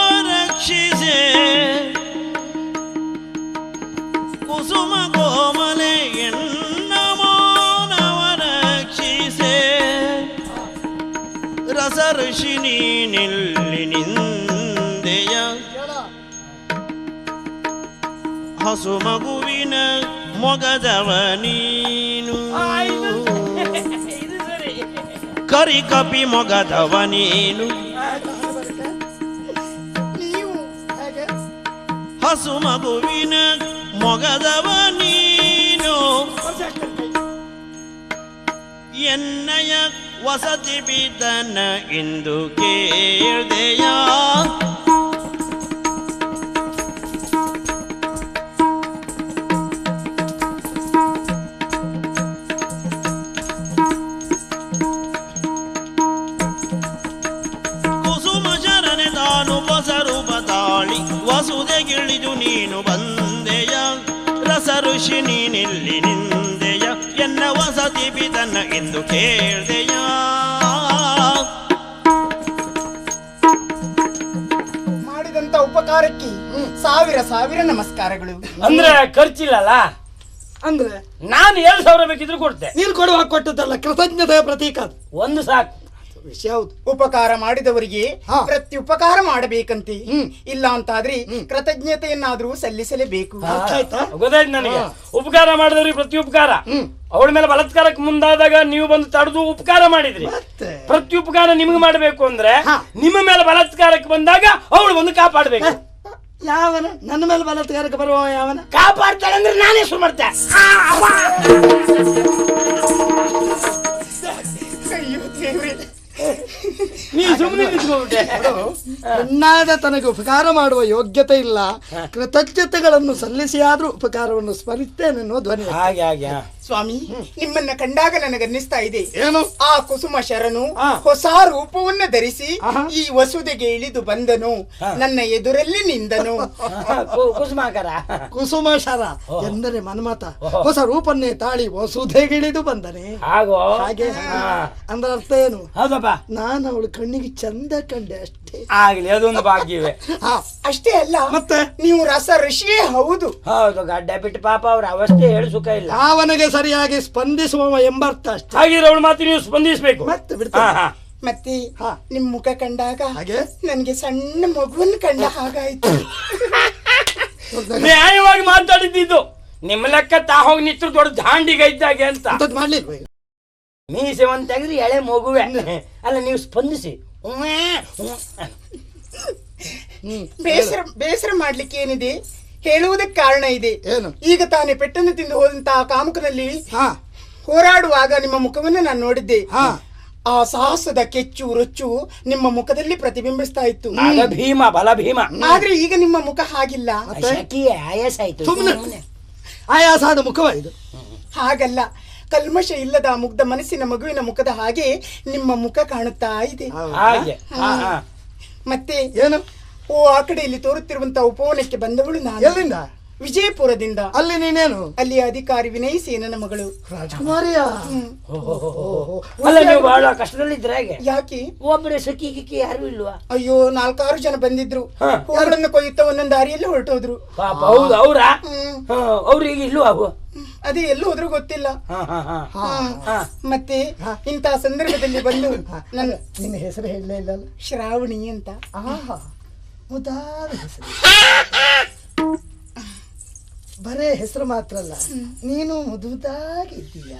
ರಕ್ಷಿಸೆ. ಕುಸುಮ ಗೋಮಲೆಯನ್ನ ಮಾನವ ರಕ್ಷಿಸೆ. ರಸಋಷಿನಿ ನಿಲ್ಲಿ ನಿಂದೆಯ. ಹಸು ಮಗುವಿನ ಮೊಗದವ ನೀನು. ಕರಿ ಕಪಿ ಮೊಗದವ ನೀನು. ಹಸು ಮಗುವಿನ ಮೊಗದವ ನೀನು. ಎನ್ನಯ ವಸತಿ ಬಿದ್ದನ ಇಂದು ಕೇಳ್ದೆಯ. ಕುಸುಮ ಶರಣೆ ತಾನು ಹೊಸ ರೂಪ ತಾಳಿ ವಸುದೆಗಿಳಿದು ನೀನು ಬಂದೆಯ. ರಸ ಋಷಿ ನೀನಿಲ್ಲಿ ನಿಂದೆಯ. ಎನ್ನ ವಸತಿ ಬಿದನ ಎಂದು ಕೇಳ್ದೆಯ. ಮಾಡಿದಂತ ಉಪಕಾರಕ್ಕೆ ಸಾವಿರ ನಮಸ್ಕಾರಗಳು. ಅಂದ್ರೆ ಖರ್ಚಿಲ್ಲಲ್ಲ. ಅಂದ್ರೆ ನಾನು 7,000 ಬೇಕಿದ್ರು ಕೊಡ್ತೆ. ನೀನು ಕೊಡುವಾಗ ಕೊಟ್ಟದ್ದಲ್ಲ, ಕೃತಜ್ಞತೆಯ ಪ್ರತೀಕ. ಒಂದು ಸಾಕು. ವಿಷಯ ಹೌದು. ಉಪಕಾರ ಮಾಡಿದವರಿಗೆ ಪ್ರತಿ ಉಪಕಾರ ಮಾಡಬೇಕಂತೆ. ಇಲ್ಲ ಅಂತಾದ್ರೆ ಕೃತಜ್ಞತೆಯನ್ನಾದ್ರೂ ಸಲ್ಲಿಸಲೇಬೇಕು. ಗೊತ್ತಾಯ್ತು ನನಗೆ. ಉಪಕಾರ ಮಾಡಿದವ್ರಿಗೆ ಪ್ರತಿ ಉಪಕಾರ. ಅವಳ ಮೇಲೆ ಬಲಾತ್ಕಾರಕ್ಕೆ ಮುಂದಾದಾಗ ನೀವು ಬಂದು ತಡೆದು ಉಪಕಾರ ಮಾಡಿದ್ರಿ. ಪ್ರತಿ ಉಪಕಾರ ನಿಮ್ಗೆ ಮಾಡಬೇಕು ಅಂದ್ರೆ ನಿಮ್ಮ ಮೇಲೆ ಬಲಾತ್ಕಾರಕ್ಕೆ ಬಂದಾಗ ಅವಳು ಬಂದು ಕಾಪಾಡ್ಬೇಕು. ಯಾವನ ನನ್ನ ಮೇಲೆ ಬಲಾತ್ಕಾರಕ್ಕೆ ಬರುವ? ಯಾವನ ಕಾಪಾಡ್ತಾಳೆ ಅಂದ್ರೆ ನಾನೇ ಶುರು ಮಾಡ್ತೆ. ನೀ ಸುಮ್ಮನೆ ನಿಂತ್ಕೊಂಡ್ಬಿಟ್ಟೆ. ಹೆಣ್ಣಾದ ತನಗೆ ಉಪಕಾರ ಮಾಡುವ ಯೋಗ್ಯತೆ ಇಲ್ಲ. ಕೃತಜ್ಞತೆಗಳನ್ನು ಸಲ್ಲಿಸಿ ಆದ್ರೂ ಉಪಕಾರವನ್ನು ಸ್ಮರಿಸ್ತೇನೆ ಅನ್ನೋ ಧ್ವನಿ. ಹಾಗೆ ಹಾಗೆ ಸ್ವಾಮಿ, ನಿಮ್ಮನ್ನ ಕಂಡಾಗ ನನಗನ್ನಿಸ್ತಾ ಇದೆ, ಏನು? ಆ ಕುಸುಮ ಶರಣು ಹೊಸ ರೂಪವನ್ನ ಧರಿಸಿ ಈ ವಸುದೆಗೆ ಇಳಿದು ಬಂದನು, ನನ್ನ ಎದುರಲ್ಲಿ ನಿಂದನು. ಕುಸುಮಾಕರ ಕುಸುಮ ಶರ ಎಂದರೆ ಮನ್ಮಥ ಹೊಸ ರೂಪನ್ನೇ ತಾಳಿ ವಸುಧೆಗಿಳಿದು ಬಂದನೆ. ಹಾಗೆ ಅಂದ್ರೆ ಅರ್ಥ ಏನು? ಹೌದಪ್ಪ, ನಾನು ಅವಳು ಕಣ್ಣಿಗೆ ಚಂದ ಕಂಡೆ ಅಷ್ಟೇ. ಆಗ್ಲಿ, ಅದೊಂದು ಭಾಗ್ಯವೇ. ಅಷ್ಟೇ ಅಲ್ಲ, ಮತ್ತೆ ನೀವು ರಸ ಋಷಿಯೇ ಹೌದು. ಹೌದು, ಗಡ್ಡ ಬಿಟ್ಟು ಪಾಪ ಅವ್ರ ಅವಸ್ಥೆ ಹೇಳಿ ಸುಖ ಇಲ್ಲ. ಅವನಿಗೆ ಸರಿಯಾಗಿ ಸ್ಪಂದಿಸುವ ಎಂಬರ್ಥ ಅಷ್ಟೇ. ಹಾಗಿದ್ರೆ ಅವಳು ಮಾತು ನೀವು ಸ್ಪಂದಿಸಬೇಕು. ಮತ್ತೆ ಬಿಡ್ತಾ ಮತ್ತೆ ನಿಮ್ ಮುಖ ಕಂಡಾಗ ನನ್ಗೆ ಸಣ್ಣ ಮಗುವನ್ನು ಕಂಡ ಹಾಗಾಯ್ತು. ನ್ಯಾಯವಾಗಿ ಮಾತಾಡಿದ್ದು. ನಿಮ್ಮ ಲೆಕ್ಕ ತಾ ಹೋಗಿ ನಿತ್ರ ದೊಡ್ಡ ದಾಂಡಿಗ ಇದ್ದಾಗೆ ಅಂತ ಮಾಡ್ಲಿಲ್ವ? ಮೀಸೆ ಒಂದ್ ತೆಗೆದ್ರೆ ಎಳೆ ಮಗುವೆ ಅಲ್ಲ, ನೀವು ಸ್ಪಂದಿಸಿ. ಬೇಸರ ಮಾಡ್ಲಿಕ್ಕೆ ಏನಿದೆ, ಹೇಳುವುದಕ್ಕೆ ಕಾರಣ ಇದೆ. ಈಗ ತಾನೇ ಪೆಟ್ಟನ್ನು ತಿಂದು ಹೋದಂತಹ ಕಾಮುಕನಲ್ಲಿ ಹೋರಾಡುವಾಗ ನಿಮ್ಮ ಮುಖವನ್ನು ನಾನು ನೋಡಿದ್ದೆ. ಆ ಸಾಹಸದ ಕೆಚ್ಚು ರೊಚ್ಚು ನಿಮ್ಮ ಮುಖದಲ್ಲಿ ಪ್ರತಿಬಿಂಬಿಸ್ತಾ ಇತ್ತು. ಭೀಮ, ಬಲ ಭೀಮ. ಆದ್ರೆ ಈಗ ನಿಮ್ಮ ಮುಖ ಹಾಗಿಲ್ಲ. ಆಯಾಸ ಆಯ್ತು. ಆಯಾಸ ಆದ ಮುಖವ ಇದು. ಹಾಗಲ್ಲ, ಕಲ್ಮಶ ಇಲ್ಲದ ಮುಗ್ಧ ಮನಸ್ಸಿನ ಮಗುವಿನ ಮುಖದ ಹಾಗೆ ನಿಮ್ಮ ಮುಖ ಕಾಣುತ್ತಾ ಇದೆ. ಮತ್ತೆ ಏನು? ಆ ಕಡೆಯಲ್ಲಿ ತೋರುತ್ತಿರುವಂತಹ ಉಪವನಕ್ಕೆ ಬಂದವಳು ನಾನು. ಎಲ್ಲಿಂದ? ವಿಜಯಪುರದಿಂದ. ಅಲ್ಲಿ ನೀನೇನು? ಅಲ್ಲಿ ಅಧಿಕಾರಿ ವಿನಯ್ ಸೇನನ ಮಗಳು. ರಾಜಕುಮಾರಿಯ? ಅಲ್ಲ, ನೀವು ಬಹಳ ಕಷ್ಟದಲ್ಲಿದ್ರೆ ಹೇಗೆ? ಯಾಕೆ? ಒಬ್ಬರೇ ಸಖಿ ಗಿಕ್ಕಿ ಯಾರು ಇಲ್ವಾ? ಅಯ್ಯೋ, 4-6 ಜನ ಬಂದಿದ್ರು. ಹೂಗಳನ್ನು ಕೊಯ್ಯುತ್ತಾ ಒಂದೊಂದು ದಾರಿಯಲ್ಲಿ ಹೊರಟೋದ್ರು. ಹೌದು, ಅವ್ರ ಅವ್ರಿಗೆ ಇಲ್ವಾ? ಅದೇ ಎಲ್ಲೂ ಹೋದ್ರೂ ಗೊತ್ತಿಲ್ಲ. ಮತ್ತೆ ಇಂತಹ ಸಂದರ್ಭದಲ್ಲಿ ಬಂದು ನಿನ್ನ ಹೆಸರು ಹೇಳಲೇ ಇಲ್ಲ. ಶ್ರಾವಣಿ ಅಂತ. ಮುದಾದ ಹೆಸರು. ಬರೇ ಹೆಸರು ಮಾತ್ರ ಅಲ್ಲ, ನೀನು ಮುದುದಾಗಿದ್ದೀಯ.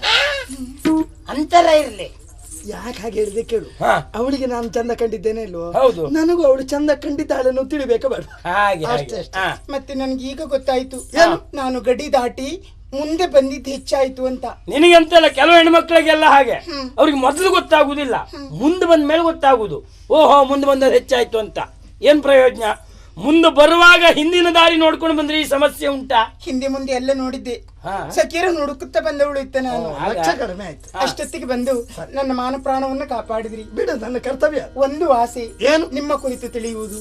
ಅಂತರ ಇರ್ಲಿ. ಯಾಕೆ ಹಾಗೆ ಹೇಳಿದೆ ಕೇಳು. ಅವಳಿಗೆ ನಾನು ಚಂದ ಕಂಡಿದ್ದೇನೆ ಇಲ್ವೋ? ಹೌದು. ನನಗೂ ಅವಳು ಚಂದ ಕಂಡಿದ್ದಾಳೆ ತಿಳಿಬೇಕ ಬೇಡ? ಅಷ್ಟೇ. ಮತ್ತೆ ನನ್ಗೆ ಈಗ ಗೊತ್ತಾಯ್ತು, ನಾನು ಗಡಿ ದಾಟಿ ಮುಂದೆ ಬಂದಿದ್ದು ಹೆಚ್ಚಾಯ್ತು ಅಂತ. ನಿನಗಂತಲ್ಲ, ಕೆಲವು ಹೆಣ್ಮಕ್ಳಿಗೆಲ್ಲ ಹಾಗೆ. ಅವ್ರಿಗೆ ಮೊದಲು ಗೊತ್ತಾಗುದಿಲ್ಲ, ಮುಂದೆ ಬಂದ ಮೇಲೆ ಗೊತ್ತಾಗುದು. ಓಹೋ, ಮುಂದೆ ಬಂದ ಹೆಚ್ಚಾಯ್ತು ಅಂತ. ಏನ್ ಪ್ರಯೋಜನ? ಮುಂದೆ ಬರುವಾಗ ಹಿಂದಿನ ದಾರಿ ನೋಡ್ಕೊಂಡು ಬಂದ್ರೆ ಈ ಸಮಸ್ಯೆ ಉಂಟಾ? ಹಿಂದೆ ಮುಂದೆ ಎಲ್ಲ ನೋಡಿದ್ದೆ. ಸಕೀರ ಹುಡುಕುತ್ತಾ ಬಂದವಳು ಇತ್ತ ನಾನು. ಕಡಿಮೆ ಆಯ್ತು. ಅಷ್ಟೊತ್ತಿಗೆ ಬಂದು ನನ್ನ ಮಾನ ಪ್ರಾಣವನ್ನು ಕಾಪಾಡಿದ್ರಿ. ಬಿಡು, ನನ್ನ ಕರ್ತವ್ಯ. ಒಂದು ಆಸೆ, ಏನು? ನಿಮ್ಮ ಕುರಿತು ತಿಳಿಯುವುದು.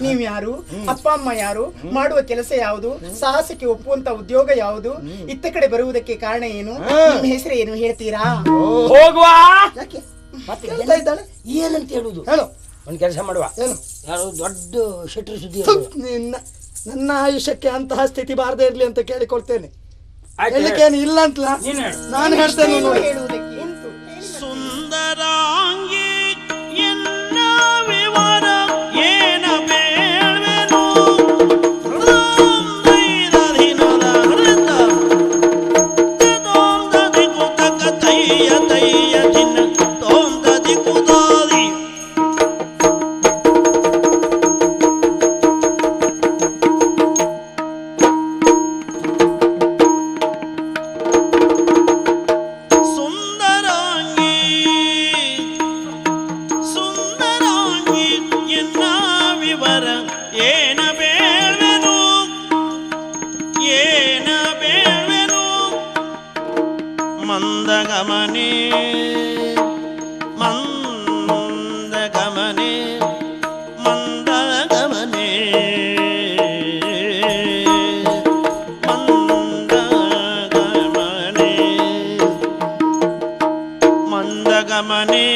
ನೀವ್ ಯಾರು, ಅಪ್ಪ ಅಮ್ಮ ಯಾರು, ಮಾಡುವ ಕೆಲಸ ಯಾವುದು, ಸಾಹಸಕ್ಕೆ ಒಪ್ಪುವಂತ ಉದ್ಯೋಗ ಯಾವುದು, ಇತ್ತ ಕಡೆ ಬರುವುದಕ್ಕೆ ಕಾರಣ ಏನು, ನಿಮ್ಮ ಹೆಸರು ಏನು ಹೇಳ್ತೀರಾ? ಹೋಗುವ. ಯಾಕೆ ಮತ್ತೆ ಏನಂತ ಹೇಳುದು? ಹೇಳು. ಒಂದು ಕೆಲಸ ಮಾಡುವ. ಏನು? ಯಾರು ದೊಡ್ಡ ಶೆಟ್ರು ಸುದ್ದಿ. ನನ್ನ ಆಯುಷ್ಯಕ್ಕೆ ಅಂತಹ ಸ್ಥಿತಿ ಬಾರದೇ ಇರ್ಲಿ ಅಂತ ಕೇಳಿಕೊಳ್ತೇನೆ. ಹೇಳಿಕೇನು ಇಲ್ಲ ಅಂತಲ್ಲ, ನಾನು ಹೇಳ್ತೇನೆ ನೋಡಿ. ಸುಂದರಾಂಗಿ ಎನ್ನ ವಿವರ ಏನ ಬೇಳ್ವೆನು ತಯ್ಯ ತಯ್ಯ ದಿನ ತೋಂದದಿ ಕುದಾದಿ ಮಂದಗಮನೆ ಮಂದಗಮನೆ ಮಂದಗಮನೆ ಮಂದಗಮನೆ ಮಂದಗಮನೆ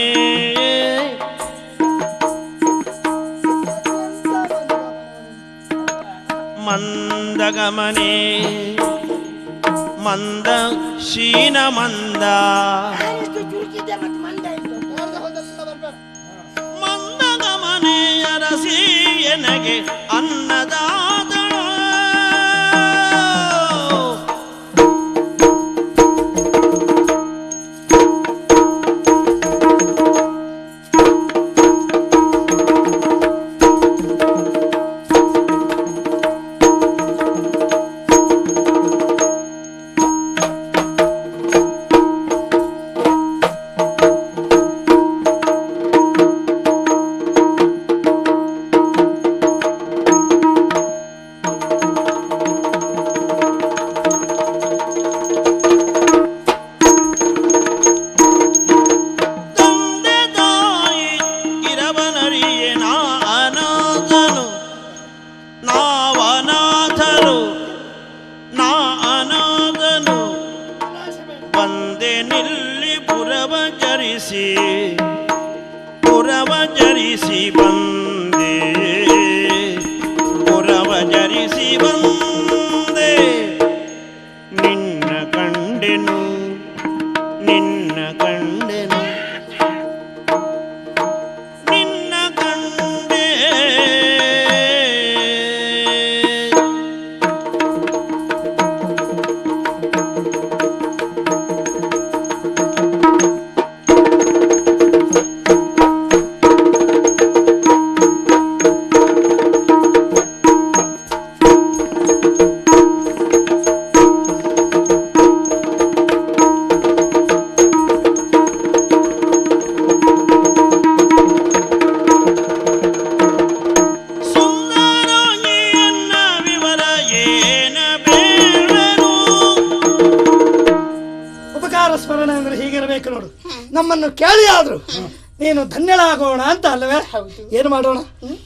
ಮಂದಗಮನೆ ಮಂದ ಶೀನ ಮಂದ ಮಂದಗಮನೆ ಅರಸಿ ಎನಗೆ ಅನ್ನದಾದಳು ಜರಿಸಿ ಪುರವ ಜರಿಸಿ ಬಂದೆ ಪುರವ ಜರಿಸಿ ಬಂದೆ ನಿನ್ನ ಕಂಡೆನು ನಿನ್ನ ಕಂಡೆನು ನಿನ್ನ ಕಂಡೆ ಸ್ಮರಣೆ ಅಂದ್ರೆ ಹೀಗಿರಬೇಕು ನೋಡು. ನಮ್ಮನ್ನು ಕೇಳಿ ಆದ್ರು ನೀನು ಧನ್ಯಳಾಗೋಣ ಅಂತ ಅಲ್ಲವೇ? ಏನು ಮಾಡೋಣ?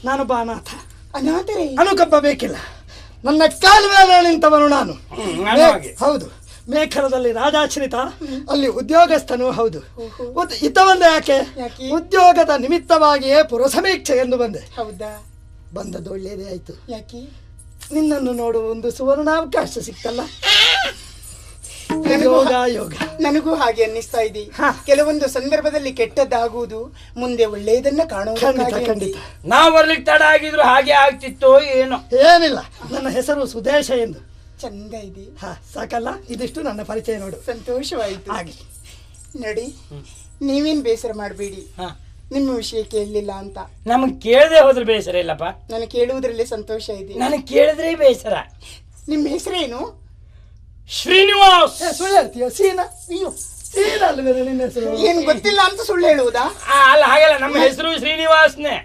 ನಾನೊಬ್ಬ ಅನಾಥ. ಅನಾಥರೇ? ಅನುಕಂಪ ಬೇಕಿಲ್ಲ. ನನ್ನ ಕಾಲು ಮೇಲೆ ನಿಂತವನು ನಾನು. ಹೌದು, ಮೇಖಲದಲ್ಲಿ ರಾಜಾಶ್ರಿತ, ಅಲ್ಲಿ ಉದ್ಯೋಗಸ್ಥನು ಹೌದು. ಇತ್ತ ಬಂದೆ ಯಾಕೆ? ಉದ್ಯೋಗದ ನಿಮಿತ್ತವಾಗಿಯೇ ಪುರಸಮೀಕ್ಷೆ ಎಂದು ಬಂದೆ. ಹೌದಾ? ಬಂದದ್ದು ಒಳ್ಳೆಯದೇ ಆಯ್ತು. ಯಾಕೆ? ನಿನ್ನನ್ನು ನೋಡುವ ಒಂದು ಸುವರ್ಣಾವಕಾಶ ಸಿಕ್ತಲ್ಲ. ಯೋಗ ಯೋಗ. ನನಗೂ ಹಾಗೆ ಅನ್ನಿಸ್ತಾ ಇದೆ. ಕೆಲವೊಂದು ಸಂದರ್ಭದಲ್ಲಿ ಕೆಟ್ಟದ್ದಾಗುವುದು ಮುಂದೆ ಒಳ್ಳೆಯದನ್ನ ಕಾಣುವುದು. ಖಂಡಿತ. ನಾವು ಬರ್ಲಿಕ್ಕೆ ತಡ ಆಗಿದ್ರು ಹಾಗೆ ಆಗ್ತಿತ್ತೋ ಏನೋ. ಏನಿಲ್ಲ, ನನ್ನ ಹೆಸರು ಸುದೇಶ ಎಂದು. ಚಂದ ಇದೆ. ಸಾಕಲ್ಲ, ಇದಿಷ್ಟು ನನ್ನ ಪರಿಚಯ ನೋಡು. ಸಂತೋಷವಾಯಿತು. ಹಾಗೆ ನಡಿ, ನೀವೇನ್ ಬೇಸರ ಮಾಡಬೇಡಿ. ನಿಮ್ಮ ವಿಷಯ ಕೇಳಲಿಲ್ಲ ಅಂತ. ನಮಗ್ ಕೇಳದೆ ಹೋದ್ರೆ ಬೇಸರ ಇಲ್ಲಪ್ಪ. ನನಗೆ ಕೇಳುವುದ್ರಲ್ಲಿ ಸಂತೋಷ ಇದೆ. ನನಗೆ ಕೇಳಿದ್ರೆ ಬೇಸರ. ನಿಮ್ಮ ಹೆಸರೇನು? ಶ್ರೀನಿವಾಸ್. ಸುಳ್ಳು ಹೇಳ್ತೀಯ? ಸೀನಾ? ಅಯ್ಯೋ, ಸೀನಾ ಅಲ್ವೇ ನಿನ್ನ ಹೆಸರು? ಏನ್ ಗೊತ್ತಿಲ್ಲ ಅಂತ ಸುಳ್ಳು ಹೇಳುವುದಾ? ಅಲ್ಲ, ಹಾಗಲ್ಲ, ನಮ್ಮ ಹೆಸರು ಶ್ರೀನಿವಾಸ್ನೇ.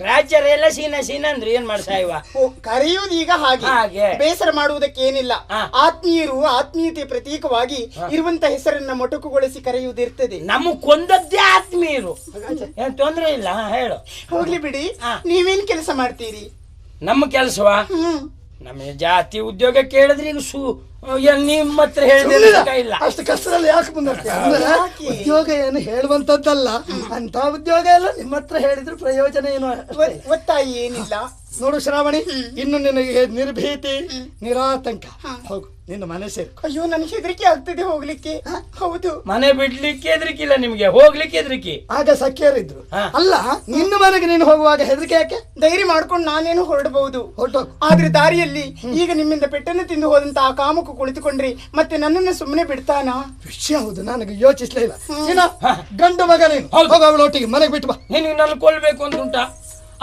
ರಾಜ್ಯರೆಲ್ಲ ಸೀನಾ ಅಂದ್ರೆ ಏನ್ ಮಾಡ್ಸಾಯ್ವ? ಕರೆಯುವುದು ಈಗ ಹಾಗೆ. ಬೇಸರ ಮಾಡುವುದಕ್ಕೆ ಏನಿಲ್ಲ. ಆತ್ಮೀಯರು ಆತ್ಮೀಯತೆ ಪ್ರತೀಕವಾಗಿ ಇರುವಂತ ಹೆಸರನ್ನ ಮೊಟಕುಗೊಳಿಸಿ ಕರೆಯುವುದಿರ್ತದೆ. ನಮಗ್ ಕೊಂದದ್ದೇ ಆತ್ಮೀಯರು. ಏನ್ ತೊಂದ್ರೆ ಇಲ್ಲ, ಹೇಳು. ಹೋಗ್ಲಿ ಬಿಡಿ. ನೀವೇನ್ ಕೆಲಸ ಮಾಡ್ತೀರಿ? ನಮ್ಮ ಕೆಲಸವಾ? ನಮ್ಮ ಜಾತಿ ಉದ್ಯೋಗ ಕೇಳಿದ್ರೆ ಈಗ ನಿಮ್ಮ ಹತ್ರ ಹೇಳಿದ್ರೆ ಇಲ್ಲ. ಅಷ್ಟು ಕಷ್ಟದಲ್ಲಿ ಯಾಕೆ ಮುಂದೆ? ಉದ್ಯೋಗ ಏನು ಹೇಳುವಂತದ್ದಲ್ಲ, ಅಂತ ಉದ್ಯೋಗ ಎಲ್ಲ ನಿಮ್ಮ ಹತ್ರ ಹೇಳಿದ್ರು ಪ್ರಯೋಜನ ಏನು? ಒತ್ತಾಯಿ ಏನಿಲ್ಲ. ನೋಡು ಶ್ರಾವಣಿ, ಇನ್ನು ನಿನಗೆ ನಿರ್ಭೀತಿ ನಿರಾತಂಕ ಹೋಗು, ನಿನ್ನ ಮನೆ ಸೇರು. ಅಯ್ಯೋ, ನನಗೆ ಹೆದರಿಕೆ ಆಗ್ತದೆ ಹೋಗ್ಲಿಕ್ಕೆ. ಹೌದು, ಮನೆ ಬಿಡ್ಲಿಕ್ಕೆ ಹೆದರಿಕಿಲ್ಲ ನಿಮ್ಗೆ, ಹೋಗ್ಲಿಕ್ಕೆ ಹೆದರಿಕೆ. ಆಗ ಸಖ್ಯರಿದ್ರು. ಅಲ್ಲ, ನಿನ್ನ ಮನೆಗೆ ನೀನು ಹೋಗುವಾಗ ಹೆದರಿಕೆ ಯಾಕೆ? ಧೈರ್ಯ ಮಾಡ್ಕೊಂಡು ನಾನೇನು ಹೊರಡಬಹುದು. ಹೊರಟೋಗು. ಆದ್ರೆ ದಾರಿಯಲ್ಲಿ ಈಗ ನಿಮ್ಮಿಂದ ಪೆಟ್ಟನ್ನು ತಿಂದು ಹೋದಂತ ಆ ಕಾಮುಕ ಕುಳಿತುಕೊಂಡ್ರಿ ಮತ್ತೆ ನನ್ನನ್ನು ಸುಮ್ಮನೆ ಬಿಡ್ತಾನಾ? ವಿಷಯ ಹೌದು, ನನಗೆ ಯೋಚಿಸ್ಲೇ ಇಲ್ಲ. ಗಂಡು ಮಗ ನೀನು, ಹೋಗ ಅವಳೊಟ್ಟಿಗೆ ಮನೆಗೆ ಬಿಟ್ಟು ಬಾ. ನಿನಗೆ ನನ್ನ ಕೊಲ್ಬೇಕು ಅಂತ ಉಂಟಾ?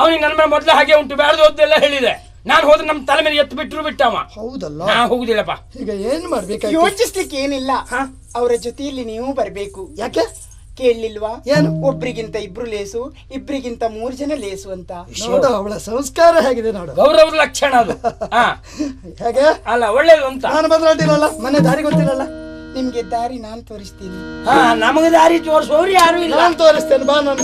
ಅವನಿಗೆ ನನ್ನ ಮೇಲೆ ಮೊದಲೇ ಹಾಗೆ ಉಂಟು, ಬೇಡದೋದ್ದೆಲ್ಲ ಹೇಳಿದೆ. ನಾನು ಹೋದ್ರೆ ನಮ್ಮ ತಲೆ ಮೇಲೆ ಎತ್ತು ಬಿಟ್ಟರು ಬಿಟ್ಟವ. ಹೌದಲ್ಲ? ನಾ ಹೋಗುದಿಲ್ಲಪ್ಪ. ಈಗ ಏನ್ ಮಾಡ್ಬೇಕು? ಯೋಚಿಸ್ಲಿಕ್ಕೆ ಏನಿಲ್ಲ, ಅವರ ಜೊತೆಯಲ್ಲಿ ನೀವು ಬರ್ಬೇಕು. ಯಾಕೆ? ಕೇಳಲಿಲ್ವಾ? ಏನು? ಒಬ್ರಿಗಿಂತ ಇಬ್ರು ಲೇಸು, ಇಬ್ರಿಗಿಂತ 3 ಜನ ಲೇಸು ಅಂತ. ನೋಡು ಅವಳ ಸಂಸ್ಕಾರ ಹೇಗಿದೆ ನೋಡು. ಗೌರವದ ಲಕ್ಷಣ ಅದು. ಹೇಗೆ? ಅಲ್ಲ, ಒಳ್ಳೇದು ಅಂತ. ನಾನು ಬದಲಾಡಿರಲ್ಲ, ಮನೆ ದಾರಿ ಗೊತ್ತಿರಲ್ಲ. ನಿಮ್ಗೆ ದಾರಿ ನಾನ್ ತೋರಿಸ್ತೀನಿ. ನಮಗೆ ದಾರಿ ತೋರಿಸೋರು ಯಾರು ಇಲ್ಲ. ನಾನು ತೋರಿಸ್ತೇನೆ, ಬಾ. ನಾನು